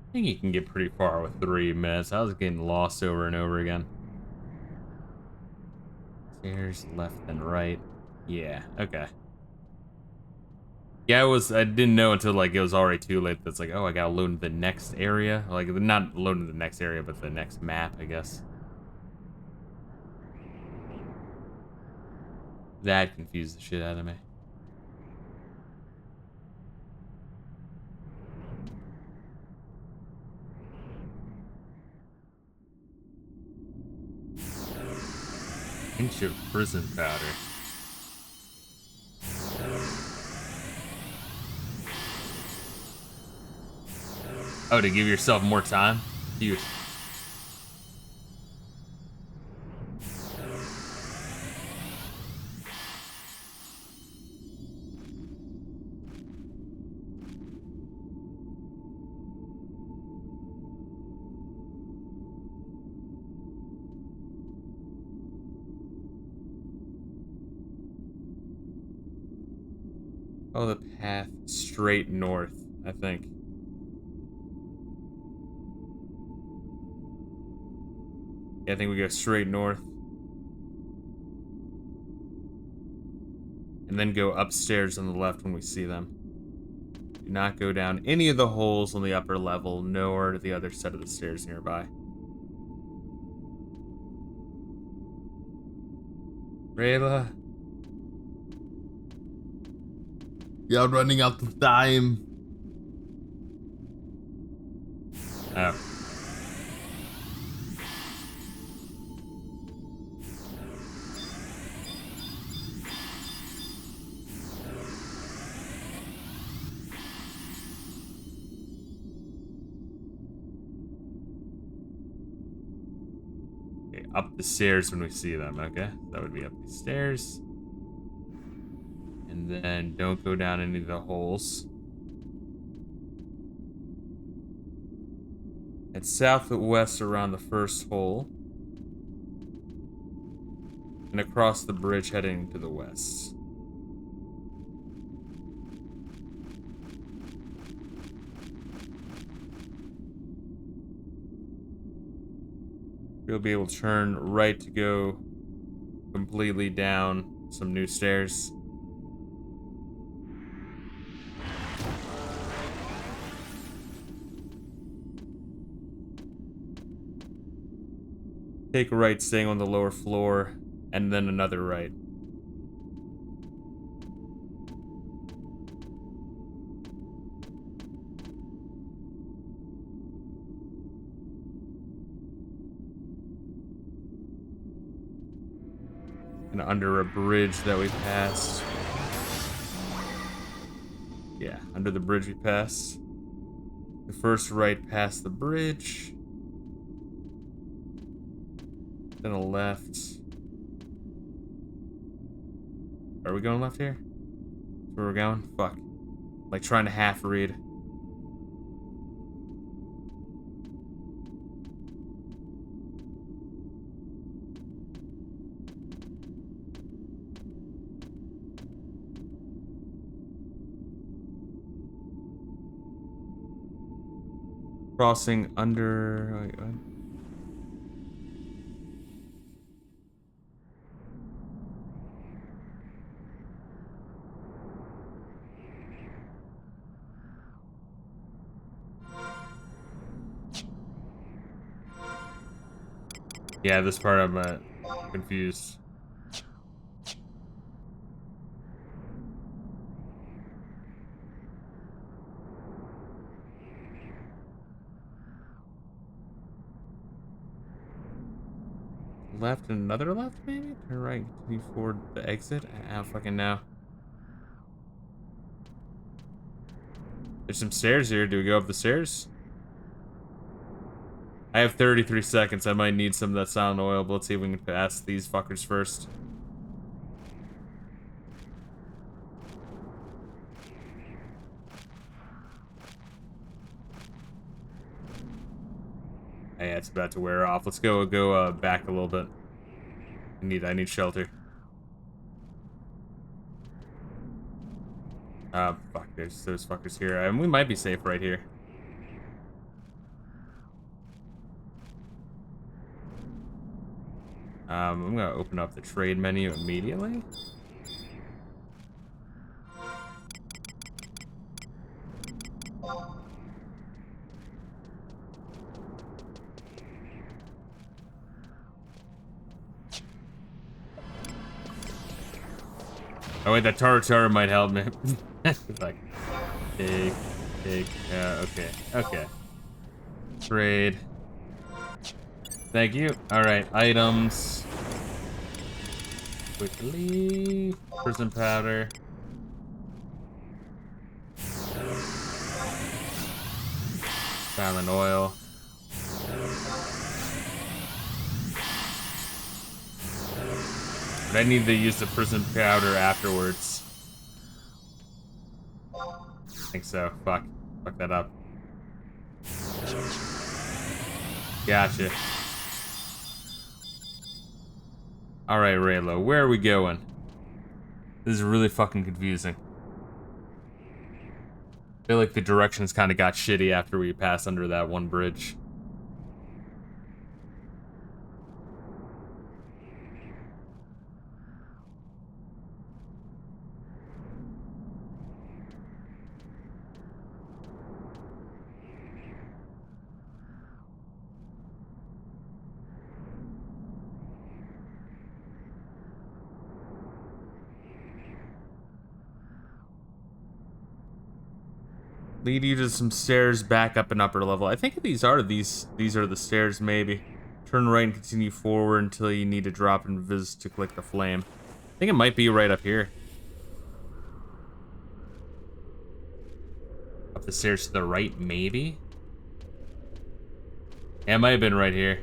I think you can get pretty far with 3 minutes. I was getting lost over and over again. Stairs, left and right. Yeah, okay. Yeah, I didn't know until like it was already too late. That's like, oh, I gotta load into the next area. Like, not load into the next area, but the next map, I guess. That confused the shit out of me. Inch of prison powder. Oh, to give yourself more time? Cute. Oh, the path straight north, I think. Yeah, I think we go straight north. And then go upstairs on the left when we see them. Do not go down any of the holes on the upper level, nor to the other set of the stairs nearby. Reila. You're running out of time. Oh. Okay, up the stairs when we see them, okay? That would be up the stairs. And then don't go down any of the holes. Head southwest around the first hole. And across the bridge heading to the west. You'll be able to turn right to go completely down some new stairs. Take a right staying on the lower floor, and then another right. And under a bridge that we passed. Yeah, under the bridge we passed. The first right past the bridge. Then a left. Are we going left here? That's where we're going? Fuck. Like trying to half read. Crossing under... Wait, what? Yeah, this part I'm confused. Left and another left, maybe? Turn right, continue forward the exit? I don't fucking know. There's some stairs here. Do we go up the stairs? I have 33 seconds. I might need some of that silent oil, but let's see if we can pass these fuckers first. Hey, it's about to wear off. Let's go back a little bit. I need shelter. Fuck, there's those fuckers here. We might be safe right here. I'm gonna open up the trade menu immediately. Oh wait, that Taro might help me. Like, take, okay. Trade. Thank you. Alright, items. Quickly. Prison powder. Silent oil. But I need to use the prison powder afterwards. I think so. Fuck that up. Gotcha. Alright, Raylo, where are we going? This is really fucking confusing. I feel like the directions kind of got shitty after we passed under that one bridge. Lead you to some stairs back up an upper level. I think these are the stairs, maybe. Turn right and continue forward until you need to drop and visit to collect the flame. I think it might be right up here. Up the stairs to the right, maybe? Yeah, it might have been right here.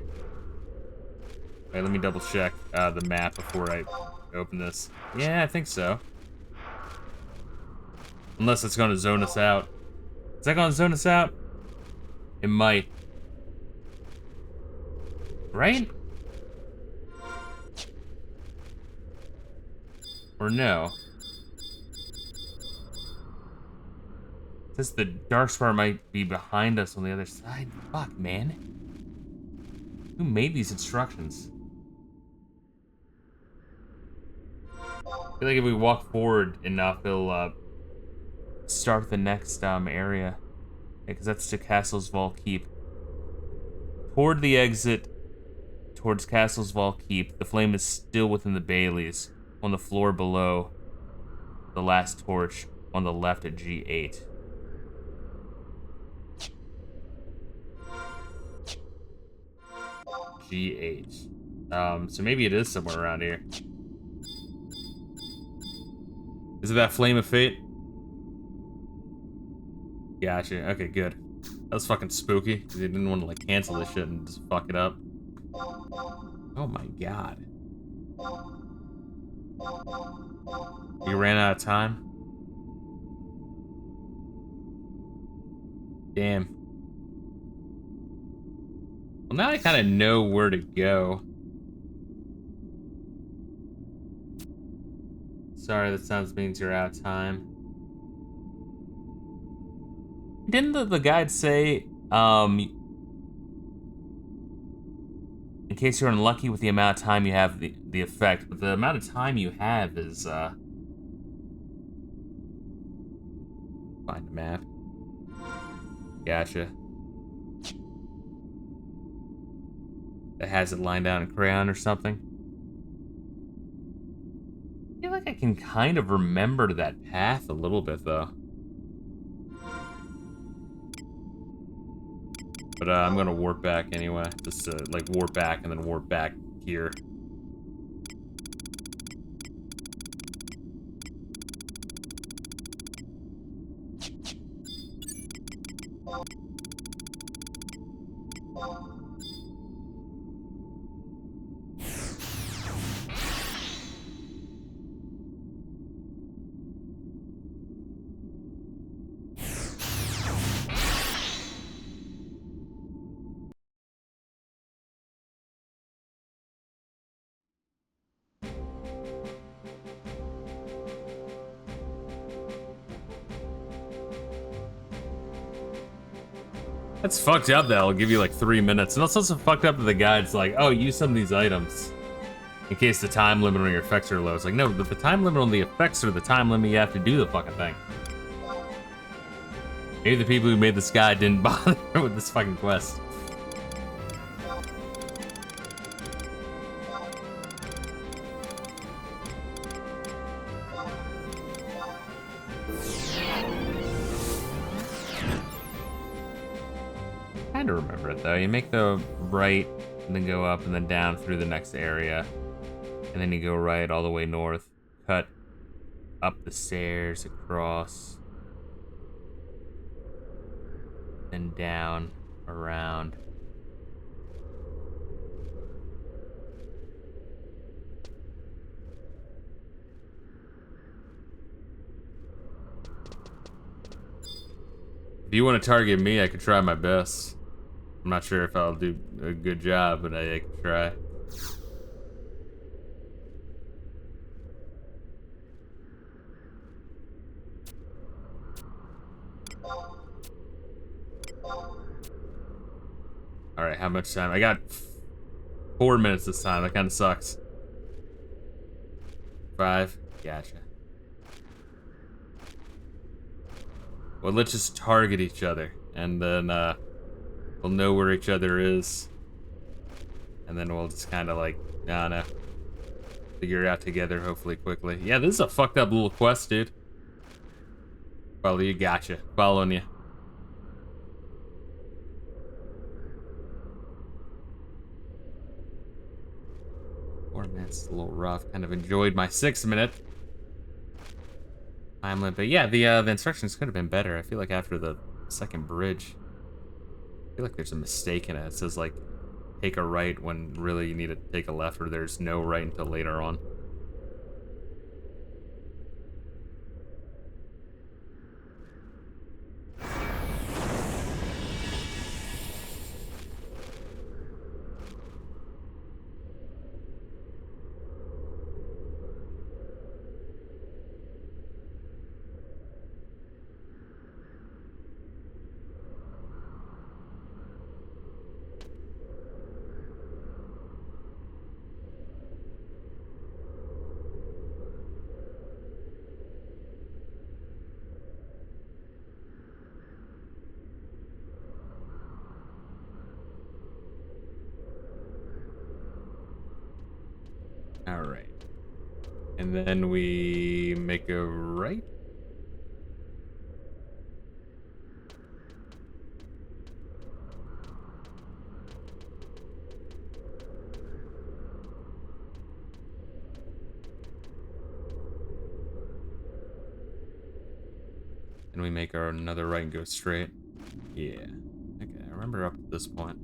Wait, let me double check the map before I open this. Yeah, I think so. Unless it's gonna zone us out. Is that gonna zone us out? It might. Right? Or no? It says the dark spot might be behind us on the other side. Fuck, man. Who made these instructions? I feel like if we walk forward enough, it'll start the next area. Because that's to Castle's Vault Keep. Toward the exit, towards Castle's Vault Keep, the flame is still within the Baileys, on the floor below the last torch, on the left at G8. G8. So maybe it is somewhere around here. Is it that Flame of Fate? Gotcha. Okay, good. That was fucking spooky, because they didn't want to, like, cancel this shit and just fuck it up. Oh my god. You ran out of time? Damn. Well, now I kind of know where to go. Sorry, that sounds means you're out of time. Didn't the guide say, in case you're unlucky with the amount of time you have the effect, but the amount of time you have is, find a map. Gotcha. It has it lined out in crayon or something. I feel like I can kind of remember that path a little bit, though. But I'm gonna warp back anyway. Just like warp back and then warp back here. That's fucked up that I'll give you like 3 minutes. And it's also fucked up that the guide's like, oh, use some of these items in case the time limit on your effects are low. It's like, no, but the time limit on the effects are the time limit you have to do the fucking thing. Maybe the people who made this guide didn't bother with this fucking quest. To remember it though. You make the right and then go up and then down through the next area, and then you go right all the way north, cut up the stairs across, then down around. If you want to target me, I could try my best. I'm not sure if I'll do a good job, but I can try. Alright, how much time? I got 4 minutes this time. That kind of sucks. 5? Gotcha. Well, let's just target each other, and then, we'll know where each other is. And then we'll just kind of like, I don't know, figure it out together, hopefully quickly. Yeah, this is a fucked up little quest, dude. Follow you, gotcha. Following you. Four minutes, a little rough. Kind of enjoyed my 6 minute time limit. But yeah, the instructions could have been better. I feel like after the second bridge, I feel like there's a mistake in it. It says like, take a right when really you need to take a left, or there's no right until later on. All right. And then we make a right. And we make our another right and go straight. Yeah. Okay, I remember up to this point.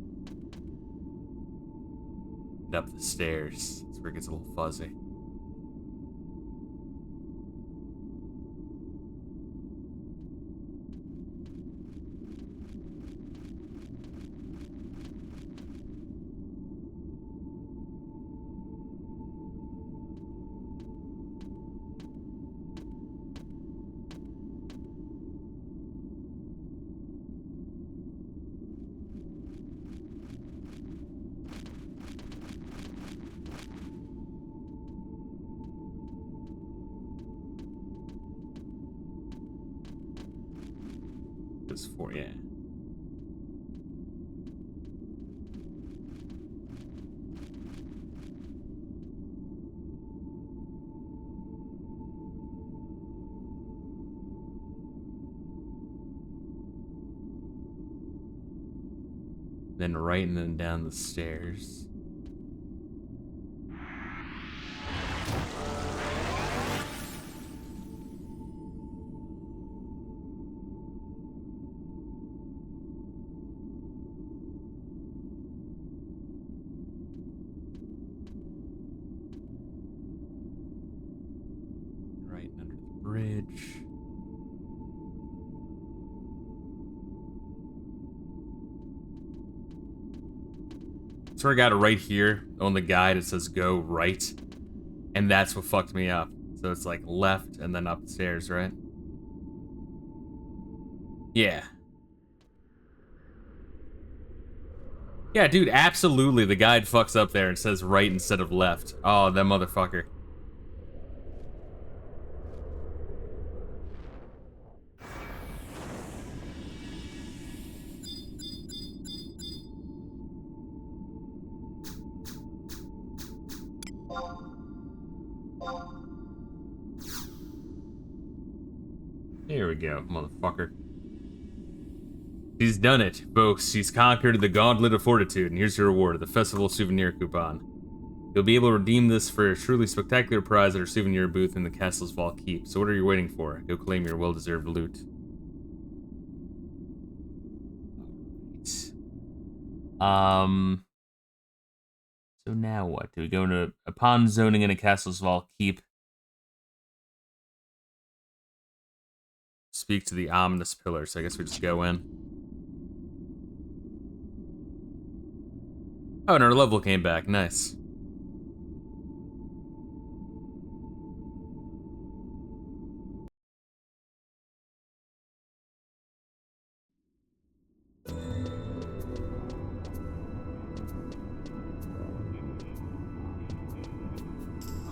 And up the stairs. That's where it gets a little fuzzy. Just for, yeah. Then right and then down the stairs. Right and under the bridge. So I got it right here on the guide. It says go right. And that's what fucked me up. So it's like left and then upstairs, right? Yeah. Yeah, dude, absolutely. The guide fucks up there and says right instead of left. Oh, that motherfucker. Here we go, motherfucker. He's done it, folks. He's conquered the Gauntlet of Fortitude, and here's your reward, the Festival Souvenir Coupon. You'll be able to redeem this for a truly spectacular prize at our souvenir booth in the castle's vault keep. So what are you waiting for? Go claim your well-deserved loot. Alright. So now what? Do we go into upon zoning in a castle's vault keep? Speak to the ominous pillar, so I guess we just go in. Oh, and our level came back. Nice.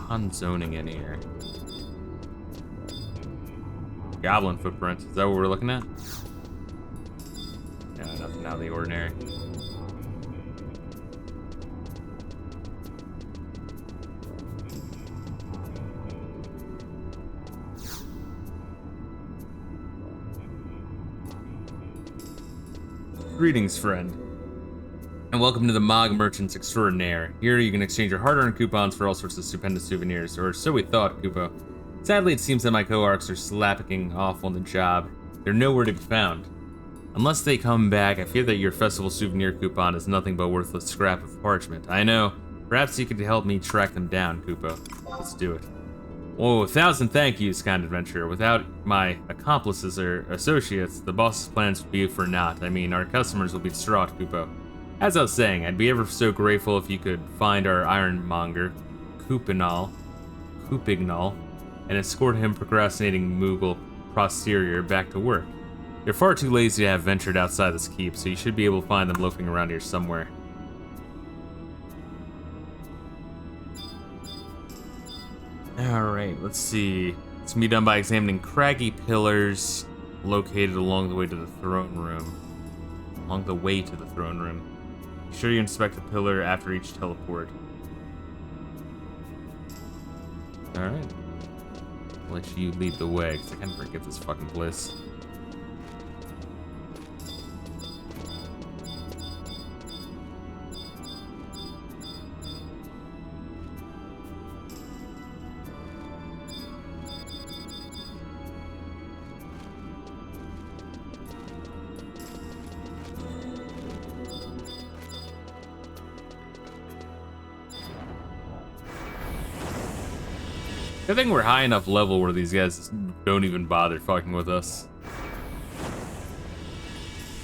On zoning in here. Goblin footprint. Is that what we're looking at? No, nothing out of the ordinary. Greetings, friend, and welcome to the Mog Merchants Extraordinaire. Here you can exchange your hard-earned coupons for all sorts of stupendous souvenirs, or so we thought, Kupo. Sadly, it seems that my co-arcs are slacking off on the job. They're nowhere to be found. Unless they come back, I fear that your festival souvenir coupon is nothing but worthless scrap of parchment. I know. Perhaps you could help me track them down, Kupo. Let's do it. Oh, 1,000 thank yous, kind adventurer. Without my accomplices or associates, the boss's plans would be for naught. I mean, our customers will be distraught, Kupo. As I was saying, I'd be ever so grateful if you could find our ironmonger, Kupignal, and escort him procrastinating Moogle posterior back to work. You're far too lazy to have ventured outside this keep, so you should be able to find them loafing around here somewhere. Alright, let's see. It's gonna be done by examining craggy pillars located along the way to the throne room. Be sure you inspect the pillar after each teleport. Alright. I'll let you lead the way, because I kind of forget this fucking place. I think we're high enough level where these guys don't even bother fucking with us.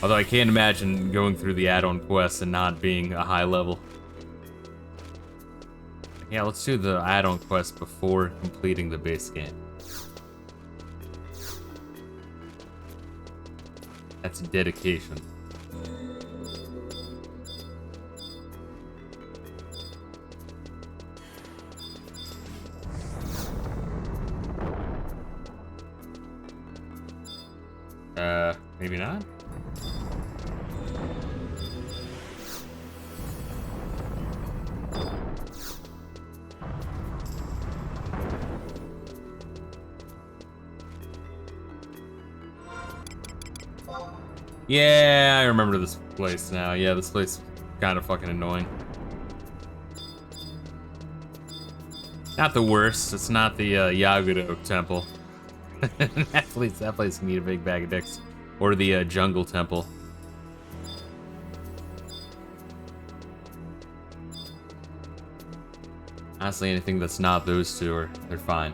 Although I can't imagine going through the add-on quests and not being a high level. Yeah, let's do the add-on quest before completing the base game. That's dedication. Maybe not? Yeah, I remember this place now. Yeah, this place is kind of fucking annoying. Not the worst. It's not the Yagudo temple. that place can eat a big bag of dicks. Or the jungle temple. Honestly, anything that's not those two, they're fine.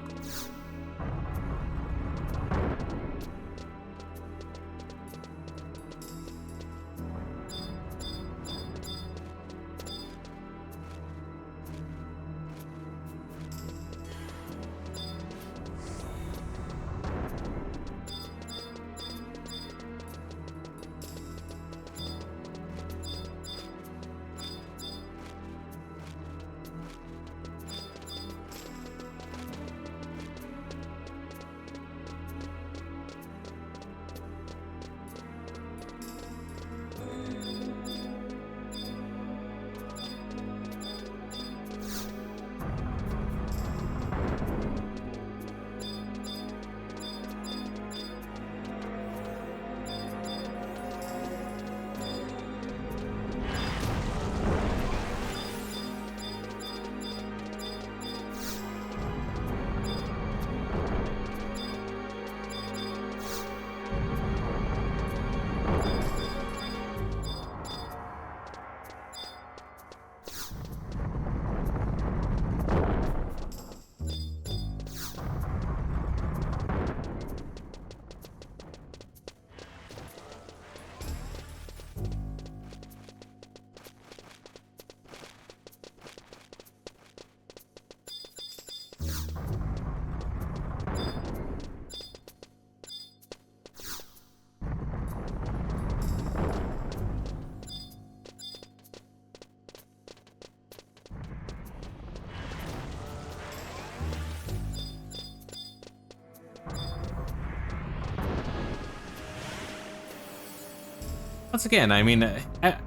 Once again, I mean, the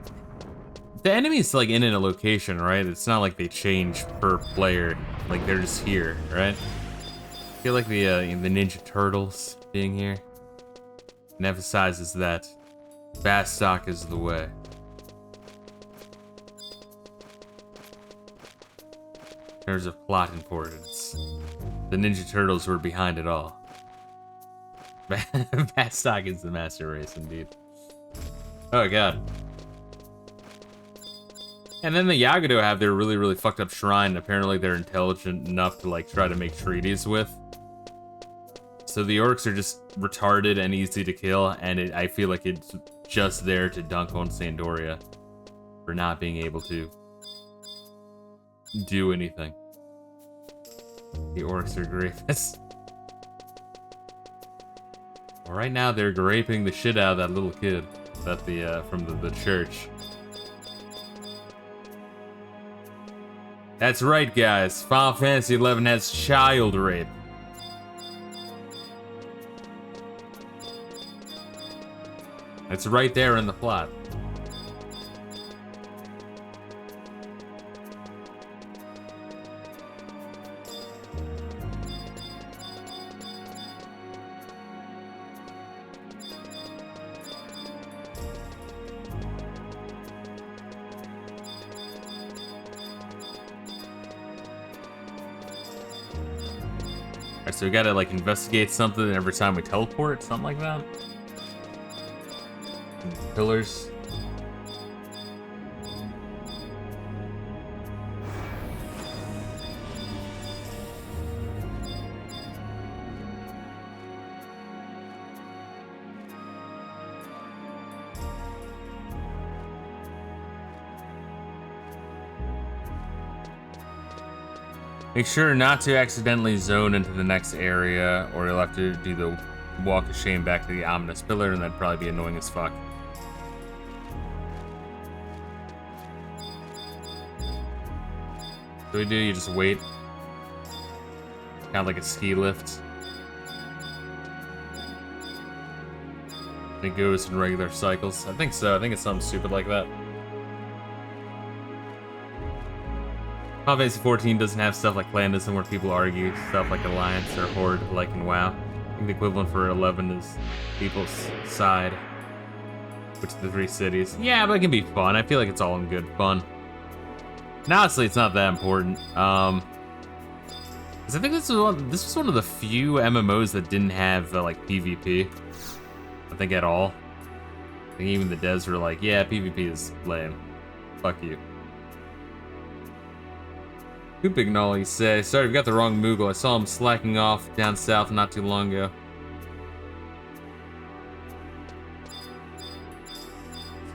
enemy's like in a location, right? It's not like they change per player. Like they're just here, right? I feel like the Ninja Turtles being here and emphasizes that Bastok is the way. In terms of plot importance, the Ninja Turtles were behind it all. Bastok is the master race, indeed. Oh god. And then the Yagado have their really, really fucked up shrine. Apparently they're intelligent enough to like try to make treaties with. So the orcs are just retarded and easy to kill, and I feel like it's just there to dunk on Sandoria for not being able to do anything. The orcs are grapists. Well, right now they're raping the shit out of that little kid that from the church. That's right, guys. Final Fantasy XI has child rape. It's right there in the plot. Alright, so we gotta like investigate something every time we teleport, something like that. Pillars. Make sure not to accidentally zone into the next area, or you'll have to do the walk of shame back to the ominous pillar, and that'd probably be annoying as fuck. What do we do? You just wait. Kind of like a ski lift. It goes in regular cycles. I think so. I think it's something stupid like that. Final Fantasy 14 doesn't have stuff like clandestine where people argue, stuff like Alliance or Horde like in WoW. I think the equivalent for 11 is people's side, which is the 3 cities. Yeah, but it can be fun. I feel like it's all in good fun. And honestly, it's not that important. 'Cause I think this was one of the few MMOs that didn't have like PvP. I think at all. I think even the devs were like, yeah, PvP is lame. Fuck you. Hoopignol, say, sorry, we got the wrong Moogle. I saw him slacking off down south not too long ago.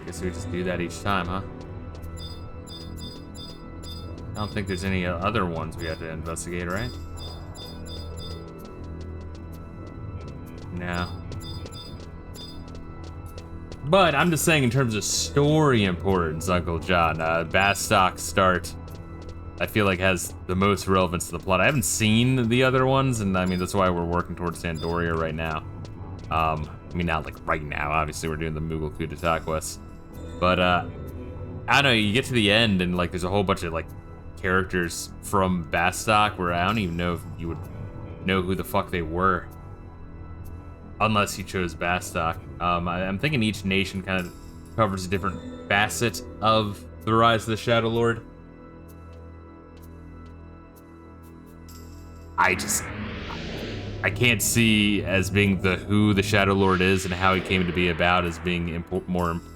I guess we just do that each time, huh? I don't think there's any other ones we have to investigate, right? No. But I'm just saying in terms of story importance, Uncle John, Bastok start, I feel like has the most relevance to the plot. I haven't seen the other ones, and I mean, that's why we're working towards Sandoria right now. I mean, not like right now, obviously we're doing the Moogle coup d'etat quest. But, I don't know, you get to the end, and like, there's a whole bunch of like, characters from Bastok where I don't even know if you would know who the fuck they were. Unless you chose Bastok. I'm thinking each nation kind of covers a different facet of the Rise of the Shadow Lord. I can't see as being who the Shadow Lord is and how he came to be about as being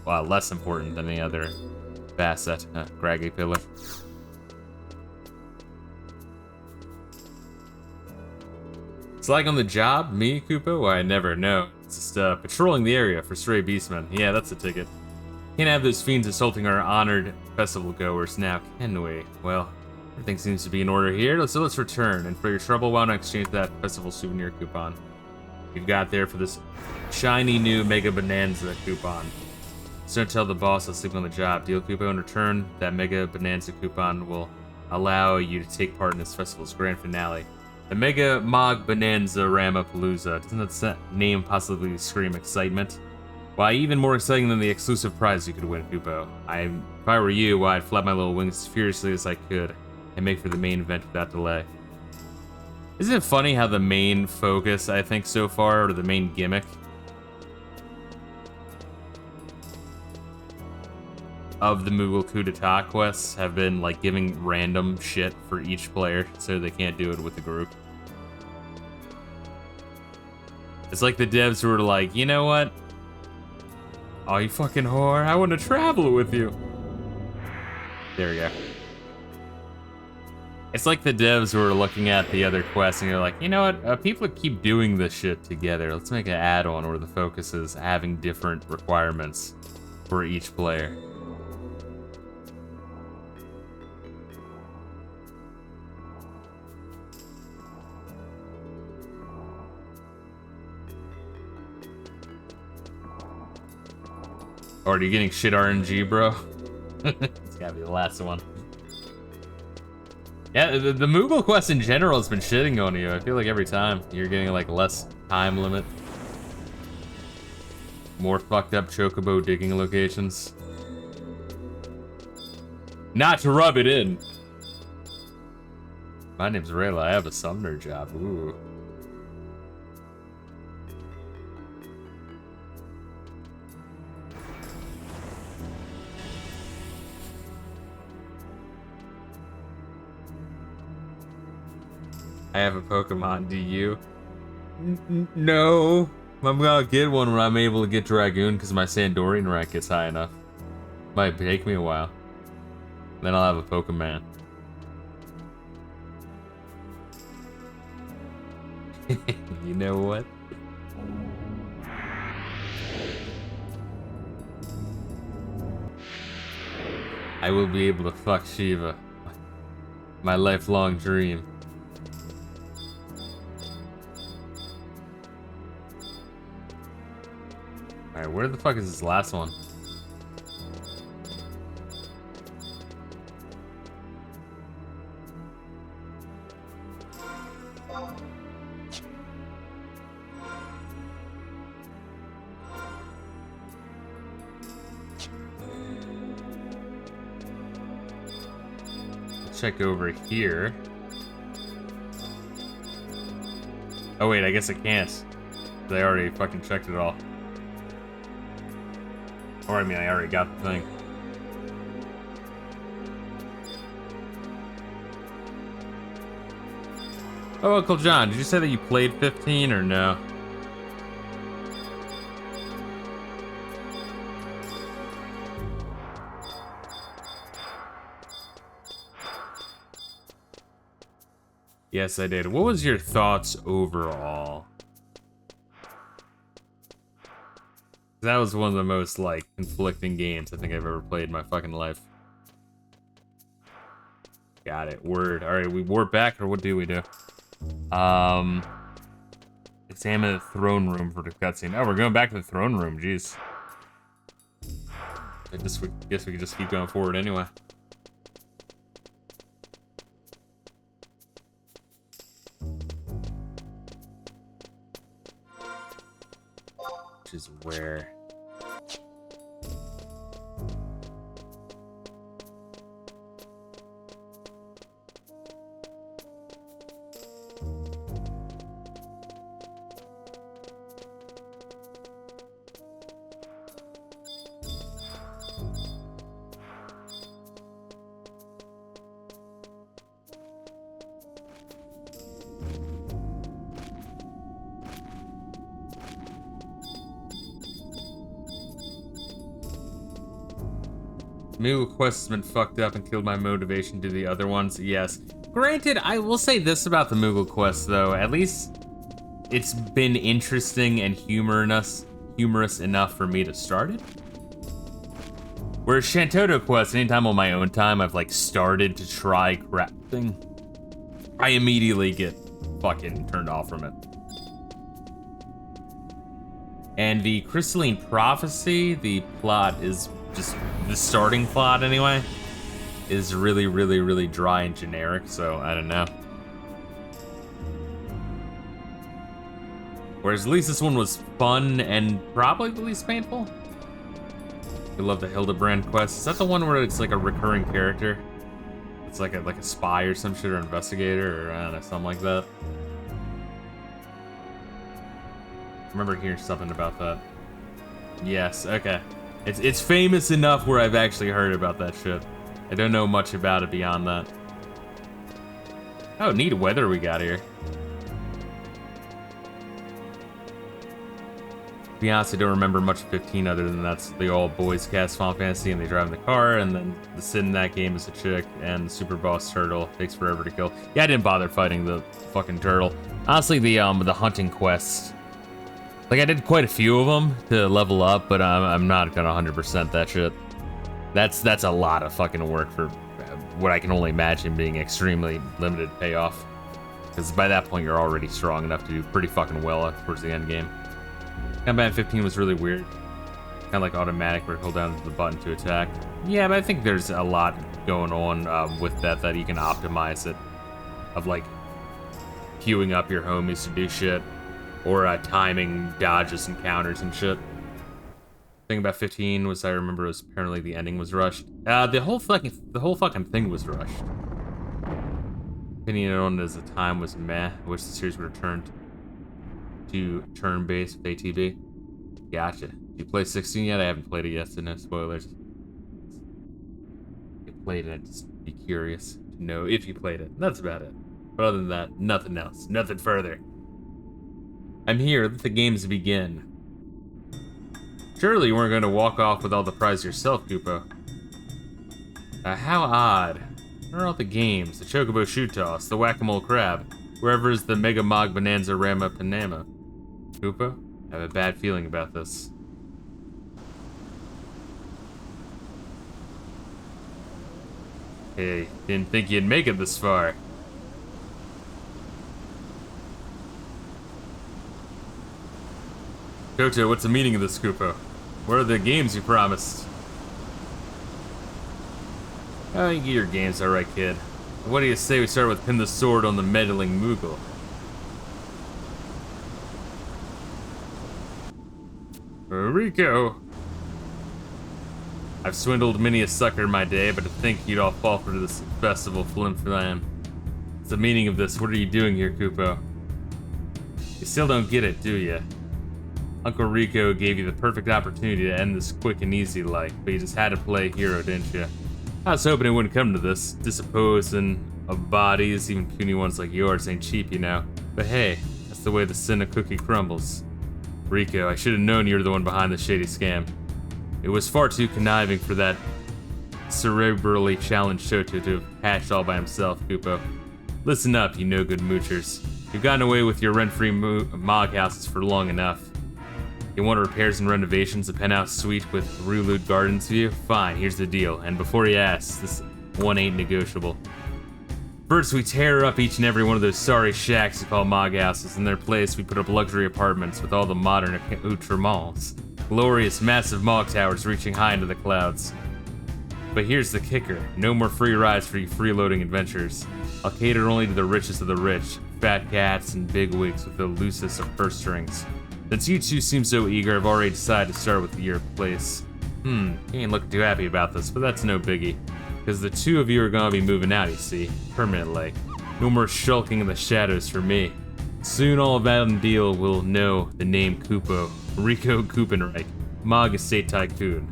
less important than any other facet. Craggy pillar. It's like on the job, me, Koopa? Well, I never know. It's just patrolling the area for stray beastmen. Yeah, that's a ticket. Can't have those fiends assaulting our honored festival goers now, can we? Well, everything seems to be in order here, so let's return. And for your trouble, why not exchange that festival souvenir coupon you've got there for this shiny new Mega Bonanza coupon. So don't tell the boss I'll sleep on the job. Deal, Koopa. In return, that Mega Bonanza coupon will allow you to take part in this festival's grand finale. The Mega Mog Bonanza Ramapalooza. Doesn't that name possibly scream excitement? Why, even more exciting than the exclusive prize you could win, Koopa. If I were you, well, I'd flap my little wings as furiously as I could and make for the main event without delay. Isn't it funny how the main focus, I think, so far, or the main gimmick of the Moogle coup d'etat quests have been like giving random shit for each player so they can't do it with the group. It's like the devs were like, you know what? Oh, you fucking whore. I want to travel with you. There we go. It's like the devs who are looking at the other quests and you're like, you know what? People keep doing this shit together. Let's make an add-on where the focus is having different requirements for each player. Or are you getting shit RNG, bro? It's gotta be the last one. Yeah, the Moogle quest in general has been shitting on you. I feel like every time you're getting like less time limit. More fucked up chocobo digging locations. Not to rub it in. My name's Reila. I have a summoner job. Ooh. I have a Pokemon, do you? No. I'm gonna get one when I'm able to get Dragoon because my Sandorian rank gets high enough. Might take me a while. Then I'll have a Pokemon. You know what? I will be able to fuck Shiva. My lifelong dream. Alright, where the fuck is this last one? Check over here. Oh wait, I guess I can't. They already fucking checked it all. Or I mean, I already got the thing. Oh, Uncle John, did you say that you played 15 or no? Yes, I did. What was your thoughts overall? That was one of the most, like, conflicting games I think I've ever played in my fucking life. Got it. Word. Alright, we warp back, or what do we do? Examine the throne room for the cutscene. Oh, we're going back to the throne room, jeez. I guess we could just keep going forward anyway. Which is where... Moogle quest has been fucked up and killed my motivation to the other ones, yes. Granted, I will say this about the Moogle quest though, at least it's been interesting and humorous enough for me to start it. Whereas Shantoto quest, anytime on my own time I've like started to try crafting, I immediately get fucking turned off from it. And the Crystalline Prophecy, the plot is just, the starting plot anyway, is really, really, really dry and generic, so I don't know. Whereas at least this one was fun and probably the least painful. I love the Hildebrand quest. Is that the one where it's like a recurring character? It's like a spy or some shit, or investigator, or I don't know, something like that. I remember hearing something about that. Yes, okay. It's famous enough where I've actually heard about that shit. I don't know much about it beyond that. Oh, neat weather we got here. be honest, I don't remember much of 15 other than that's the all boys cast Final Fantasy and they drive in the car, and then the Sid in that game is a chick, and the super boss turtle takes forever to kill. Yeah, I didn't bother fighting the fucking turtle. Honestly, the hunting quest, like I did quite a few of them to level up, but I'm not gonna 100% that shit. That's a lot of fucking work for what I can only imagine being extremely limited payoff. Because by that point, you're already strong enough to do pretty fucking well towards the end game. Combat 15 was really weird. Kind of like automatic, where you hold down the button to attack. Yeah, but I think there's a lot going on with that you can optimize it. Of like, queuing up your homies to do shit. Or timing dodges and counters and shit. The thing about 15 was, I remember, was apparently the ending was rushed. The whole fucking thing was rushed. Opinion on it as the time was meh. I wish the series would return to turn-based with ATB. Gotcha. Did you play 16 yet? I haven't played it yet, so no spoilers. If you played it, I'd just be curious to know if you played it. That's about it. But other than that, nothing else. Nothing further. I'm here. Let the games begin. Surely you weren't going to walk off with all the prize yourself, Koopo. How odd. Where are all the games? The Chocobo Shoot Toss, the Whack-A-Mole Crab, wherever is the Mega Mog Bonanza Rama Panama. Koopa? I have a bad feeling about this. Hey, didn't think you'd make it this far. Koto, what's the meaning of this, Koopa? Where are the games you promised? Oh, you get your games alright, kid. What do you say we start with Pin the Sword on the Meddling Moogle? Rico! I've swindled many a sucker in my day, but to think you'd all fall for this festival flim-flam. What's the meaning of this? What are you doing here, Koopo? You still don't get it, do you? Uncle Rico gave you the perfect opportunity to end this quick and easy like, but you just had to play hero, didn't you? I was hoping it wouldn't come to this. Disposing of bodies, even puny ones like yours, ain't cheap, you know. But hey, that's the way the Cinna cookie crumbles. Rico, I should have known you were the one behind the shady scam. It was far too conniving for that cerebrally challenged Shoto to have hatched all by himself, Koopo. Listen up, you no-good moochers. You've gotten away with your rent-free mog houses for long enough. You want repairs and renovations, a penthouse suite with Rulude Gardens view? Fine, here's the deal. And before you ask, this one ain't negotiable. First, we tear up each and every one of those sorry shacks you call mog houses. In their place, we put up luxury apartments with all the modern accoutrements. Glorious, massive mog towers reaching high into the clouds. But here's the kicker. No more free rides for you freeloading adventurers. I'll cater only to the richest of the rich. Fat cats and bigwigs with the loosest of purse strings. Since you two seem so eager, I've already decided to start with your place. You ain't looking too happy about this, but that's no biggie. Because the two of you are gonna be moving out, you see. Permanently. No more shulking in the shadows for me. Soon all of Deal will know the name Koopo. Rico Koopenreich. Mog Estate Tycoon.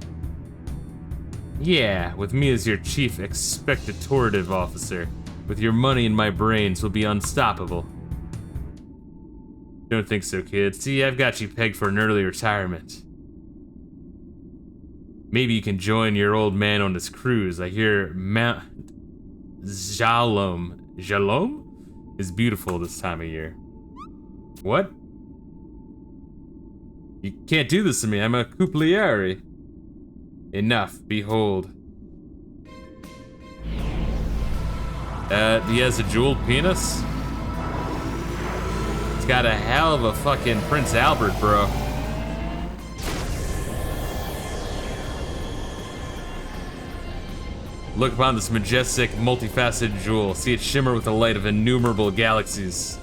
Yeah, with me as your chief expectorative officer. With your money in my brains, we'll be unstoppable. Don't think so, kid. See, I've got you pegged for an early retirement. Maybe you can join your old man on this cruise. I hear Mount Jalom is beautiful this time of year. What? You can't do this to me. I'm a coupliere. Enough. Behold. He has a jeweled penis? It's got a hell of a fucking Prince Albert, bro. Look upon this majestic, multifaceted jewel. See it shimmer with the light of innumerable galaxies.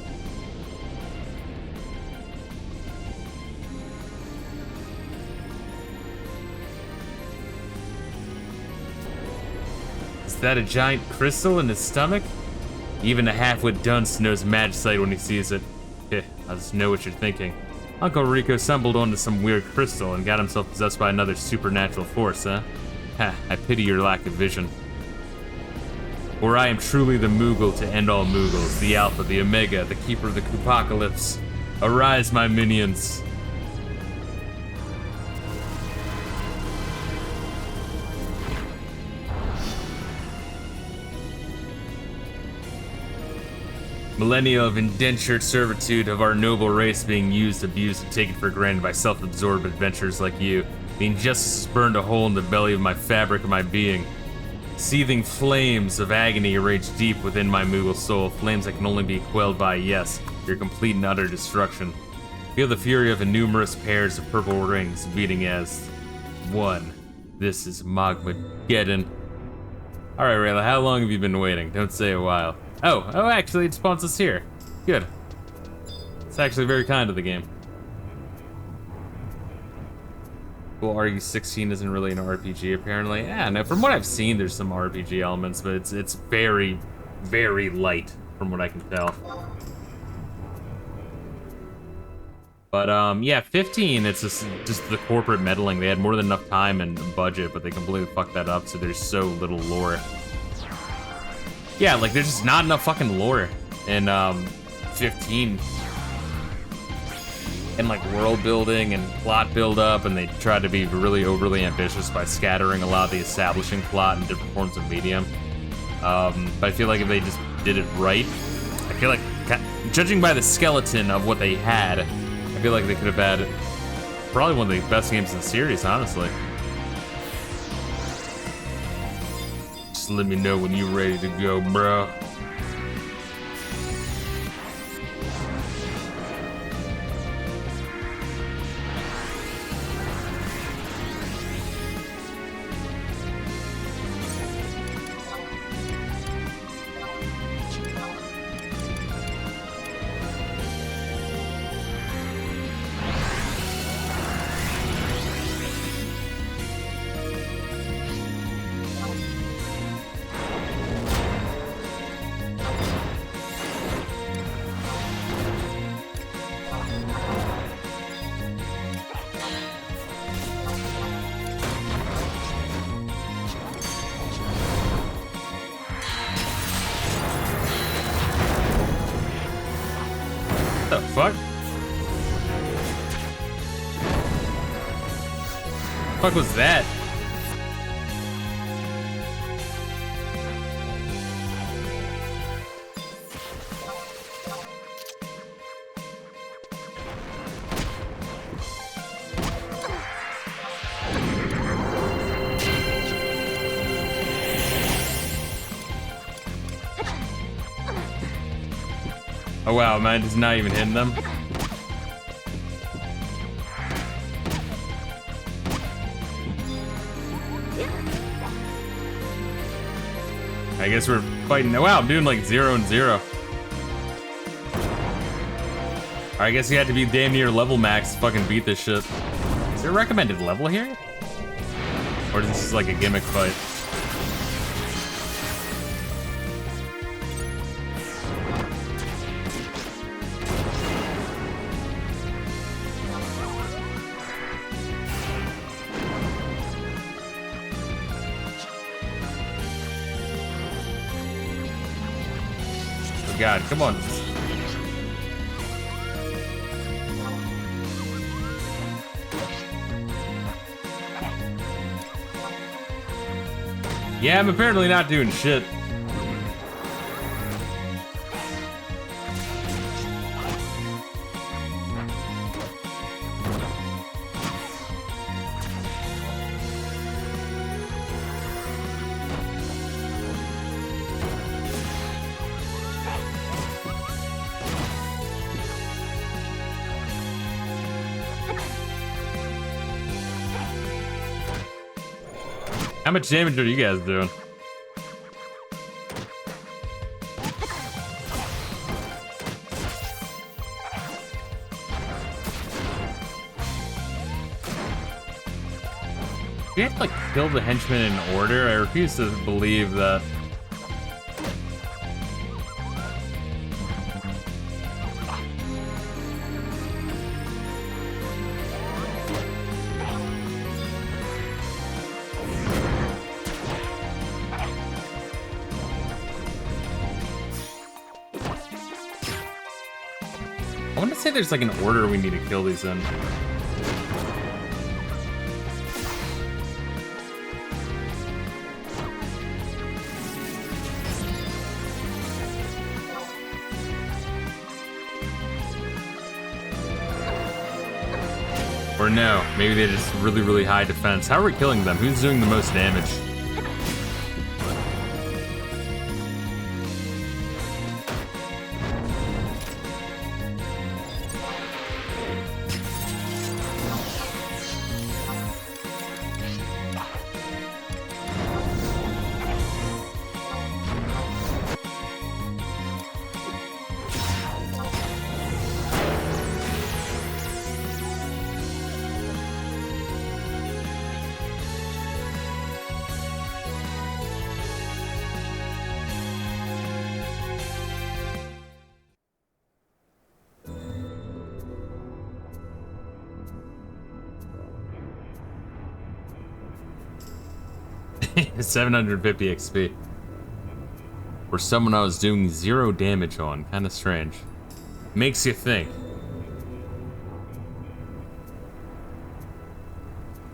Is that a giant crystal in his stomach? Even a half-wit dunce knows magicite when he sees it. I just know what you're thinking. Uncle Rico stumbled onto some weird crystal and got himself possessed by another supernatural force, huh? Ha, I pity your lack of vision. For I am truly the Moogle to end all Moogles, the Alpha, the Omega, the Keeper of the Koopocalypse. Arise, my minions. Millennia of indentured servitude of our noble race being used, abused, and taken for granted by self-absorbed adventurers like you. The injustice has burned a hole in the belly of my fabric of my being. Seething flames of agony rage deep within my Moogle soul, flames that can only be quelled by, yes, your complete and utter destruction. Feel the fury of innumerous pairs of purple rings beating as one. This is Magmageddon. Alright, Reila, how long have you been waiting? Don't say a while. Oh, actually, it spawns us here. Good. It's actually very kind of the game. Well, RE16 isn't really an RPG, apparently. Yeah, no, from what I've seen, there's some RPG elements, but it's very, very light, from what I can tell. But, yeah, 15, it's just the corporate meddling. They had more than enough time and budget, but they completely fucked that up, so there's so little lore. Yeah, like, there's just not enough fucking lore in, 15. And, like, world building and plot build-up, and they tried to be really overly ambitious by scattering a lot of the establishing plot in different forms of medium. But I feel like if they just did it right, I feel like, judging by the skeleton of what they had, I feel like they could have had probably one of the best games in the series, honestly. Just let me know when you're ready to go, bro. What the fuck? The fuck was that? Oh wow, man, just not even hitting them. I guess we're fighting. Wow, I'm doing like 0 and 0. I guess you had to be damn near level max to fucking beat this shit. Is there a recommended level here? Or is this like a gimmick fight? God, come on. Yeah, I'm apparently not doing shit. How much damage are you guys doing? We have to like kill the henchmen in order. I refuse to believe that. I want to say there's like an order we need to kill these in. Or no, maybe they just really, really high defense. How are we killing them? Who's doing the most damage? $750 XP. For someone I was doing 0 damage on. Kinda strange. Makes you think.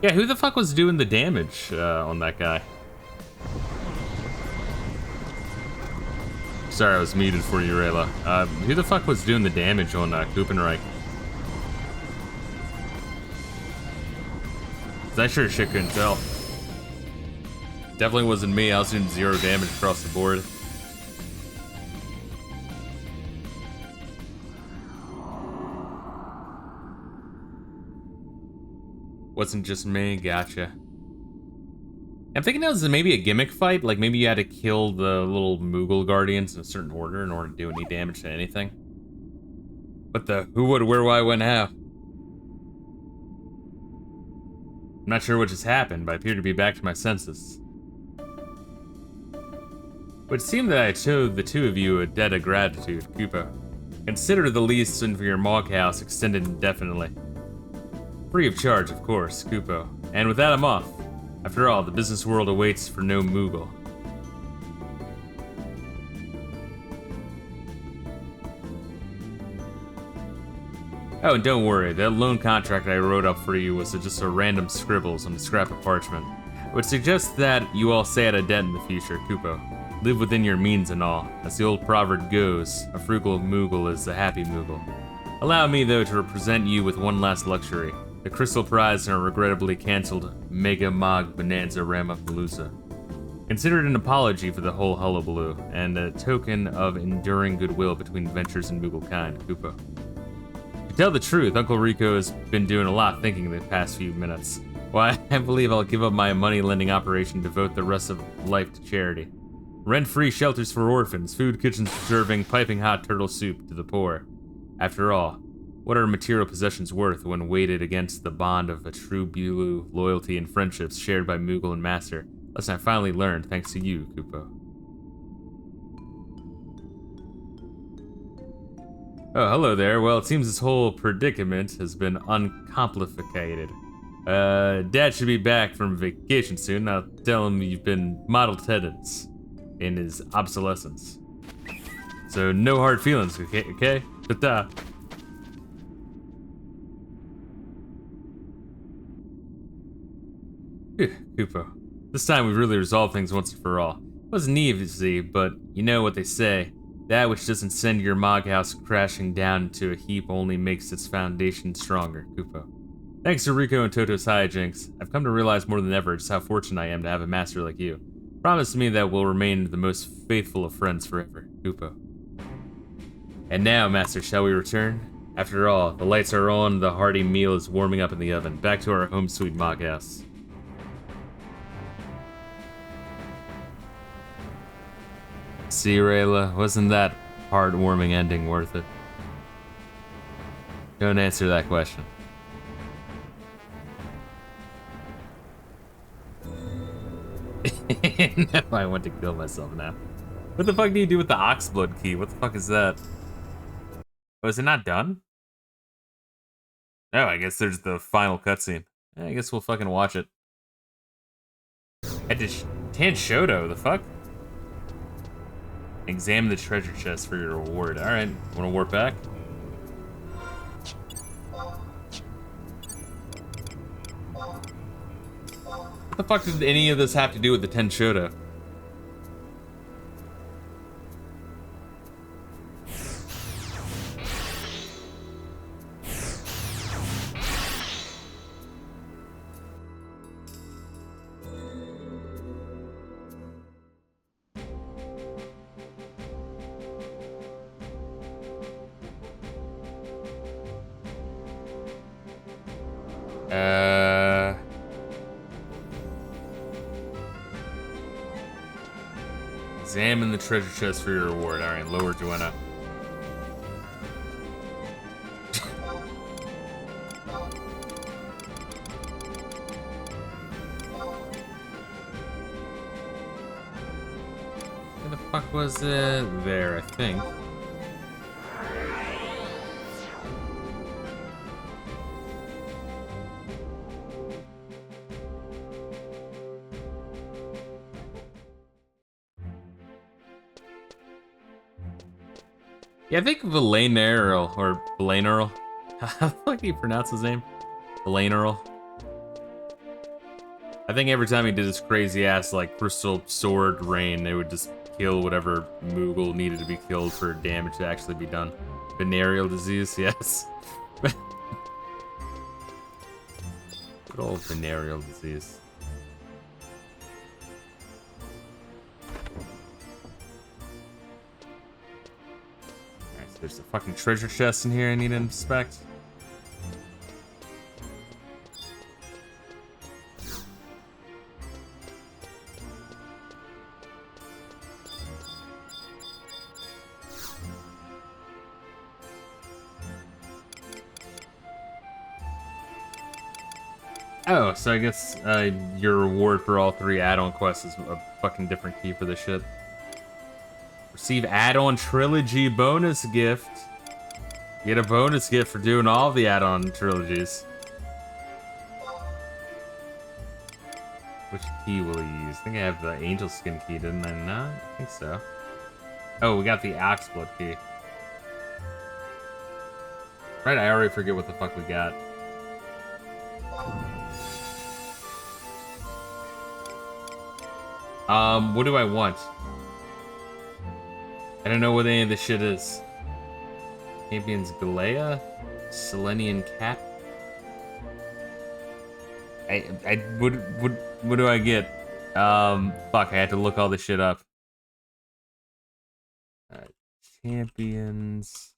Yeah, who the fuck was doing the damage on that guy? Sorry, I was muted for you, Reila. Who the fuck was doing the damage on Kupenreich? 'Cause I sure as shit couldn't tell. Definitely wasn't me. I was doing 0 damage across the board. Wasn't just me. Gotcha. I'm thinking it was maybe a gimmick fight. Like maybe you had to kill the little Moogle guardians in a certain order in order to do any damage to anything. What the? Who, what, where, why, when, how? I'm not sure what just happened, but I appear to be back to my senses. It would seem that I showed the two of you a debt of gratitude, Koopa. Consider the lease in for your Mog House extended indefinitely. Free of charge, of course, Koopa. And with that, I'm off. After all, the business world awaits for no Moogle. Oh, and don't worry, that loan contract I wrote up for you was just a random scribbles on a scrap of parchment. I would suggest that you all stay out of debt in the future, Koopa. Live within your means and all. As the old proverb goes, a frugal Moogle is a happy Moogle. Allow me, though, to represent you with one last luxury. The Crystal Prize in our regrettably cancelled Mega Mog Bonanza Ramapalooza. Consider it an apology for the whole hullabaloo, and a token of enduring goodwill between ventures and Moogle kind, Koopa. To tell the truth, Uncle Rico has been doing a lot of thinking the past few minutes. Why, I believe I'll give up my money-lending operation and devote the rest of life to charity. Rent-free shelters for orphans, food kitchens serving piping hot turtle soup to the poor. After all, what are material possessions worth when weighted against the bond of a true blue loyalty and friendships shared by Moogle and Master? Lesson I finally learned thanks to you, Koopa. Oh, hello there. Well, it seems this whole predicament has been uncomplicated. Dad should be back from vacation soon. I'll tell him you've been model tenants in his obsolescence. So no hard feelings, okay? Ta-ta. Koopa. This time we really resolved things once and for all. It wasn't easy, but you know what they say. That which doesn't send your Mog House crashing down into a heap only makes its foundation stronger, Koopa. Thanks to Rico and Toto's hijinks, I've come to realize more than ever just how fortunate I am to have a master like you. Promise me that we'll remain the most faithful of friends forever, Koopa. And now, Master, shall we return? After all, the lights are on, the hearty meal is warming up in the oven. Back to our home sweet Mog House. See, Reila, wasn't that heartwarming ending worth it? Don't answer that question. No, I want to kill myself now. What the fuck do you do with the Oxblood key? What the fuck is that? Oh, is it not done? Oh, I guess there's the final cutscene. I guess we'll fucking watch it. Head to Tan Shoto, the fuck? Examine the treasure chest for your reward. Alright, wanna warp back? What the fuck did any of this have to do with the Ten Shoto? Uh... Examine the treasure chest for your reward. Alright, lower duenna. Where the fuck was it? There, I think. Yeah, I think Valanerl, or Valanerl. How the fuck do you pronounce his name? Valanerl. I think every time he did his crazy ass, like, crystal sword rain, they would just kill whatever Moogle needed to be killed for damage to actually be done. Venereal disease, yes. Good old venereal disease. There's a fucking treasure chest in here I need to inspect. Oh, so I guess your reward for all 3 add-on quests is a fucking different key for this shit. Receive add-on trilogy bonus gift. Get a bonus gift for doing all the add-on trilogies. Which key will he use? I think I have the angel skin key, didn't I not? I think so. Oh, we got the oxblood key. Right, I already forget what the fuck we got. What do I want? I don't know what any of this shit is. Champion's Galea? Selenian Cap? What do I get? Fuck, I had to look all this shit up. Champions...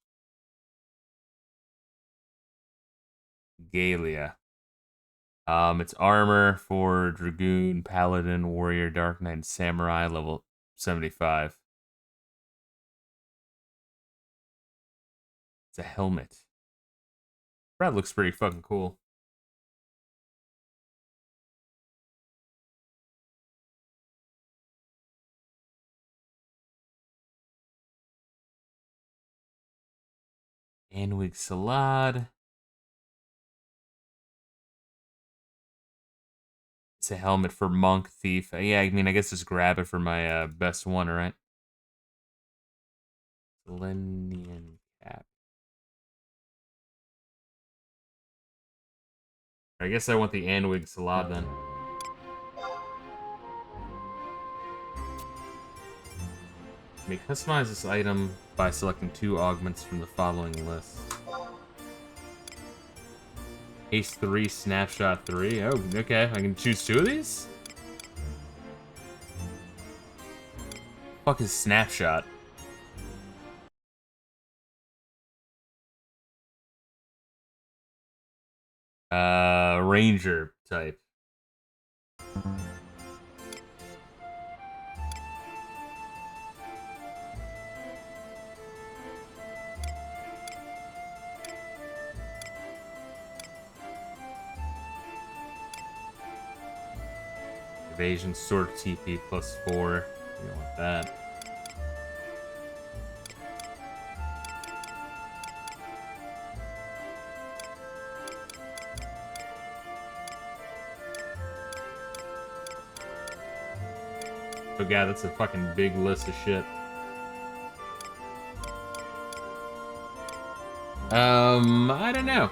Galea. It's armor for Dragoon, Paladin, Warrior, Dark Knight, and Samurai, level 75. It's a helmet. That looks pretty fucking cool. Anwig Salad. It's a helmet for Monk, Thief. Yeah, I mean, I guess just grab it for my best one, right? Selenian Cap. I guess I want the Anwig Salad then. You may customize this item by selecting 2 augments from the following list. Haste 3, Snapshot 3. Oh, okay. I can choose 2 of these? Fuck is Snapshot? Ranger type. Evasion, sword TP plus 4. You don't want that. Oh god, that's a fucking big list of shit. I don't know.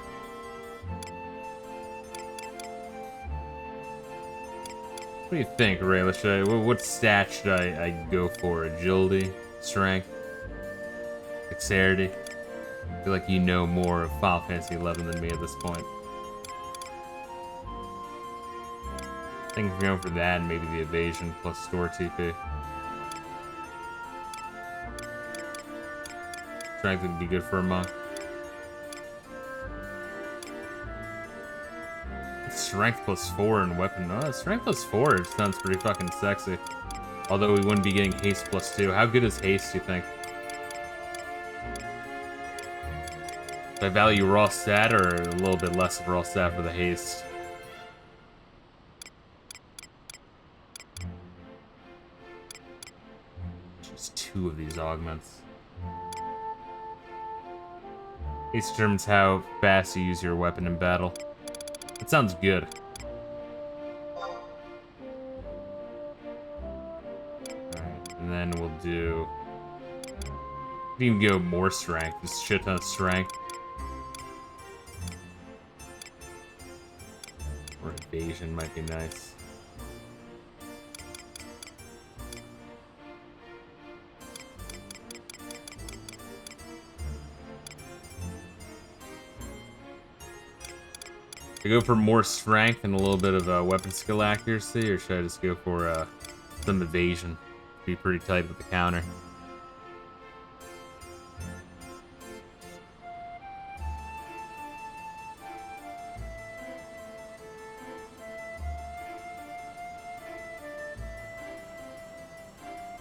What do you think, Reila? Should I, what stat should I go for? Agility? Strength? Dexterity? I feel like you know more of Final Fantasy XI than me at this point. I think if you're going for that, and maybe the evasion plus store TP. Strength would be good for a monk. Strength +4 and weapon. Oh, strength +4 sounds pretty fucking sexy. Although we wouldn't be getting haste +2. How good is haste, do you think? Do I value raw stat or a little bit less of raw stat for the haste? Just 2 of these augments. Haste determines how fast you use your weapon in battle. That sounds good. Alright, and then we'll do... We can go more strength. Just shit ton of strength. Or evasion might be nice. I go for more strength and a little bit of weapon skill accuracy, or should I just go for some evasion? Be pretty tight with the counter.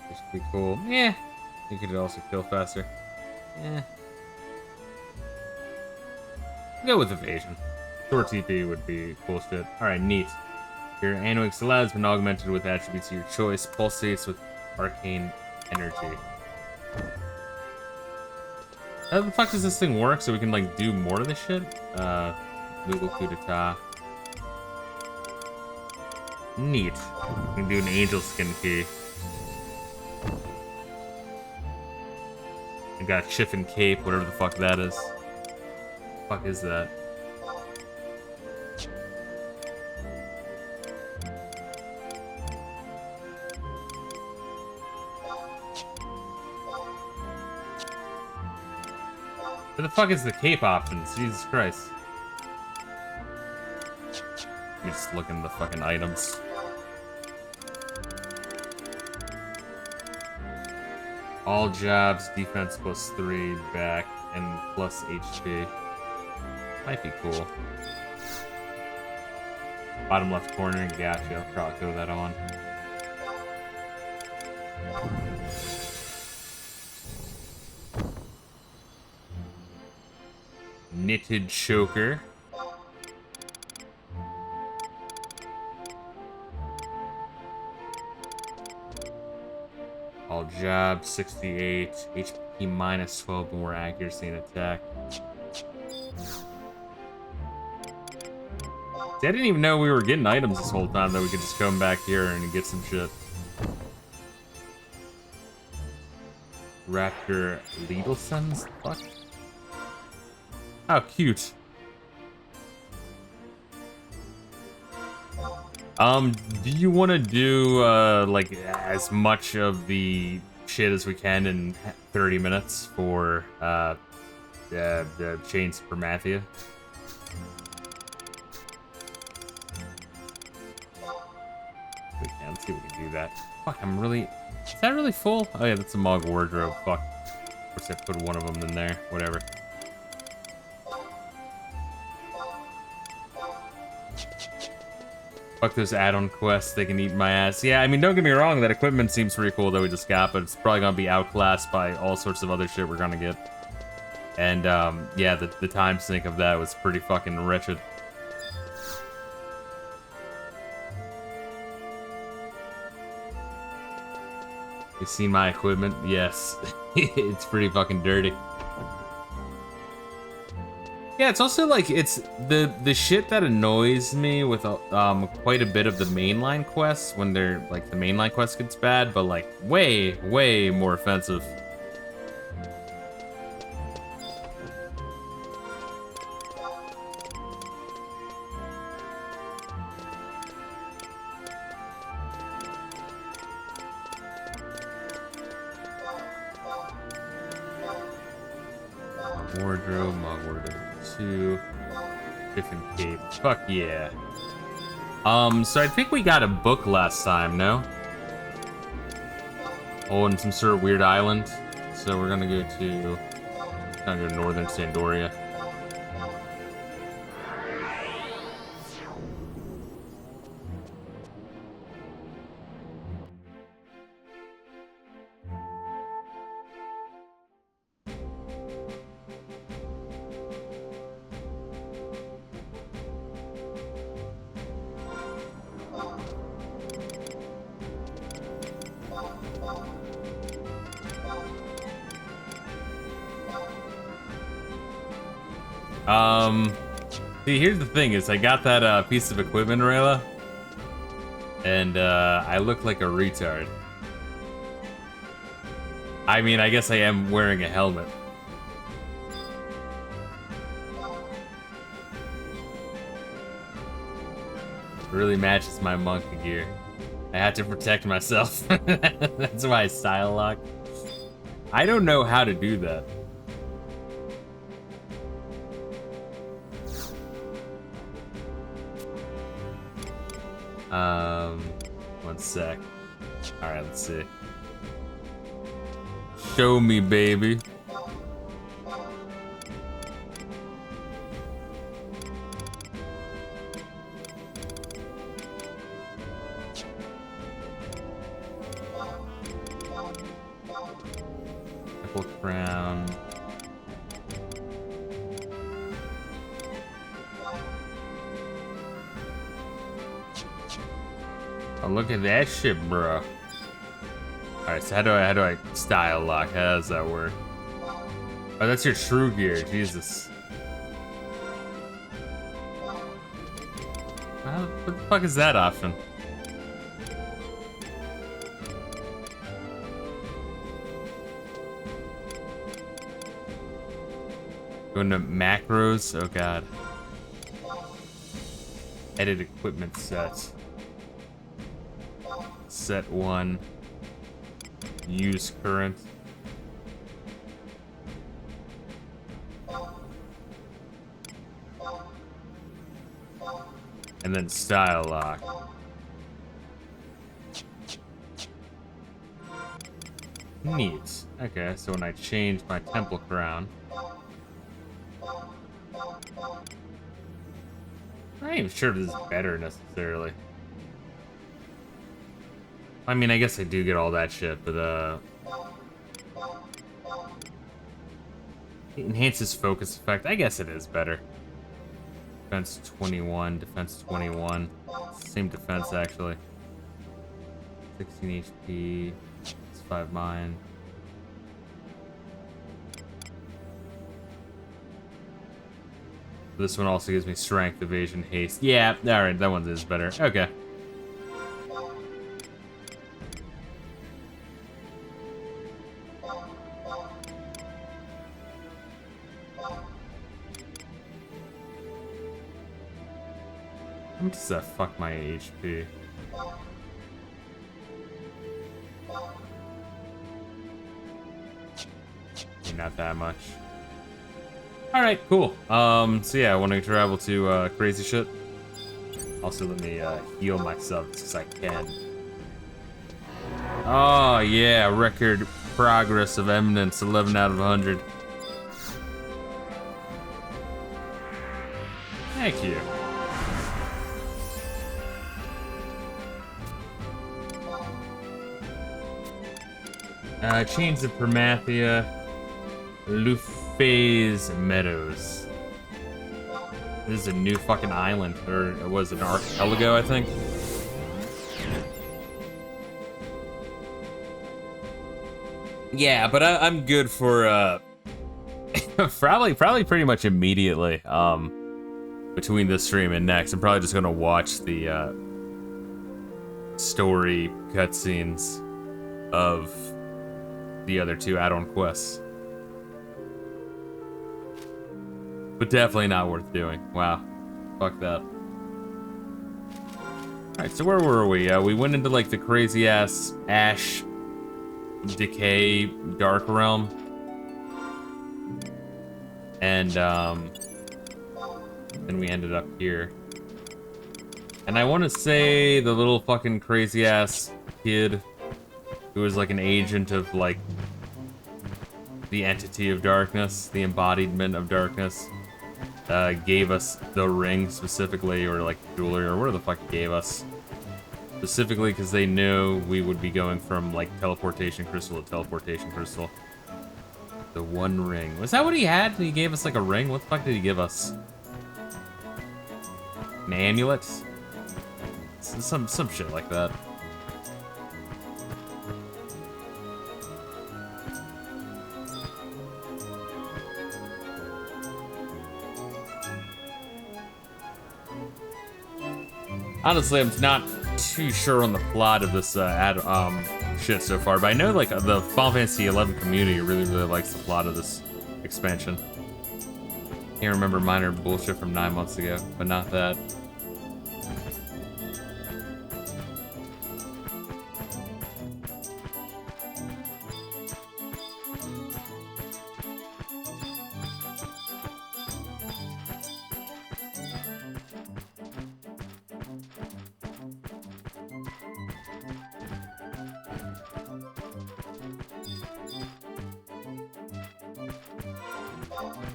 This should be cool. Yeah, you could also kill faster. Yeah. Go with evasion. Short TP would be cool shit. Alright, neat. Your Enix Aloud has been augmented with attributes of your choice. Pulsates with arcane energy. How the fuck does this thing work so we can, like, do more of this shit? Google coup d'etat. Neat. We can do an angel skin key. I got Chiffin Cape, whatever the fuck that is. The fuck is that? Where the fuck is the cape options? Jesus Christ. Let me just look in the fucking items. All jobs, defense +3, back, and plus HP. Might be cool. Bottom left corner, gotcha. I'll probably throw that on. Knitted choker. All jobs, 68. HP -12, more accuracy and attack. See, I didn't even know we were getting items this whole time, that we could just come back here and get some shit. Raptor Lidelsons? Fuck. How cute. Do you want to do, like, as much of the shit as we can in 30 minutes for, the Chain Suprematia? We can. Let's see if we can do that. Fuck, I'm really... Is that really full? Oh yeah, that's a Mog wardrobe. Fuck. Of course I put one of them in there. Whatever. Fuck those add-on quests, they can eat my ass. Yeah, I mean, don't get me wrong, that equipment seems pretty cool that we just got, but it's probably gonna be outclassed by all sorts of other shit we're gonna get. And, yeah, the time sink of that was pretty fucking wretched. You seen my equipment? Yes. It's pretty fucking dirty. Yeah, it's also like, it's the shit that annoys me with quite a bit of the mainline quests when they're like the mainline quest gets bad, but like way more offensive. Wardrobe, Mog Wardrobe 2, different cape. Fuck yeah. So I think we got a book last time, no? Oh, and some sort of weird island. So we're gonna go to northern Sandoria. See, here's the thing is I got that piece of equipment, Reila, and I look like a retard. I mean, I guess I am wearing a helmet. It really matches my monkey gear. I had to protect myself. That's why I style lock. I don't know how to do that. One sec. Alright, let's see. Show me, baby. Apple crown. Oh, look at that shit, bro. Alright, so how do I style lock? How does that work? Oh, that's your true gear. Jesus. What the fuck is that option? Going to macros? Oh god. Edit equipment sets. Set 1. Use current. And then style lock. Neat. Okay, so when I change my temple crown, I'm not even sure if this is better necessarily. I mean, I guess I do get all that shit, but it enhances focus effect. I guess it is better. Defense 21, defense 21. Same defense actually. 16 HP. It's 5 mine. This one also gives me strength, evasion, haste. Yeah, alright, that one is better. Okay. How much does that fuck my HP? Not that much. Alright, cool. So yeah, I want to travel to crazy shit. Also, let me heal myself because I can. Oh yeah, record progress of eminence, 11 out of 100. Thank you. Chains of Permathia, Lufay's Meadows. This is a new fucking island, or it was an archipelago, I think. Yeah, but I'm good for probably pretty much immediately. Between this stream and next, I'm probably just gonna watch the story cutscenes of the other 2 add-on quests. But definitely not worth doing. Wow. Fuck that. Alright, so where were we? We went into like the crazy ass ash decay dark realm. And then we ended up here. And I want to say the little fucking crazy ass kid who was like an agent of like the entity of darkness, the embodiment of darkness, gave us the ring specifically, or like jewelry, or whatever the fuck he gave us. Specifically because they knew we would be going from like teleportation crystal to teleportation crystal. The one ring. Was that what he had? He gave us like a ring? What the fuck did he give us? An amulet? Some shit like that. Honestly, I'm not too sure on the plot of this shit so far, but I know like the Final Fantasy XI community really likes the plot of this expansion. Can't remember minor bullshit from 9 months ago, but not that.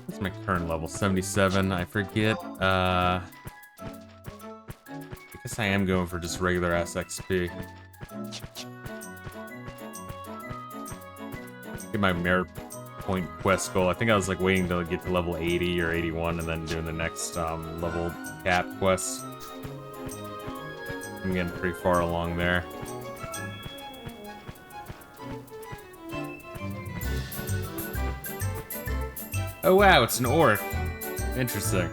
What's my current level? 77. I forget. I guess I am going for just regular ass XP. Get my merit point quest goal. I think I was like waiting to get to level 80 or 81 and then doing the next level cap quest. I'm getting pretty far along there. Oh wow, it's an orc. Interesting.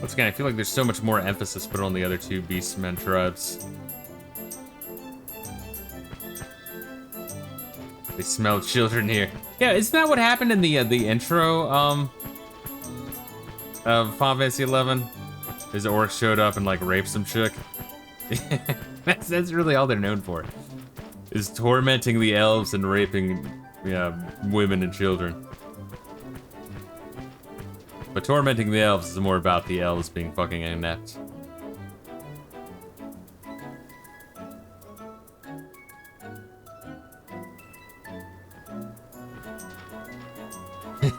Once again, I feel like there's so much more emphasis put on the other two beastmen tribes. They smell children here. Yeah, isn't that what happened in the intro of Final Fantasy XI? His orc showed up and like raped some chick. that's really all they're known for. Is tormenting the elves and raping women and children. But tormenting the elves is more about the elves being fucking inept.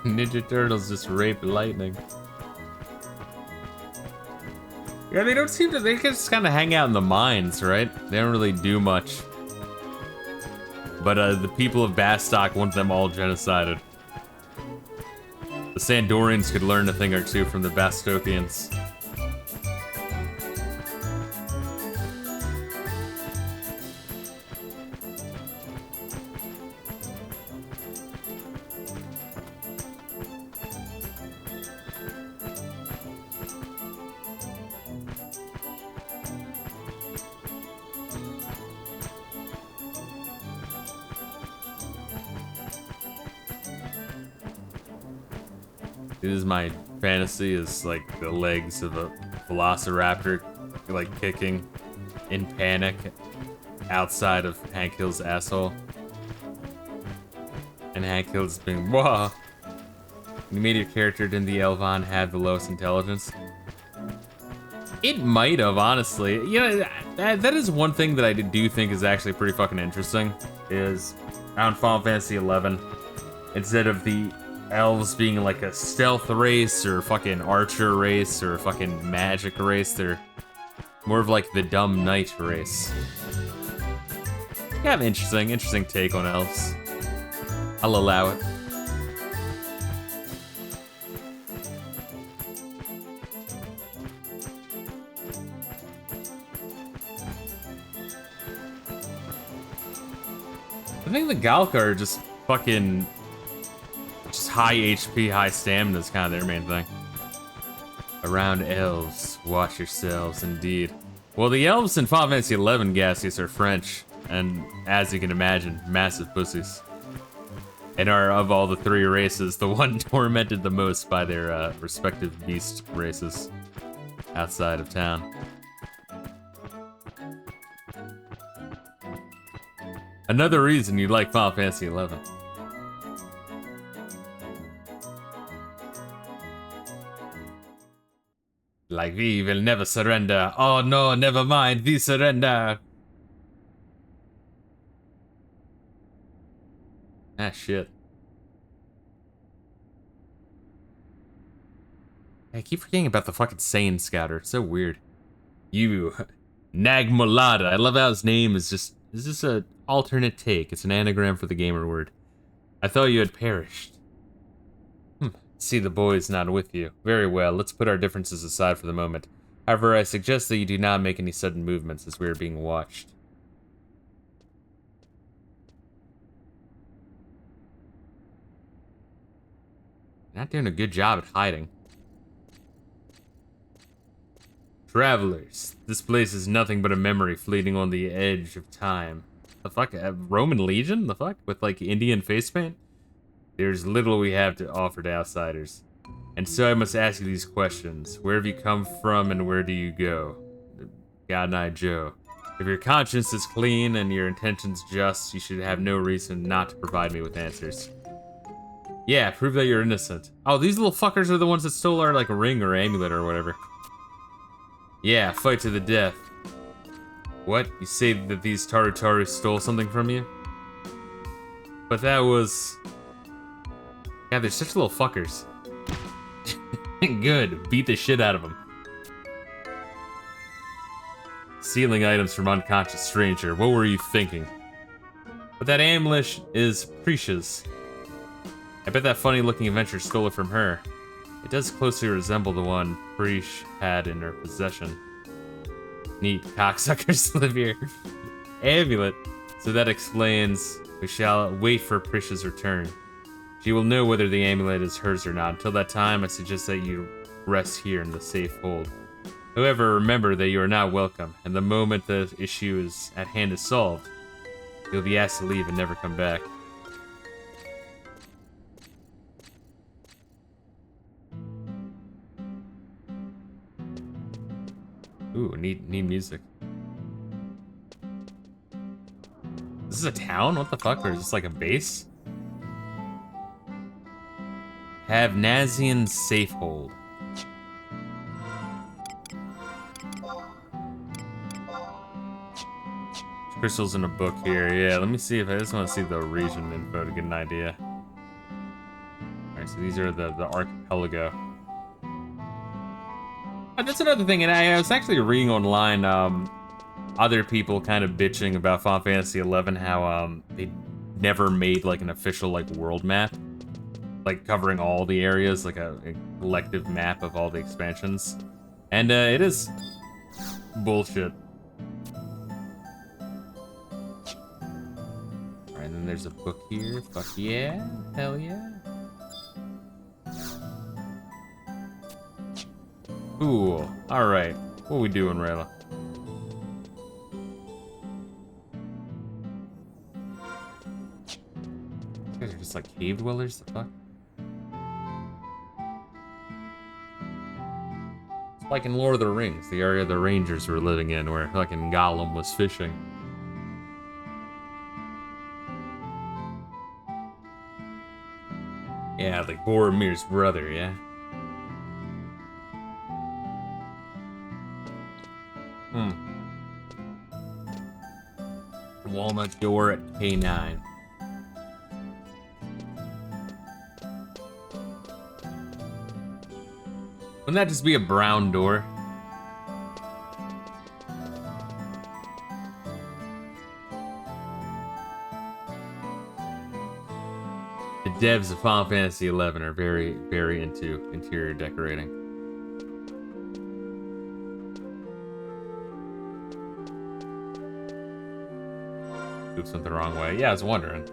Ninja Turtles just rape lightning. Yeah, they don't seem to, they just kind of hang out in the mines, right? They don't really do much. But the people of Bastok want them all genocided. The Sandorians could learn a thing or two from the Bastokians. This is my fantasy, is like the legs of a velociraptor like kicking in panic outside of Hank Hill's asshole. And Hank Hill's being, whoa! You made your character, didn't the Elvon have the lowest intelligence? It might have, honestly. You know, that is one thing that I do think is actually pretty fucking interesting, is on Final Fantasy XI, instead of the elves being like a stealth race or fucking archer race or fucking magic race, they're more of like the dumb knight race. Yeah, an interesting take on elves. I'll allow it. I think the Galka are just fucking just high HP, high stamina is kind of their main thing. Around elves, watch yourselves, indeed. Well, the elves in Final Fantasy XI, Gaseous, are French, and as you can imagine, massive pussies. And are, of all the three races, the one tormented the most by their respective beast races outside of town. Another reason you like Final Fantasy XI. Like, we will never surrender. Oh no, never mind, we surrender. Ah, shit. I keep forgetting about the fucking Saiyan Scouter. It's so weird. You, Nagmolada. I love how his name is just an alternate take. It's an anagram for the gamer word. I thought you had perished. See, the boy's not with you. Very well, let's put our differences aside for the moment. However, I suggest that you do not make any sudden movements as we are being watched. Not doing a good job at hiding. Travelers, this place is nothing but a memory fleeting on the edge of time. The fuck? Roman Legion? The fuck? With like Indian face paint? There's little we have to offer to outsiders. And so I must ask you these questions. Where have you come from and where do you go? God and I, Joe. If your conscience is clean and your intentions just, you should have no reason not to provide me with answers. Yeah, prove that you're innocent. Oh, these little fuckers are the ones that stole our, like, ring or amulet or whatever. Yeah, fight to the death. What? You say that these Taru stole something from you? But that was... Yeah, they're such little fuckers. Good. Beat the shit out of them. Stealing items from unconscious stranger. What were you thinking? But that amulet is Prisha's. I bet that funny-looking adventurer stole it from her. It does closely resemble the one Prish had in her possession. Neat. Cocksuckers live here. Amulet. So that explains. We shall wait for Prisha's return. She will know whether the amulet is hers or not. Until that time, I suggest that you rest here in the safe hold. However, remember that you are not welcome, and the moment the issue is at hand is solved, you'll be asked to leave and never come back. Ooh, neat music. This is a town? What the fuck? Or is this like a base? Have Nazian safe hold. Crystals in a book here. Yeah, let me see if I just want to see the region info to get an idea. Alright, so these are the archipelago. That's another thing, and I was actually reading online other people kind of bitching about Final Fantasy XI, how they never made like an official like world map, like covering all the areas, like a collective map of all the expansions, and it is bullshit. Alright, and then there's a book here. Fuck yeah, hell yeah. Cool. Alright. What are we doing, Reila? These guys are just like cave dwellers, the fuck? It's like in Lord of the Rings, the area the Rangers were living in, where fucking Gollum was fishing. Yeah, like Boromir's brother, yeah? Walnut door at K9. Wouldn't that just be a brown door? The devs of Final Fantasy XI are very, very into interior decorating. Something the wrong way. Yeah, I was wondering.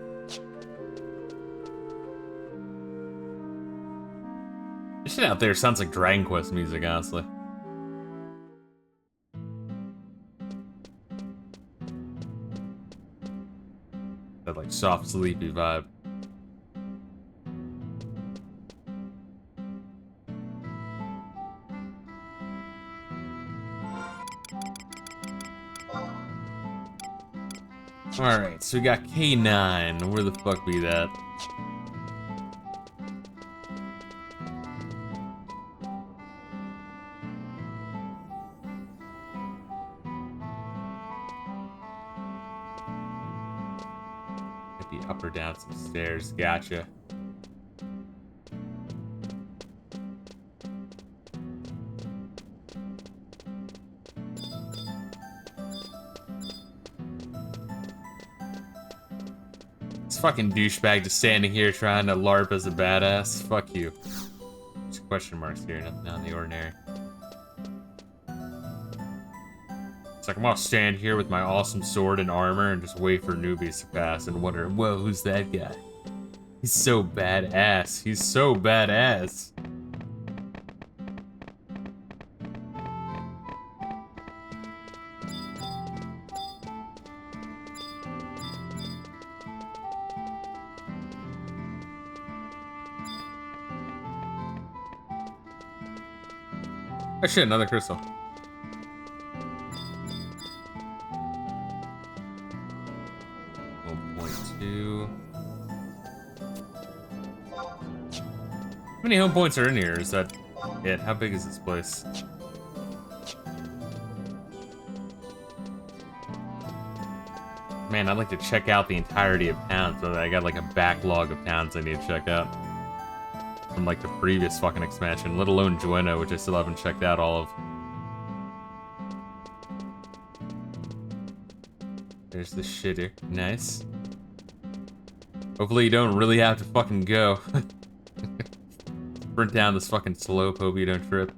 This shit out there sounds like Dragon Quest music, honestly. That like soft, sleepy vibe. Alright, so we got K9. Where the fuck be that? Might be up or down some stairs. Gotcha. Fucking douchebag just standing here trying to LARP as a badass. Fuck you. There's question marks here, nothing out of the ordinary. It's like I'm gonna stand here with my awesome sword and armor and just wait for newbies to pass and wonder, whoa, who's that guy? He's so badass. He's so badass. Oh shit, another crystal. How many home points are in here? Is that it? How big is this place? Man, I'd like to check out the entirety of towns, but I got like a backlog of towns I need to check out from like the previous fucking expansion, let alone Jueno, which I still haven't checked out all of. There's the shitter. Nice. Hopefully you don't really have to fucking go. Sprint down this fucking slope, hope you don't trip.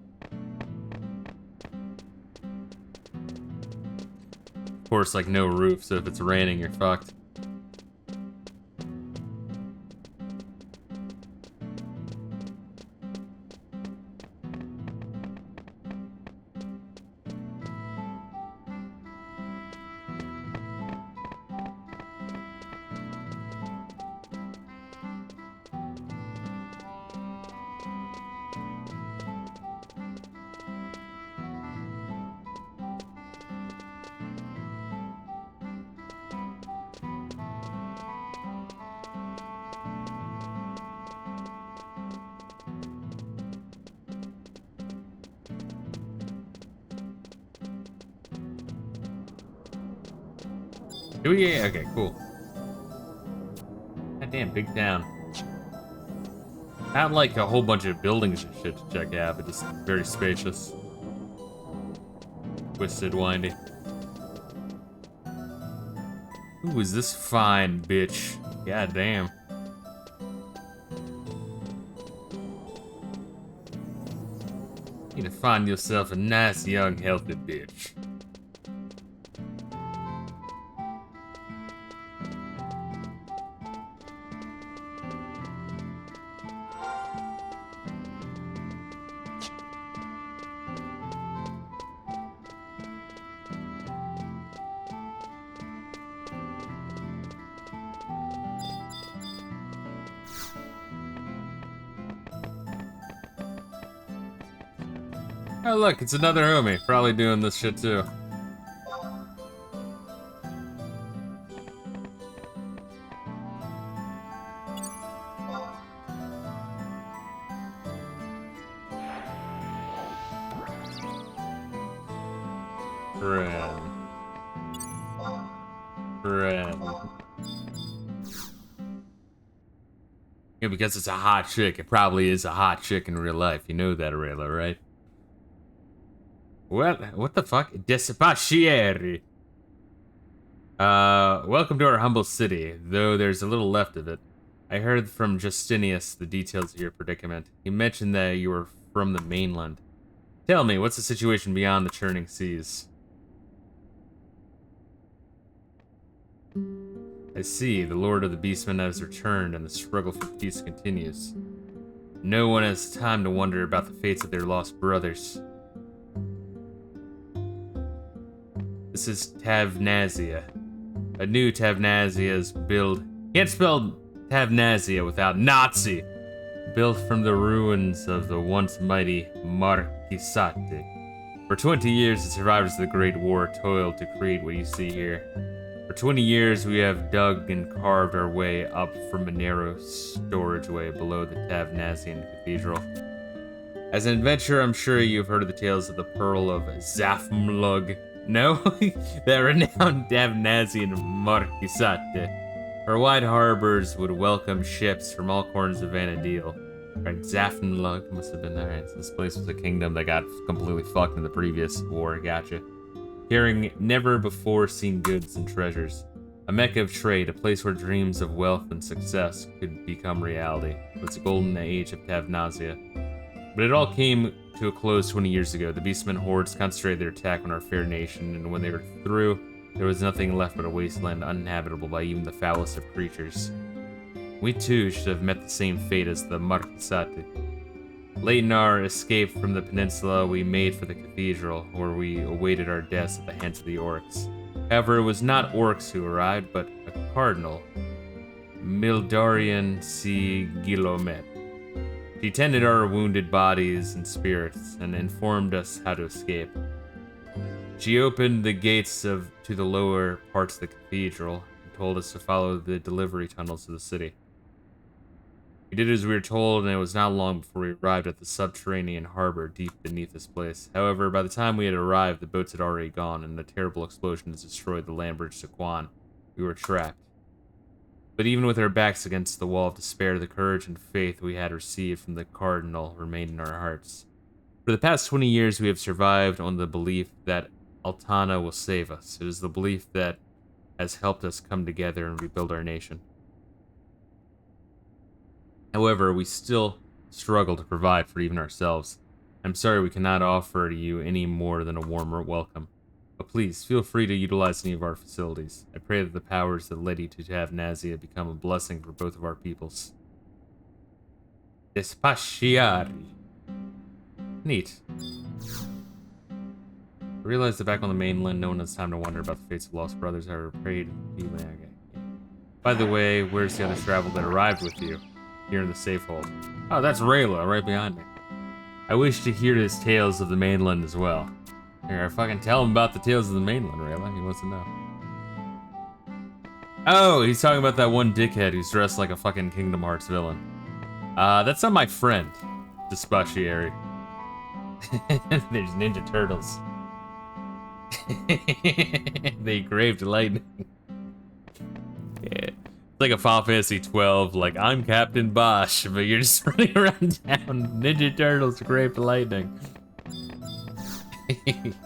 Of course, like no roof, so if it's raining, you're fucked. Yeah, okay, cool. God damn, big town. Not like a whole bunch of buildings and shit to check out, but just very spacious. Twisted, windy. Ooh, is this fine, bitch? God damn. You need to find yourself a nice, young, healthy bitch. Oh look, it's another homie, probably doing this shit too. Yeah, because it's a hot chick, it probably is a hot chick in real life. You know that, Reila, right? What the fuck? Despacchieri. Welcome to our humble city, though there's a little left of it. I heard from Justinius the details of your predicament. He mentioned that you were from the mainland. Tell me, what's the situation beyond the churning seas? I see, the Lord of the Beastmen has returned and the struggle for peace continues. No one has time to wonder about the fates of their lost brothers. This is Tavnazia. A new Tavnazia is built. Can't spell Tavnazia without Nazi. Built from the ruins of the once mighty Marquisate. For 20 years, the survivors of the Great War toiled to create what you see here. For 20 years, we have dug and carved our way up from a narrow storageway below the Tavnazian Cathedral. As an adventurer, I'm sure you've heard of the tales of the Pearl of Zafmlug. No? That renowned Tavnazian Marquisate. Her wide harbors would welcome ships from all corners of Vanadil. Right, Zafnlug must have been alright. So this place was a kingdom that got completely fucked in the previous war, gotcha. Carrying never-before-seen goods and treasures. A mecca of trade, a place where dreams of wealth and success could become reality. It's a golden age of Tavnazia. But it all came to a close 20 years ago. The Beastmen hordes concentrated their attack on our fair nation, and when they were through, there was nothing left but a wasteland uninhabitable by even the foulest of creatures. We too should have met the same fate as the Marquisate. Late in our escape from the peninsula, we made for the cathedral, where we awaited our deaths at the hands of the orcs. However, it was not orcs who arrived, but a cardinal, Mildarian C. Guillomet. She tended our wounded bodies and spirits and informed us how to escape. She opened the gates to the lower parts of the cathedral and told us to follow the delivery tunnels to the city. We did as we were told, and it was not long before we arrived at the subterranean harbor deep beneath this place. However, by the time we had arrived, the boats had already gone, and a terrible explosion had destroyed the land bridge to Quan. We were trapped. But even with our backs against the wall of despair, the courage and faith we had received from the Cardinal remained in our hearts. For the past 20 years, we have survived on the belief that Altana will save us. It is the belief that has helped us come together and rebuild our nation. However, we still struggle to provide for even ourselves. I'm sorry we cannot offer to you any more than a warmer welcome. But please, feel free to utilize any of our facilities. I pray that the powers that led you to Tavnazia become a blessing for both of our peoples. Despacciari. Neat. I realized that back on the mainland, no one has time to wonder about the fates of lost brothers. I prayed. By the way, where's the other travel that arrived with you? Here in the safe hold. Oh, that's Reila, right behind me. I wish to hear his tales of the mainland as well. Here, I fucking tell him about the tales of the mainland, Reila. He wants to know. Oh, he's talking about that one dickhead who's dressed like a fucking Kingdom Hearts villain. That's not my friend, Despacciari. There's Ninja Turtles. They craved lightning. Yeah. Like a Final Fantasy 12, like, I'm Captain Bosch, but you're just running around town. Ninja Turtles craved lightning.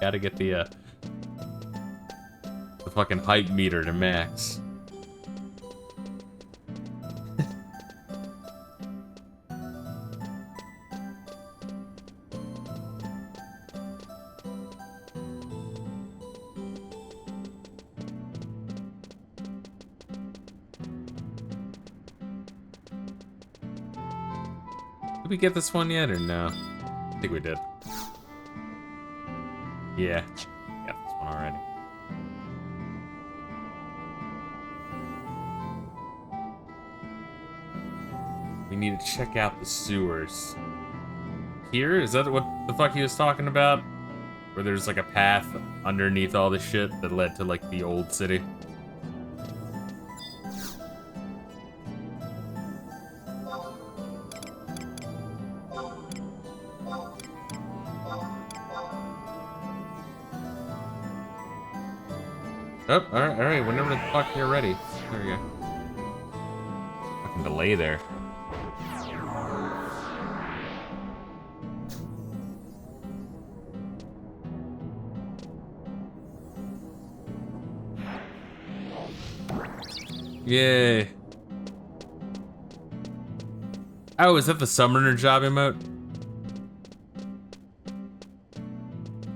Gotta get the fucking hype meter to max. Did we get this one yet or no? I think we did. Yeah, got this one already. We need to check out the sewers. Here? Is that what the fuck he was talking about? Where there's like a path underneath all this shit that led to like the old city? Oh, alright, whenever the fuck you're ready. There we go. Fucking delay there. Yay. Oh, is that the summoner job emote?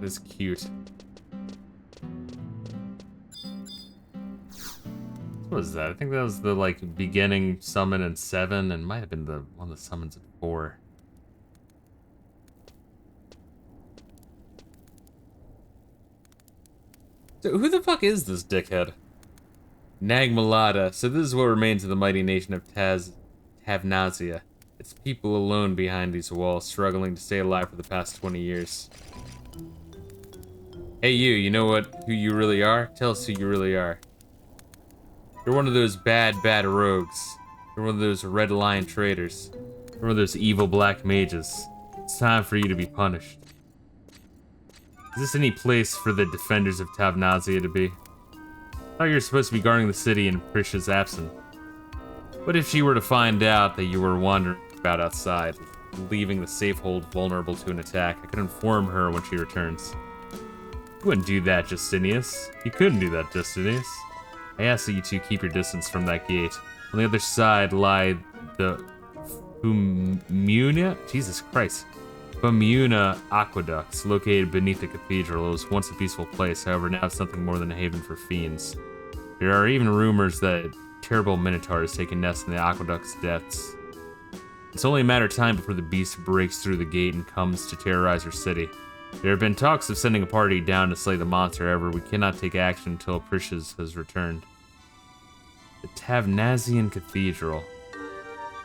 This is cute. What was that? I think that was the like beginning summon in 7 and might have been the one of the summons in 4. So who the fuck is this dickhead? Nagmalada. So this is what remains of the mighty nation of Tavnazia. It's people alone behind these walls, struggling to stay alive for the past 20 years. Hey you know who you really are? Tell us who you really are. You're one of those bad rogues. You're one of those red lion traitors. You're one of those evil black mages. It's time for you to be punished. Is this any place for the defenders of Tavnazia to be? I thought you were supposed to be guarding the city in Prisha's absence. What if she were to find out that you were wandering about outside, leaving the safe hold vulnerable to an attack? I could inform her when she returns. You wouldn't do that, Justinius. You couldn't do that, Justinius. I ask that you two keep your distance from that gate. On the other side lie the Fumuna, Jesus Christ, Fumuna aqueducts located beneath the cathedral. It was once a peaceful place, however now it's nothing more than a haven for fiends. There are even rumors that terrible minotaurs taking nest in the aqueduct's depths. It's only a matter of time before the beast breaks through the gate and comes to terrorize our city. There have been talks of sending a party down to slay the monster, however, we cannot take action until Precious has returned. The Tavnazian Cathedral.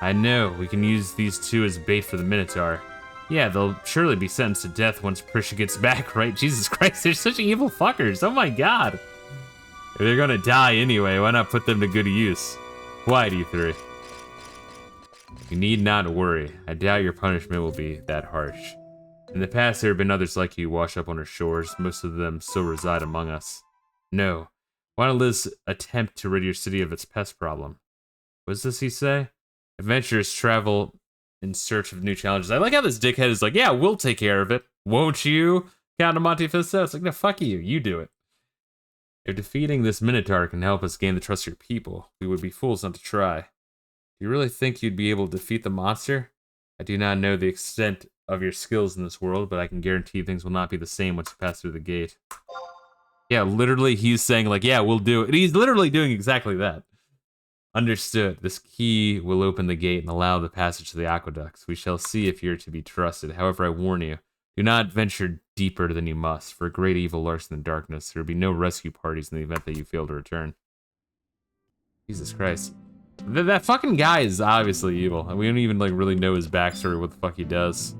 I know, we can use these two as bait for the Minotaur. Yeah, they'll surely be sentenced to death once Prisha gets back, right? Jesus Christ, they're such evil fuckers. Oh my god. If they're gonna die anyway, why not put them to good use? Quiet, you three. You need not worry. I doubt your punishment will be that harsh. In the past, there have been others like you wash up on our shores. Most of them still reside among us. No. Why not let's attempt to rid your city of its pest problem? What does he say? Adventurers travel in search of new challenges. I like how this dickhead is like, yeah, we'll take care of it. Won't you, Count Monte Fisto? It's like, no, fuck you. You do it. If defeating this Minotaur can help us gain the trust of your people, we would be fools not to try. Do you really think you'd be able to defeat the monster? I do not know the extent of your skills in this world, but I can guarantee things will not be the same once you pass through the gate. Yeah, literally, he's saying, like, yeah, we'll do it. He's literally doing exactly that. Understood. This key will open the gate and allow the passage to the aqueducts. We shall see if you're to be trusted. However, I warn you, do not venture deeper than you must. For great evil lurks in the darkness. There will be no rescue parties in the event that you fail to return. Jesus Christ. That fucking guy is obviously evil. And we don't even, like, really know his backstory, what the fuck he does.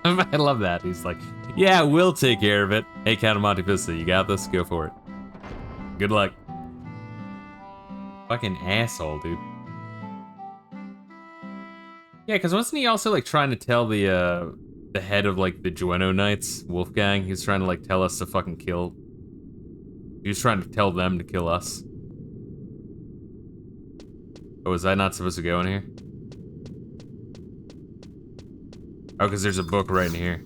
I love that. He's like, yeah, we'll take care of it. Hey, Count Monte Fisto, you got this? Go for it. Good luck. Fucking asshole, dude. Yeah, because wasn't he also, like, trying to tell the head of, like, the Dueno Knights, Wolfgang? He was trying to, like, tell us to fucking kill. He was trying to tell them to kill us. Oh, was I not supposed to go in here? Oh, because there's a book right in here.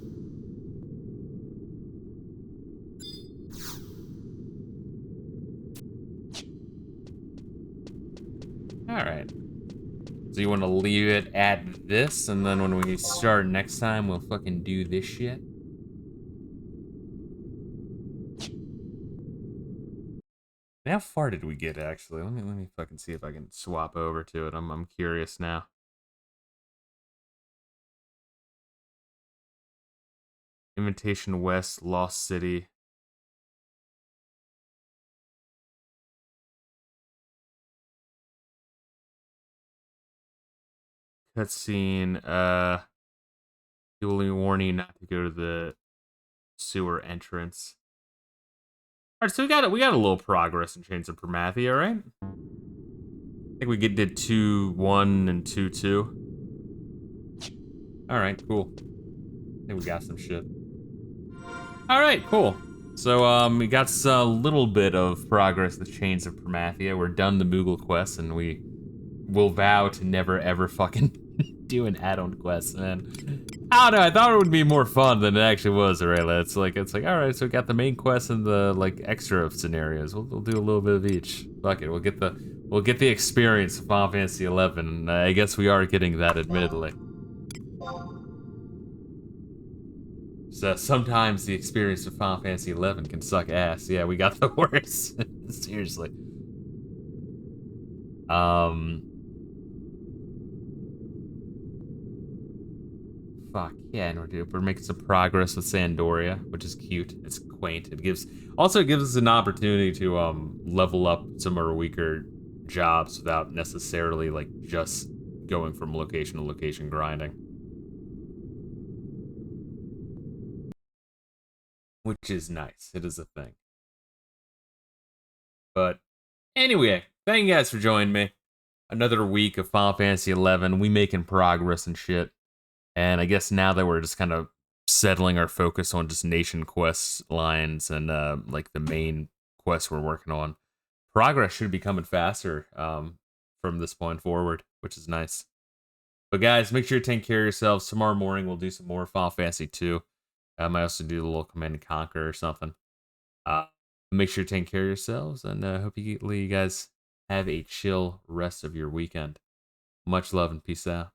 Alright. So you want to leave it at this, and then when we start next time, we'll fucking do this shit? How far did we get, actually? Let me fucking see if I can swap over to it. I'm curious now. Invitation West, Lost City. Cutscene, dueling warning not to go to the sewer entrance. Alright, so we got a little progress in Chains of Promathia, right? I think we did 2-1 and 2-2. Alright, cool. I think we got some shit. Alright, cool. So, we got a little bit of progress with Chains of Promathia. We're done the Moogle quest, and we will vow to never ever fucking do an add-on quest, man. I don't know, I thought it would be more fun than it actually was, Reila. It's like, alright, so we got the main quest and the, like, extra scenarios. We'll do a little bit of each. Fuck it, we'll get the experience of Final Fantasy 11. I guess we are getting that, admittedly. So sometimes the experience of Final Fantasy 11 can suck ass. Yeah, we got the worst. Seriously. Fuck, yeah, and we're making some progress with Sandoria, which is cute. It's quaint. It gives us an opportunity to level up some of our weaker jobs without necessarily, like, just going from location to location grinding. Which is nice. It is a thing. But anyway, thank you guys for joining me. Another week of Final Fantasy 11. We making progress and shit. And I guess now that we're just kind of settling our focus on just nation quest lines and like the main quests we're working on, progress should be coming faster from this point forward, which is nice. But guys, make sure to take care of yourselves. Tomorrow morning we'll do some more Final Fantasy 2. I might also do a little Command and Conquer or something. Make sure to take care of yourselves, and hope you guys have a chill rest of your weekend. Much love and peace out.